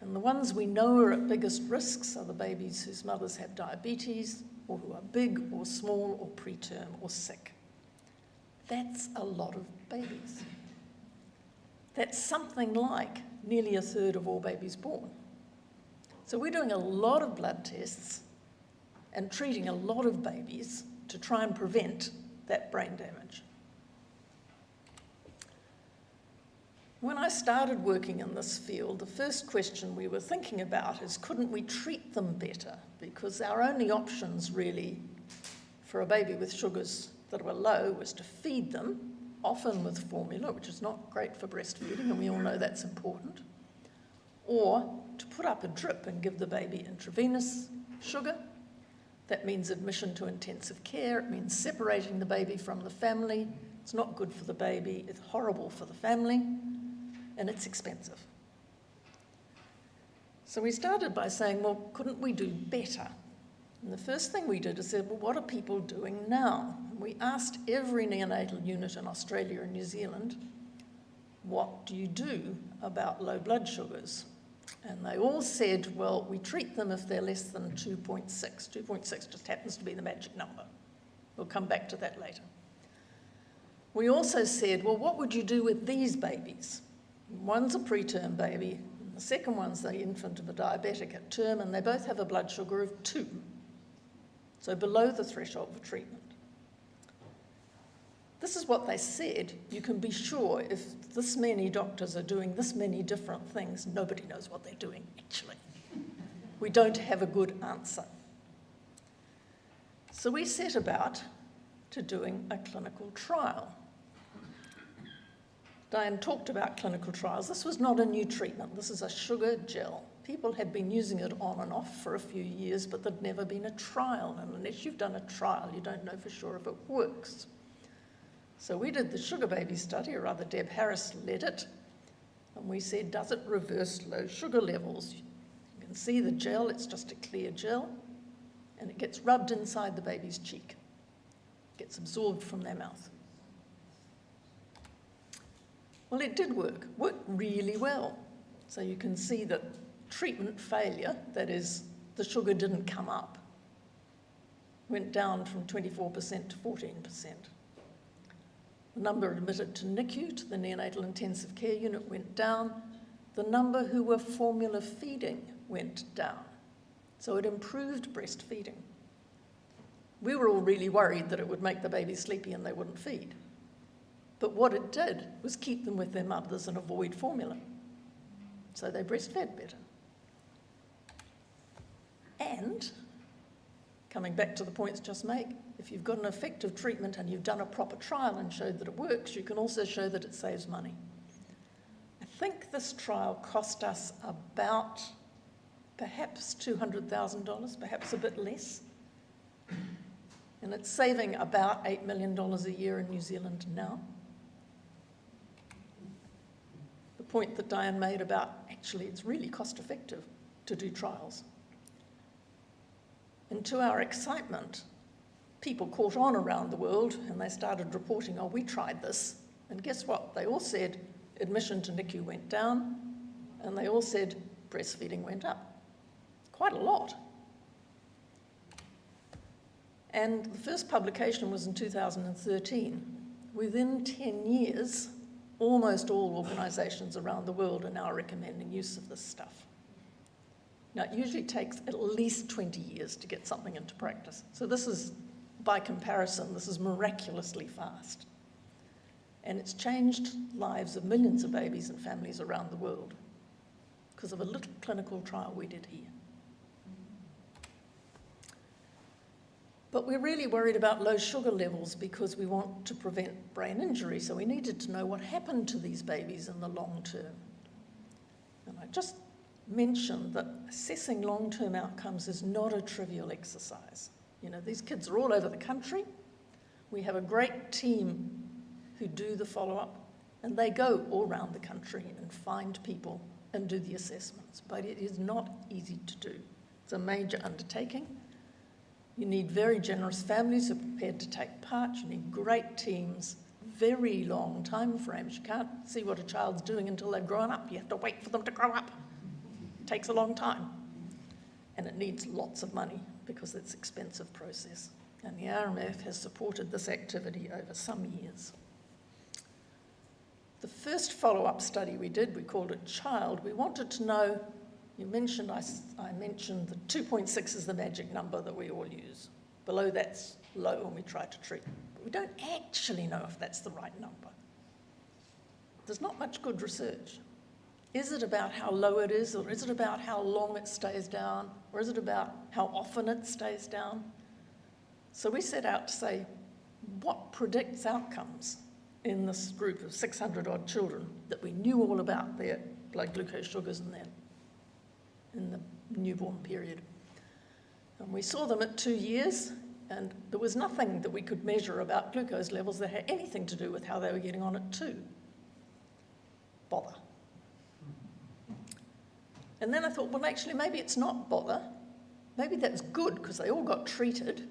Speaker 20: And the ones we know are at biggest risks are the babies whose mothers have diabetes, or who are big or small or preterm or sick. That's a lot of babies. That's something like nearly a third of all babies born. So we're doing a lot of blood tests and treating a lot of babies to try and prevent that brain damage. When I started working in this field, the first question we were thinking about is, couldn't we treat them better? Because our only options really for a baby with sugars that were low was to feed them, often with formula, which is not great for breastfeeding, and we all know that's important, or to put up a drip and give the baby intravenous sugar. That means admission to intensive care. It means separating the baby from the family. It's not good for the baby. It's horrible for the family. And it's expensive. So we started by saying, well, couldn't we do better? And the first thing we did is said, well, what are people doing now? And we asked every neonatal unit in Australia and New Zealand, what do you do about low blood sugars? And they all said, well, we treat them if they're less than 2.6. 2.6 just happens to be the magic number. We'll come back to that later. We also said, well, what would you do with these babies? One's a preterm baby, and the second one's the infant of a diabetic at term, and they both have a blood sugar of 2, so below the threshold for treatment. This is what they said. You can be sure if this many doctors are doing this many different things, nobody knows what they're doing, actually. We don't have a good answer. So we set about to doing a clinical trial. Diane talked about clinical trials. This was not a new treatment. This is a sugar gel. People had been using it on and off for a few years, but there'd never been a trial. And unless you've done a trial, you don't know for sure if it works. So we did the Sugar Baby study, or rather Deb Harris led it, and we said, does it reverse low sugar levels? You can see the gel, it's just a clear gel, and it gets rubbed inside the baby's cheek. It gets absorbed from their mouth. Well, it did worked really well. So you can see that treatment failure, that is, the sugar didn't come up, went down from 24% to 14%. The number admitted to NICU, to the neonatal intensive care unit, went down. The number who were formula feeding went down. So it improved breastfeeding. We were all really worried that it would make the baby sleepy and they wouldn't feed. But what it did was keep them with their mothers and avoid formula. So they breastfed better. And, coming back to the points just made, if you've got an effective treatment and you've done a proper trial and showed that it works, you can also show that it saves money. I think this trial cost us about perhaps $200,000, perhaps a bit less. And it's saving about $8 million a year in New Zealand now. The point that Diane made about actually it's really cost effective to do trials. And to our excitement, people caught on around the world and they started reporting, oh, we tried this. And guess what? They all said admission to NICU went down, and they all said breastfeeding went up. Quite a lot. And the first publication was in 2013. Within 10 years, almost all organisations around the world are now recommending use of this stuff. Now, it usually takes at least 20 years to get something into practice. So this is, by comparison, this is miraculously fast. And it's changed lives of millions of babies and families around the world because of a little clinical trial we did here. But we're really worried about low sugar levels because we want to prevent brain injury, so we needed to know what happened to these babies in the long term. And I just mentioned that assessing long-term outcomes is not a trivial exercise. You know, these kids are all over the country. We have a great team who do the follow-up, and they go all around the country and find people and do the assessments, but it is not easy to do. It's a major undertaking. You need very generous families who are prepared to take part. You need great teams, very long time frames. You can't see what a child's doing until they've grown up. You have to wait for them to grow up. It takes a long time. And it needs lots of money because it's an expensive process. And the AMRF has supported this activity over some years. The first follow-up study we did, we called it CHILD. We wanted to know, you mentioned, I mentioned that 2.6 is the magic number that we all use. Below that's low and we try to treat. But we don't actually know if that's the right number. There's not much good research. Is it about how low it is, or is it about how long it stays down, or is it about how often it stays down? So we set out to say, what predicts outcomes in this group of 600-odd children that we knew all about their blood glucose sugars in the newborn period. And we saw them at 2 years, and there was nothing that we could measure about glucose levels that had anything to do with how they were getting on at 2. Bother. And then I thought, well, actually, maybe it's not bother. Maybe that's good, because they all got treated.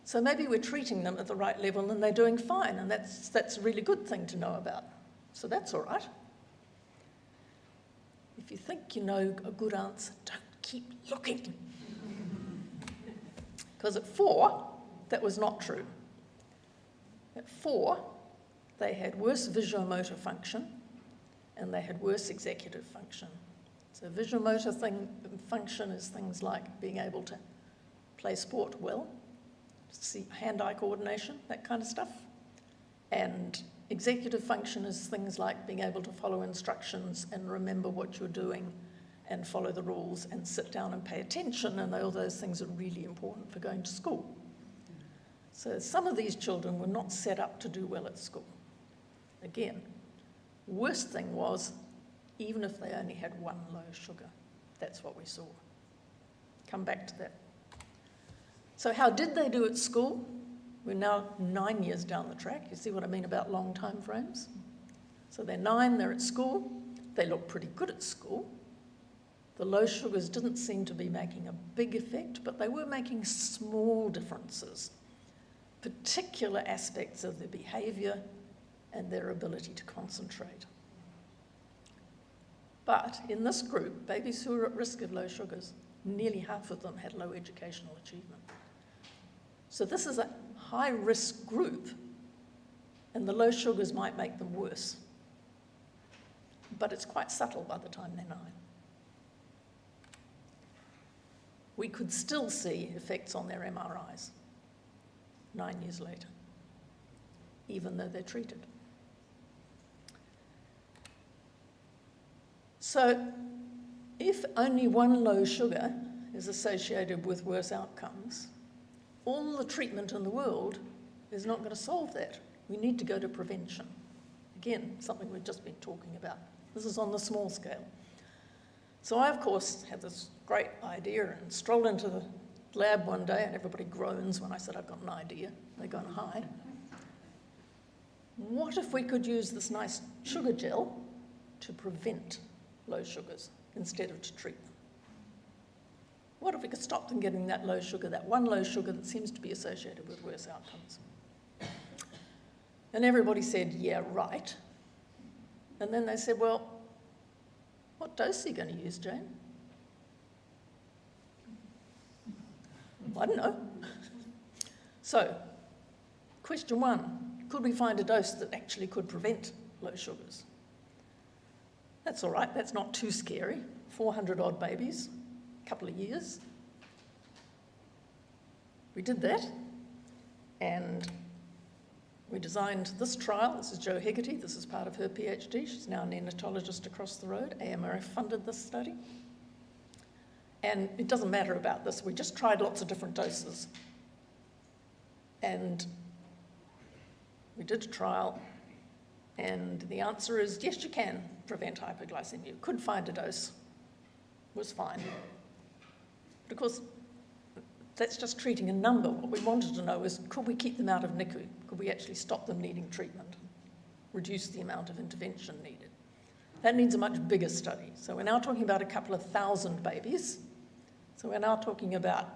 Speaker 20: So maybe we're treating them at the right level and they're doing fine, and that's a really good thing to know about. So that's all right. If you think you know a good answer, don't keep looking. Because at 4, that was not true. At 4, they had worse visuomotor function and they had worse executive function. So visuomotor function is things like being able to play sport well, see hand-eye coordination, that kind of stuff. And executive function is things like being able to follow instructions and remember what you're doing and follow the rules and sit down and pay attention, and all those things are really important for going to school. So some of these children were not set up to do well at school. Again, worst thing was, even if they only had 1 low sugar, that's what we saw. Come back to that. So how did they do at school? We're now 9 years down the track. You see what I mean about long time frames? So they're 9, they're at school. They look pretty good at school. The low sugars didn't seem to be making a big effect, but they were making small differences, particular aspects of their behaviour and their ability to concentrate. But in this group, babies who are at risk of low sugars, nearly half of them had low educational achievement. So this is a high-risk group, and the low sugars might make them worse. But it's quite subtle by the time they're 9. We could still see effects on their MRIs 9 years later, even though they're treated. So if only 1 low sugar is associated with worse outcomes, all the treatment in the world is not going to solve that. We need to go to prevention. Again, something we've just been talking about. This is on the small scale. So I, of course, had this great idea and strolled into the lab one day, and everybody groans when I said I've got an idea. They go and hide. What if we could use this nice sugar gel to prevent low sugars instead of to treat them? What if we could stop them getting that low sugar, that one low sugar that seems to be associated with worse outcomes? And everybody said, yeah, right. And then they said, well, what dose are you going to use, Jane? I don't know. So, question one, could we find a dose that actually could prevent low sugars? That's all right, that's not too scary. 400 odd babies, a couple of years. We did that, and we designed this trial. This is Jo Hegarty, this is part of her PhD. She's now a neonatologist across the road. AMRF funded this study. And it doesn't matter about this, we just tried lots of different doses. And we did a trial, and the answer is yes, you can prevent hypoglycemia. You could find a dose, was fine. But of course, that's just treating a number. What we wanted to know is, could we keep them out of NICU? Could we actually stop them needing treatment, reduce the amount of intervention needed? That needs a much bigger study. So we're now talking about a couple of thousand babies. So we're now talking about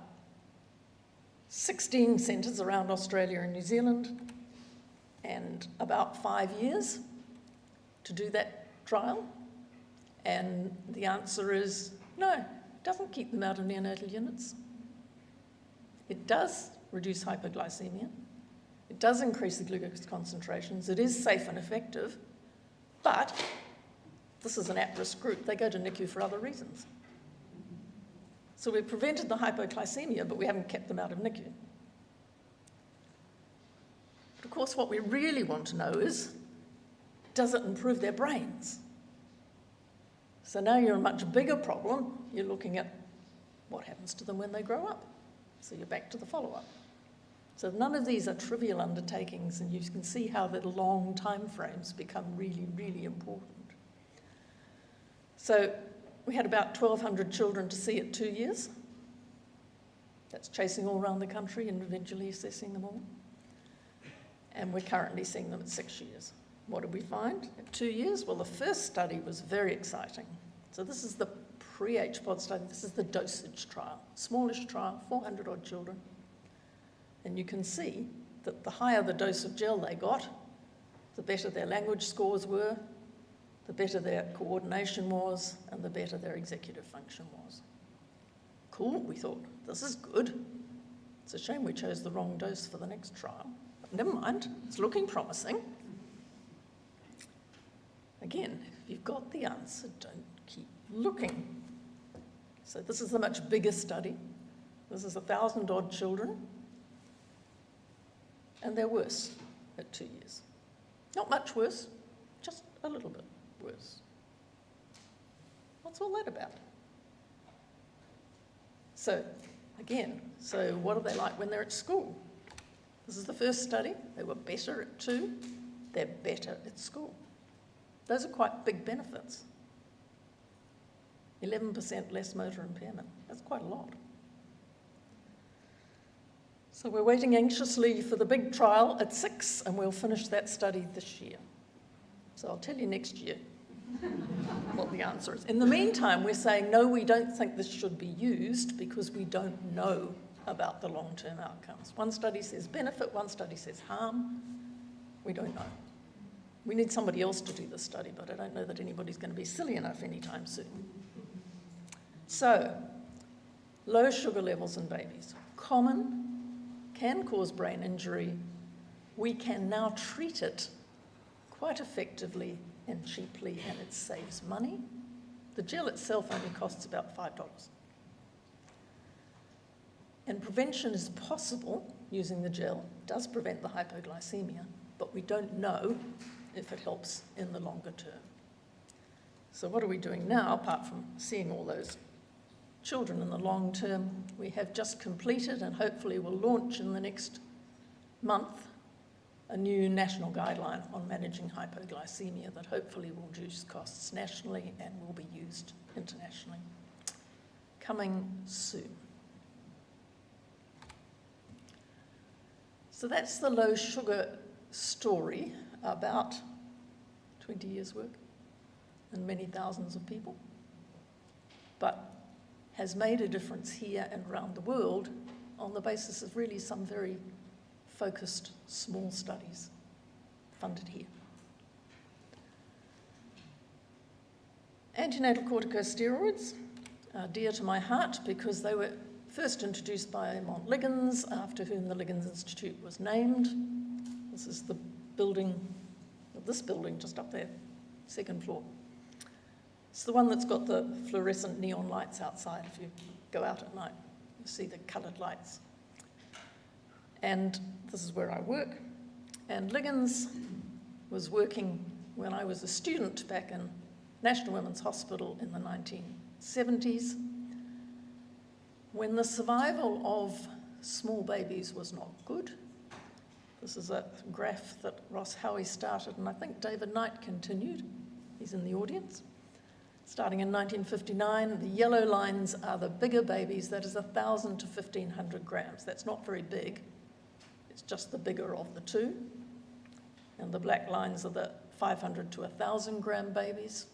Speaker 20: 16 centres around Australia and New Zealand, and about 5 years to do that trial. And the answer is no, it doesn't keep them out of neonatal units. It does reduce hypoglycemia. It does increase the glucose concentrations. It is safe and effective, but this is an at-risk group. They go to NICU for other reasons. So we've prevented the hypoglycemia, but we haven't kept them out of NICU. But of course, what we really want to know is, does it improve their brains? So now you're a much bigger problem. You're looking at what happens to them when they grow up. So you're back to the follow-up. So none of these are trivial undertakings, and you can see how the long time frames become really, really important. So we had about 1,200 children to see at 2 years. That's chasing all around the country, individually assessing them all. And we're currently seeing them at 6 years. What did we find at 2 years? Well, the first study was very exciting. So this is the pre-HPOD study. This is the dosage trial, smallish trial, 400 odd children. And you can see that the higher the dose of gel they got, the better their language scores were, the better their coordination was, and the better their executive function was. Cool, we thought, this is good. It's a shame we chose the wrong dose for the next trial. But never mind, it's looking promising. Again, if you've got the answer, don't keep looking. So this is a much bigger study. This is 1,000 odd children, and they're worse at 2 years. Not much worse, just a little bit worse. What's all that about? So, again, so what are they like when they're at school? This is the first study. They were better at 2. They're better at school. Those are quite big benefits. 11% less motor impairment. That's quite a lot. So we're waiting anxiously for the big trial at 6, and we'll finish that study this year. So I'll tell you next year what the answer is. In the meantime, we're saying, no, we don't think this should be used because we don't know about the long-term outcomes. One study says benefit, one study says harm. We don't know. We need somebody else to do this study, but I don't know that anybody's going to be silly enough anytime soon. So, low sugar levels in babies. Common, can cause brain injury. We can now treat it quite effectively and cheaply, and it saves money. The gel itself only costs about $5. And prevention is possible using the gel. It does prevent the hypoglycemia, but we don't know if it helps in the longer term. So what are we doing now, apart from seeing all those children in the long term? We have just completed, and hopefully will launch in the next month, a new national guideline on managing hypoglycemia that hopefully will reduce costs nationally and will be used internationally. Coming soon. So that's the low sugar story about 20 years' work and many thousands of people, but has made a difference here and around the world on the basis of really some very focused small studies funded here. Antenatal corticosteroids are dear to my heart because they were first introduced by Mont Liggins, after whom the Liggins Institute was named. This is the building, this building just up there, second floor. It's the one that's got the fluorescent neon lights outside. If you go out at night, you see the coloured lights. And this is where I work. And Liggins was working when I was a student back in National Women's Hospital in the 1970s, when the survival of small babies was not good. This is a graph that Ross Howie started, and I think David Knight continued. He's in the audience. Starting in 1959, the yellow lines are the bigger babies, that is 1,000 to 1,500 grams. That's not very big, it's just the bigger of the two. And the black lines are the 500 to 1,000 gram babies.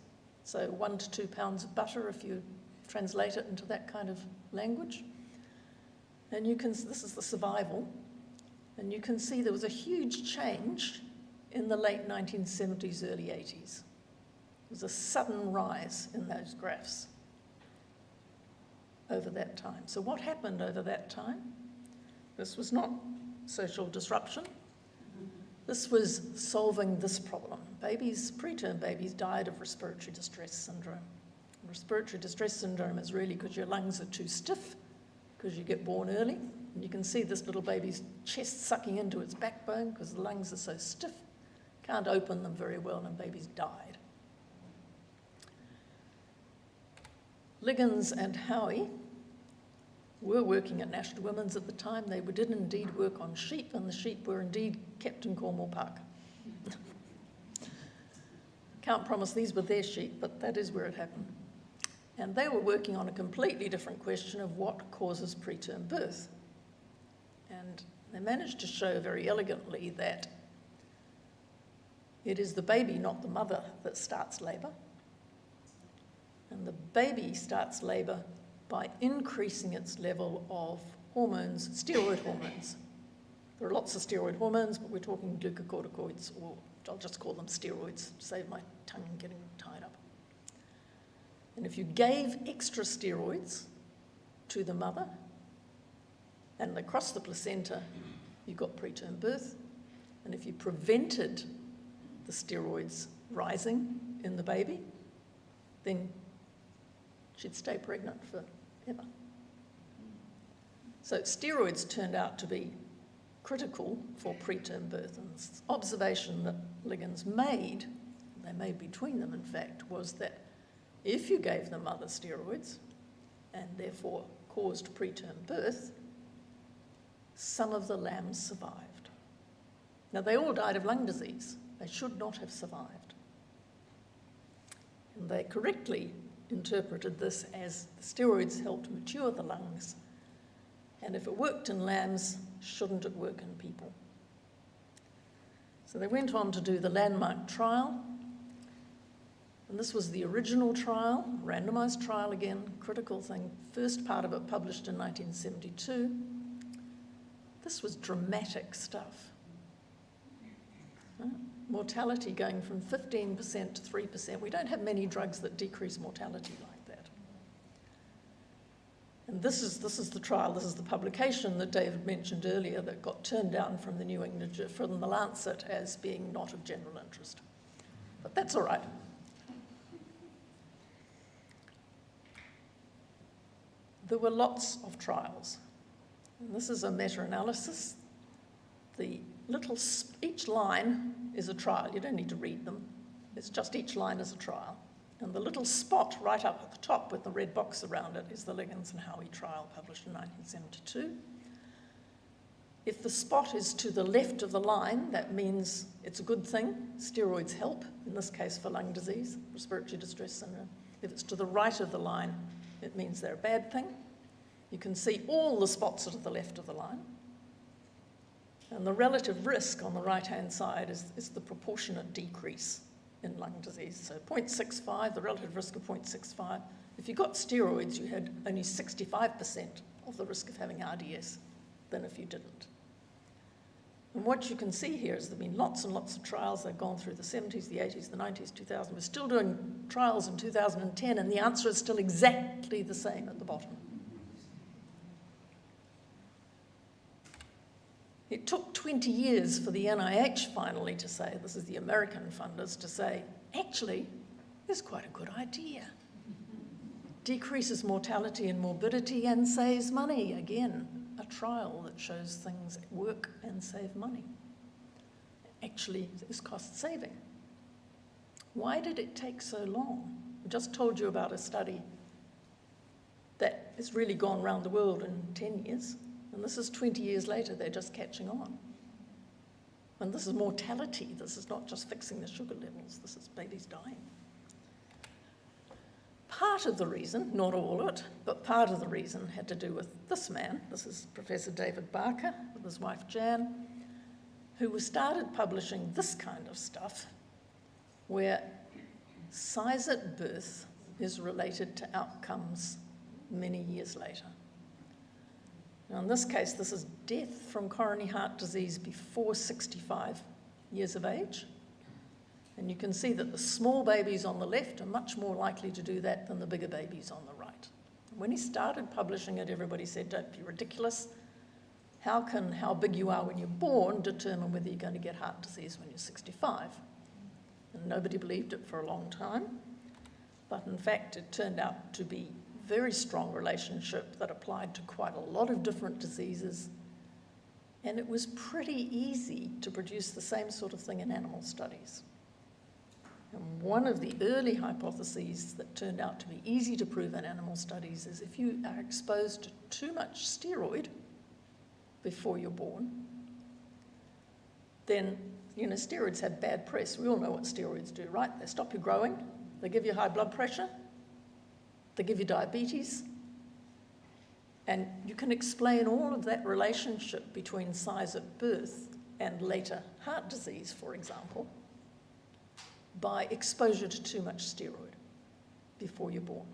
Speaker 20: So 1 to 2 pounds of butter if you translate it into that kind of language. And you can, this is the survival, and you can see there was a huge change in the late 1970s, early 80s. There was a sudden rise in those graphs over that time. So what happened over that time? This was not social disruption. This was solving this problem. Babies, preterm babies, died of respiratory distress syndrome. And respiratory distress syndrome is really because your lungs are too stiff, because you get born early. And you can see this little baby's chest sucking into its backbone because the lungs are so stiff. Can't open them very well, and babies died. Liggins and Howie were working at National Women's at the time. They did indeed work on sheep, and the sheep were indeed kept in Cornwall Park. Can't promise these were their sheep, but that is where it happened. And they were working on a completely different question of what causes preterm birth. And they managed to show very elegantly that it is the baby, not the mother, that starts labour. And the baby starts labour by increasing its level of hormones, steroid hormones. There are lots of steroid hormones, but we're talking glucocorticoids, or I'll just call them steroids, to save my tongue getting tied up. And if you gave extra steroids to the mother, and they crossed the placenta, you got preterm birth. And if you prevented the steroids rising in the baby, then she'd stay pregnant forever. So steroids turned out to be critical for preterm birth. And this observation that Liggins made, they made between them in fact, was that if you gave the mother steroids and therefore caused preterm birth, some of the lambs survived. Now they all died of lung disease. They should not have survived. And they correctly interpreted this as the steroids helped mature the lungs, and if it worked in lambs, shouldn't it work in people? So they went on to do the landmark trial, and this was the original trial, randomised trial again, critical thing, first part of it published in 1972. This was dramatic stuff. Mortality going from 15% to 3%. We don't have many drugs that decrease mortality like that. And this is the trial, this is the publication that David mentioned earlier that got turned down from the from the Lancet as being not of general interest. But that's all right. There were lots of trials. And this is a meta-analysis. Each line is a trial. You don't need to read them. It's just each line is a trial. And the little spot right up at the top with the red box around it is the Liggins and Howie trial published in 1972. If the spot is to the left of the line, that means it's a good thing. Steroids help, in this case for lung disease, respiratory distress syndrome. If it's to the right of the line, it means they're a bad thing. You can see all the spots are to the left of the line. And the relative risk on the right-hand side is the proportionate decrease in lung disease. So 0.65, the relative risk of 0.65. If you got steroids, you had only 65% of the risk of having RDS than if you didn't. And what you can see here is there have been lots and lots of trials. They've gone through the 70s, the 80s, the 90s, 2000. We're still doing trials in 2010, and the answer is still exactly the same at the bottom. It took 20 years for the NIH finally to say, this is the American funders, to say, actually, this is quite a good idea. Decreases mortality and morbidity and saves money. Again, a trial that shows things work and save money. Actually, is cost saving. Why did it take so long? I just told you about a study that has really gone around the world in 10 years. And this is 20 years later, they're just catching on. And this is mortality. This is not just fixing the sugar levels. This is babies dying. Part of the reason, not all of it, but part of the reason had to do with this man. This is Professor David Barker with his wife Jan, who started publishing this kind of stuff where size at birth is related to outcomes many years later. Now, in this case, this is death from coronary heart disease before 65 years of age. And you can see that the small babies on the left are much more likely to do that than the bigger babies on the right. When he started publishing it, everybody said, don't be ridiculous. How can how big you are when you're born determine whether you're going to get heart disease when you're 65? And nobody believed it for a long time. But in fact, it turned out to be very strong relationship that applied to quite a lot of different diseases. And it was pretty easy to produce the same sort of thing in animal studies. And one of the early hypotheses that turned out to be easy to prove in animal studies is if you are exposed to too much steroid before you're born, then, you know, steroids have bad press. We all know what steroids do, right? They stop you growing, they give you high blood pressure, they give you diabetes, and you can explain all of that relationship between size at birth and later heart disease, for example, by exposure to too much steroid before you're born.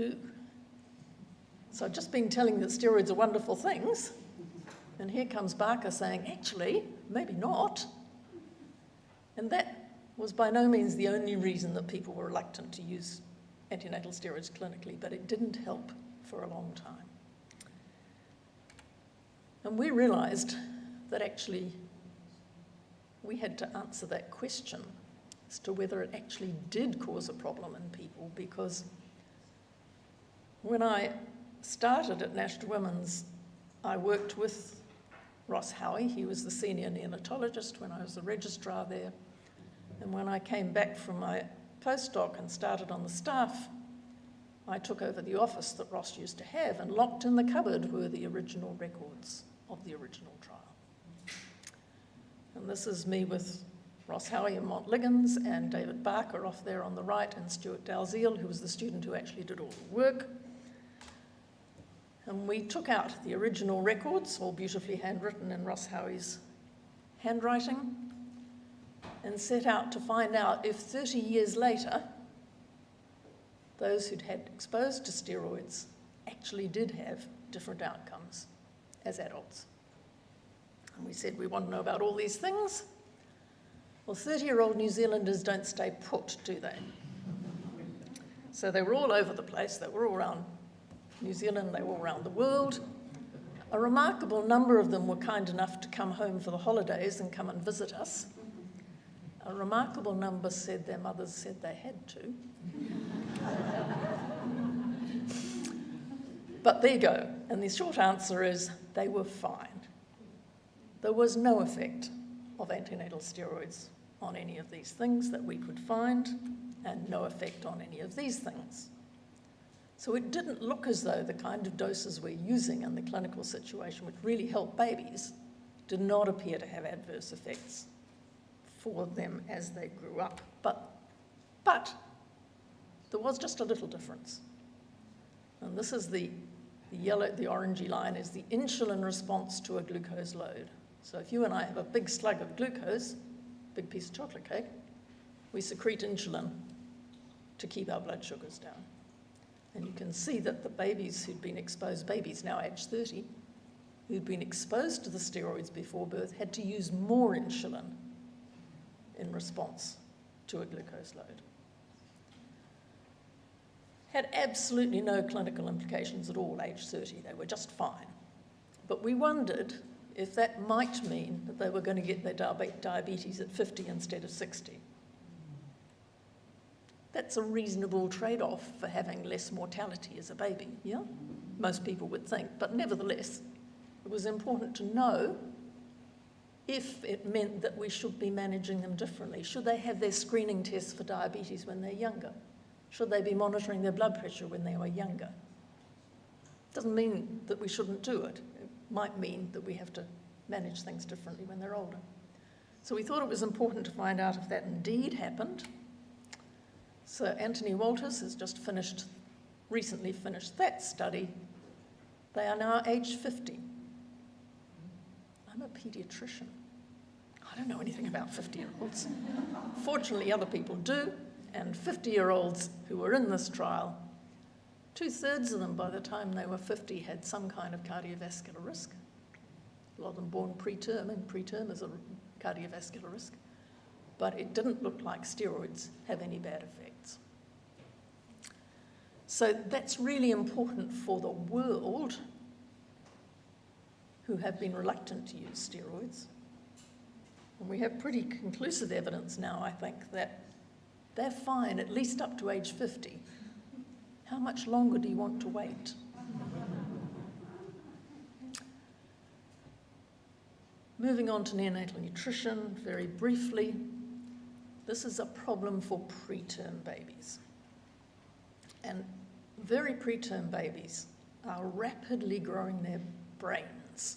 Speaker 20: Ooh. So I've just been telling you that steroids are wonderful things, and here comes Barker saying, actually, maybe not. And that was by no means the only reason that people were reluctant to use antenatal steroids clinically, but it didn't help for a long time. And we realized that actually we had to answer that question as to whether it actually did cause a problem in people, because when I started at National Women's, I worked with Ross Howie. He was the senior neonatologist when I was the registrar there. And when I came back from my postdoc and started on the staff, I took over the office that Ross used to have, and locked in the cupboard were the original records of the original trial. And this is me with Ross Howie and Mont Liggins and David Barker off there on the right, and Stuart Dalziel, who was the student who actually did all the work. And we took out the original records, all beautifully handwritten in Ross Howie's handwriting, and set out to find out if 30 years later, those who'd had exposed to steroids actually did have different outcomes as adults. And we said we want to know about all these things. Well, 30-year-old New Zealanders don't stay put, do they? So they were all over the place. They were all around New Zealand, they were all around the world. A remarkable number of them were kind enough to come home for the holidays and come and visit us. A remarkable number said their mothers said they had to. But there you go. And the short answer is they were fine. There was no effect of antenatal steroids on any of these things that we could find, and no effect on any of these things. So it didn't look as though the kind of doses we're using in the clinical situation, which really help babies, did not appear to have adverse effects for them as they grew up. But there was just a little difference. And this is the The orangey line is the insulin response to a glucose load. So if you and I have a big slug of glucose, big piece of chocolate cake, we secrete insulin to keep our blood sugars down. And you can see that the babies who'd been exposed, babies now age 30, who'd been exposed to the steroids before birth had to use more insulin in response to a glucose load. Had absolutely no clinical implications at all, age 30. They were just fine. But we wondered if that might mean that they were going to get their diabetes at 50 instead of 60. That's a reasonable trade-off for having less mortality as a baby, yeah? Most people would think. But nevertheless, it was important to know if it meant that we should be managing them differently. Should they have their screening tests for diabetes when they're younger? Should they be monitoring their blood pressure when they were younger? Doesn't mean that we shouldn't do it. It might mean that we have to manage things differently when they're older. So we thought it was important to find out if that indeed happened. So Anthony Walters has just recently finished that study. They are now age 50. I'm a paediatrician. I don't know anything about 50-year-olds. Fortunately, other people do. And 50-year-olds who were in this trial, 2/3 of them by the time they were 50 had some kind of cardiovascular risk. A lot of them born preterm, and preterm is a cardiovascular risk. But it didn't look like steroids have any bad effects. So that's really important for the world who have been reluctant to use steroids. And we have pretty conclusive evidence now, I think, that they're fine, at least up to age 50. How much longer do you want to wait? Moving on to neonatal nutrition, very briefly. This is a problem for preterm babies. And very preterm babies are rapidly growing their brains.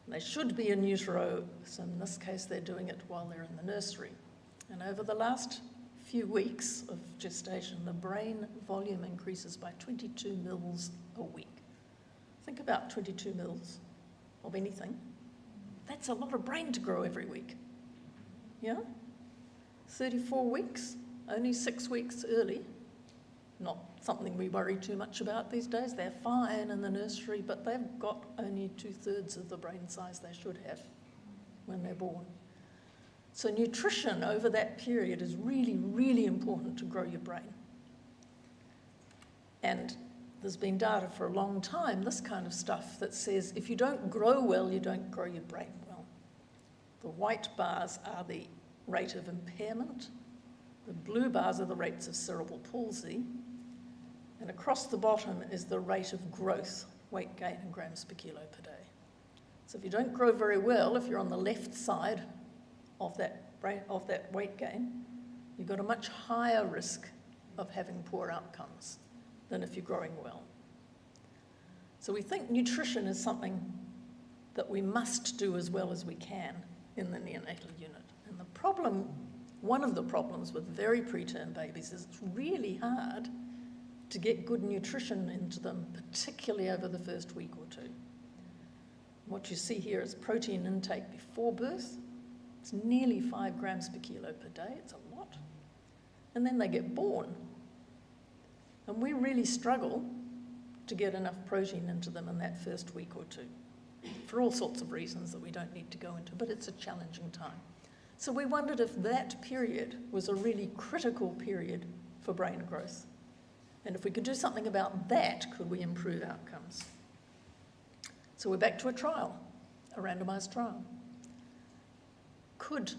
Speaker 20: They should be in utero, so in this case they're doing it while they're in the nursery. And over the last few weeks of gestation, the brain volume increases by 22 mils a week. Think about 22 mils of anything. That's a lot of brain to grow every week. Yeah? 34 weeks, only 6 weeks early. Not something we worry too much about these days. They're fine in the nursery, but they've got only 2/3 of the brain size they should have when they're born. So nutrition over that period is really, really important to grow your brain. And there's been data for a long time, this kind of stuff, that says if you don't grow well, you don't grow your brain well. The white bars are the rate of impairment. The blue bars are the rates of cerebral palsy. And across the bottom is the rate of growth, weight gain in grams per kilo per day. So if you don't grow very well, if you're on the left side of that weight gain, you've got a much higher risk of having poor outcomes than if you're growing well. So we think nutrition is something that we must do as well as we can in the neonatal unit. And the problem, one of the problems with very preterm babies is it's really hard to get good nutrition into them, particularly over the first week or two. What you see here is protein intake before birth. It's nearly 5 grams per kilo per day. It's a lot. And then they get born. And we really struggle to get enough protein into them in that first week or two, for all sorts of reasons that we don't need to go into, but it's a challenging time. So we wondered if that period was a really critical period for brain growth. And if we could do something about that, could we improve outcomes? So we're back to a trial, a randomized trial. Could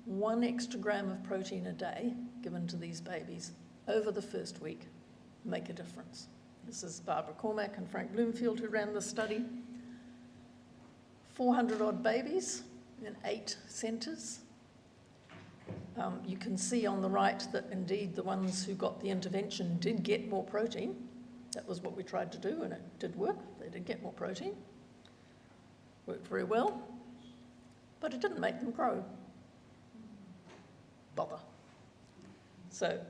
Speaker 20: 1 extra gram of protein a day given to these babies over the first week make a difference? This is Barbara Cormack and Frank Bloomfield who ran this study. 400 odd babies in 8 centres. You can see on the right that indeed the ones who got the intervention did get more protein. That was what we tried to do, and it did work. They did get more protein. Worked very well, but it didn't make them grow. Bother. So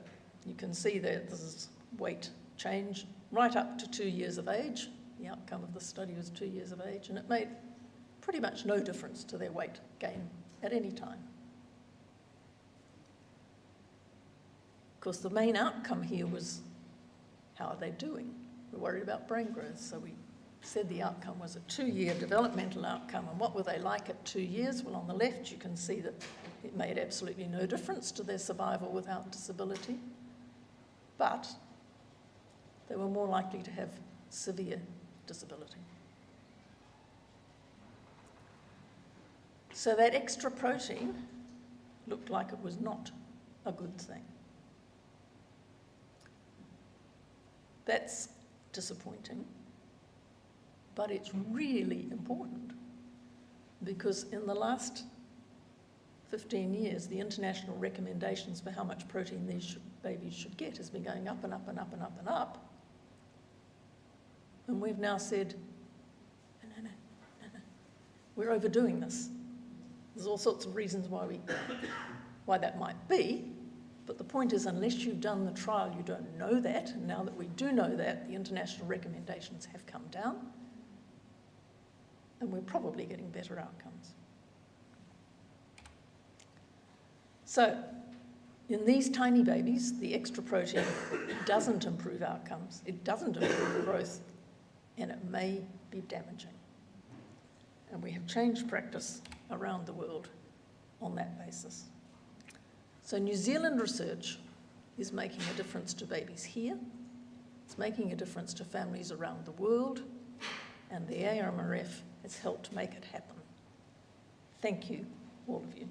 Speaker 20: you can see that this is weight change right up to 2 years of age. The outcome of the study was 2 years of age, and it made pretty much no difference to their weight gain at any time. Of course, the main outcome here was, how are they doing? We're worried about brain growth, so we said the outcome was a 2-year developmental outcome. And what were they like at 2 years? Well, on the left, you can see that it made absolutely no difference to their survival without disability, but they were more likely to have severe disability. So that extra protein looked like it was not a good thing. That's disappointing, but it's really important, because in the last 15 years, the international recommendations for how much protein these babies should get has been going up and up and up and up and up. And we've now said, no, we're overdoing this. There's all sorts of reasons why that might be, but the point is, unless you've done the trial, you don't know that. And now that we do know that, the international recommendations have come down, and we're probably getting better outcomes. So, in these tiny babies, the extra protein doesn't improve outcomes, it doesn't improve growth, and it may be damaging. And we have changed practice around the world on that basis. So New Zealand research is making a difference to babies here, it's making a difference to families around the world, and the AMRF has helped make it happen. Thank you, all of you.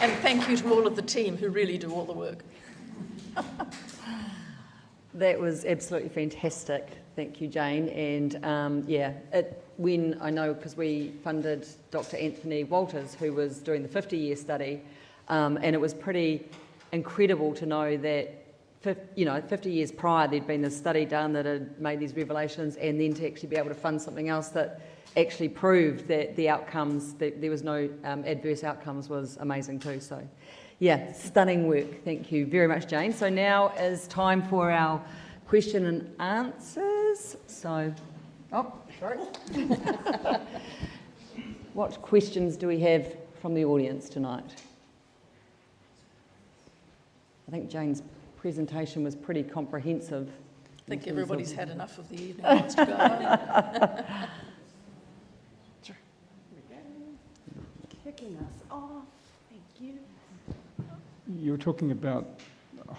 Speaker 20: And thank you to all of the team who really do all the work.
Speaker 1: That was absolutely fantastic. Thank you, Jane. And when I know, because we funded Dr. Anthony Walters, who was doing the 50-year study, and it was pretty incredible to know that 50 years prior there'd been this study done that had made these revelations, and then to actually be able to fund something else that actually proved that the outcomes, that there was no adverse outcomes, was amazing too. So yeah, stunning work. Thank you very much, Jane. So now is time for our question and answers. So, sorry. What questions do we have from the audience tonight? I think Jane's presentation was pretty comprehensive.
Speaker 20: I think everybody's had enough of the evening, wants to go home.
Speaker 21: Kicking us off. Thank you.
Speaker 22: You were talking about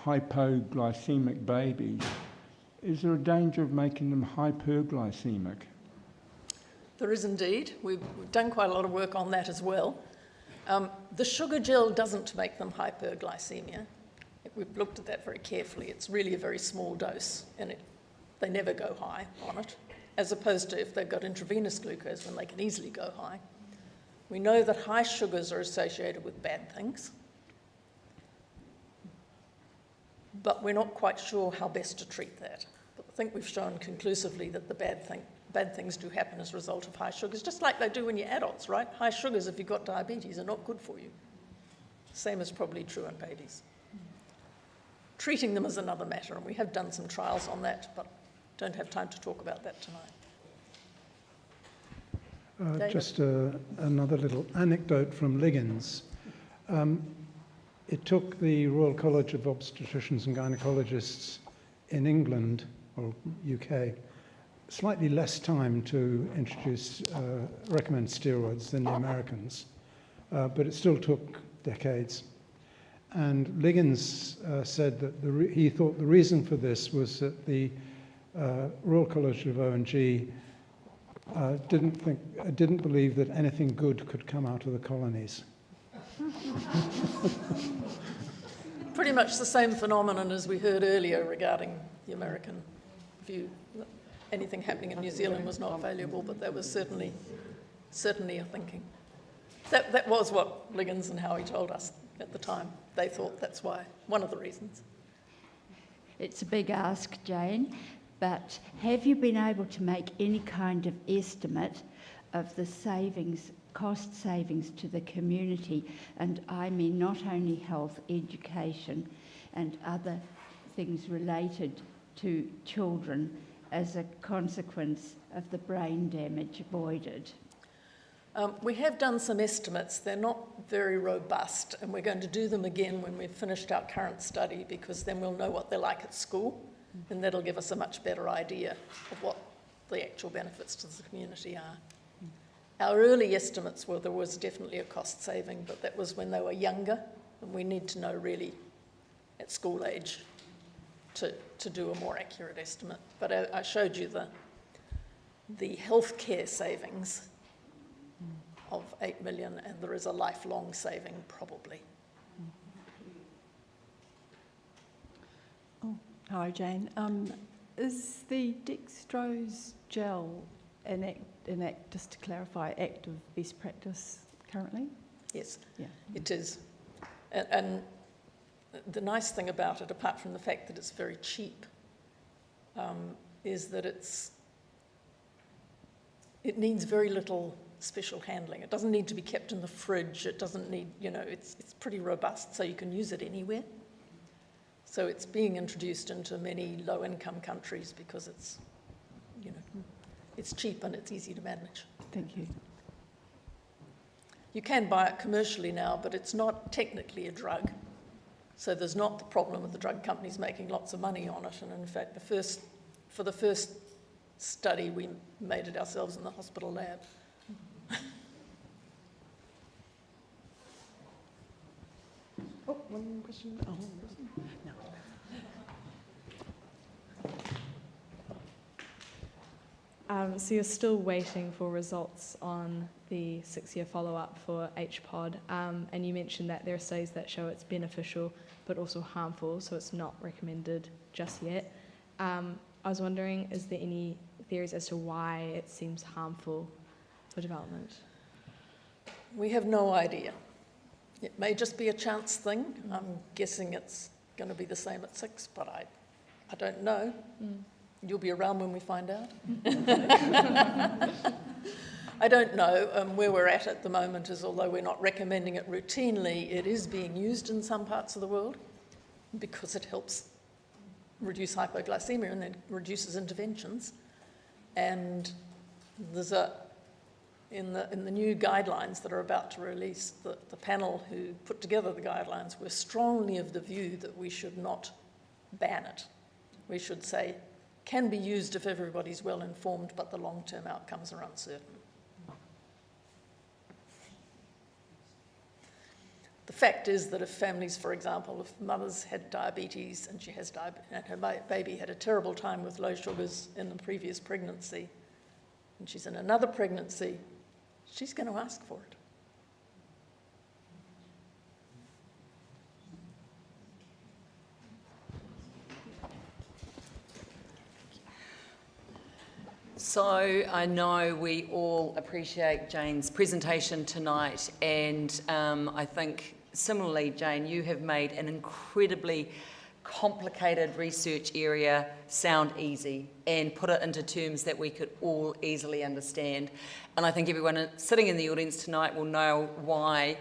Speaker 22: hypoglycemic babies. Is there a danger of making them hyperglycemic?
Speaker 20: There is indeed. We've done quite a lot of work on that as well. The sugar gel doesn't make them hyperglycemia. We've looked at that very carefully. It's really a very small dose, and they never go high on it, as opposed to if they've got intravenous glucose, when they can easily go high. We know that high sugars are associated with bad things, but we're not quite sure how best to treat that. But I think we've shown conclusively that the bad things do happen as a result of high sugars, just like they do when you're adults, right? High sugars, if you've got diabetes, are not good for you. Same is probably true in babies. Treating them is another matter, and we have done some trials on that, but don't have time to talk about that tonight.
Speaker 23: Just another little anecdote from Liggins. It took the Royal College of Obstetricians and Gynecologists in England, or UK, slightly less time to recommend steroids than the Americans, but it still took decades. And Liggins said that he thought the reason for this was that the Royal College of O&G didn't believe that anything good could come out of the colonies.
Speaker 20: Pretty much the same phenomenon as we heard earlier regarding the American view. Anything happening in New Zealand was not valuable, but that was certainly a thinking. That was what Liggins and Howie told us at the time. They thought that's why, one of the reasons.
Speaker 8: It's a big ask, Jane, but have you been able to make any kind of estimate of the savings cost savings to the community, and I mean not only health, education and other things related to children as a consequence of the brain damage avoided?
Speaker 20: We have done some estimates. They're not very robust, and we're going to do them again when we've finished our current study, because then we'll know what they're like at school, and that'll give us a much better idea of what the actual benefits to the community are. Our early estimates were there was definitely a cost saving, but that was when they were younger, and we need to know really at school age to do a more accurate estimate. But I showed you the healthcare savings of 8 million, and there is a lifelong saving probably.
Speaker 3: Oh, hi Jane. Is the dextrose gel just to clarify, active best practice currently?
Speaker 20: Yes,
Speaker 3: yeah.
Speaker 20: It is. And the nice thing about it, apart from the fact that it's very cheap, is that it needs very little special handling. It doesn't need to be kept in the fridge. It doesn't need, it's pretty robust, so you can use it anywhere. So it's being introduced into many low-income countries because it's, it's cheap and it's easy to manage.
Speaker 3: Thank you.
Speaker 20: You can buy it commercially now, but it's not technically a drug. So there's not the problem of the drug companies making lots of money on it. And in fact, for the first study, we made it ourselves in the hospital lab.
Speaker 2: Oh, one question. Oh, no.
Speaker 17: So you're still waiting for results on the 6-year follow-up for HPOD, and you mentioned that there are studies that show it's beneficial but also harmful, so it's not recommended just yet. I was wondering, is there any theories as to why it seems harmful for development?
Speaker 20: We have no idea. It may just be a chance thing. I'm guessing it's going to be the same at 6, but I don't know. You'll be around when we find out. I don't know. Where we're at the moment is, although we're not recommending it routinely, it is being used in some parts of the world because it helps reduce hypoglycemia and then reduces interventions. And there's in the new guidelines that are about to release, the panel who put together the guidelines were strongly of the view that we should not ban it. We should say, can be used if everybody's well informed, but the long-term outcomes are uncertain. The fact is that if families, for example, if mother's had diabetes and and her baby had a terrible time with low sugars in the previous pregnancy, and she's in another pregnancy, she's going to ask for it.
Speaker 1: So I know we all appreciate Jane's presentation tonight, and I think similarly, Jane, you have made an incredibly complicated research area sound easy and put it into terms that we could all easily understand. And I think everyone sitting in the audience tonight will know why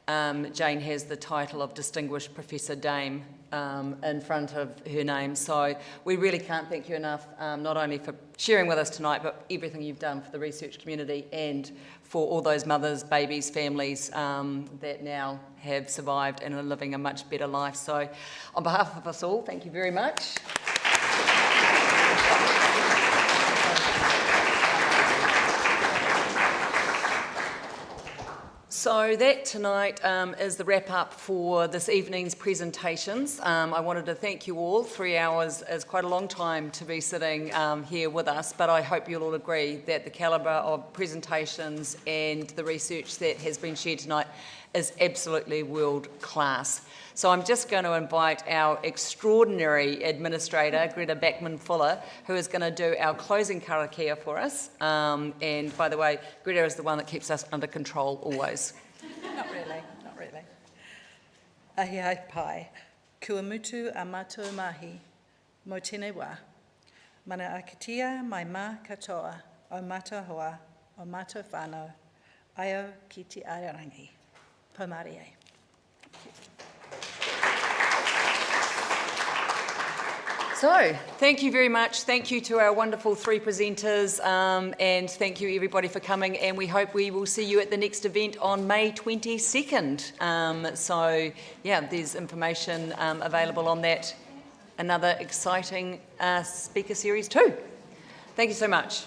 Speaker 1: Jane has the title of Distinguished Professor Dame in front of her name. So we really can't thank you enough, not only for sharing with us tonight, but everything you've done for the research community and for all those mothers, babies, families that now have survived and are living a much better life. So on behalf of us all, thank you very much. So that tonight is the wrap-up for this evening's presentations. I wanted to thank you all. 3 hours is quite a long time to be sitting here with us, but I hope you'll all agree that the calibre of presentations and the research that has been shared tonight is absolutely world-class. So I'm just going to invite our extraordinary administrator, Greta Backman-Fuller, who is going to do our closing karakia for us. And by the way, Greta is the one that keeps us under control always.
Speaker 7: Not really, not really. Ahi ai pai, kua mutu a mātou mahi, mo tēnei wā. Mana akatia mai mā katoa, o mātou hoa, o mātou whānau, Aio ki te arangi. Pomare e.
Speaker 1: So, thank you very much. Thank you to our wonderful three presenters, and thank you everybody for coming, and we hope we will see you at the next event on May 22nd. So, yeah, there's information available on that. Another exciting speaker series too. Thank you so much.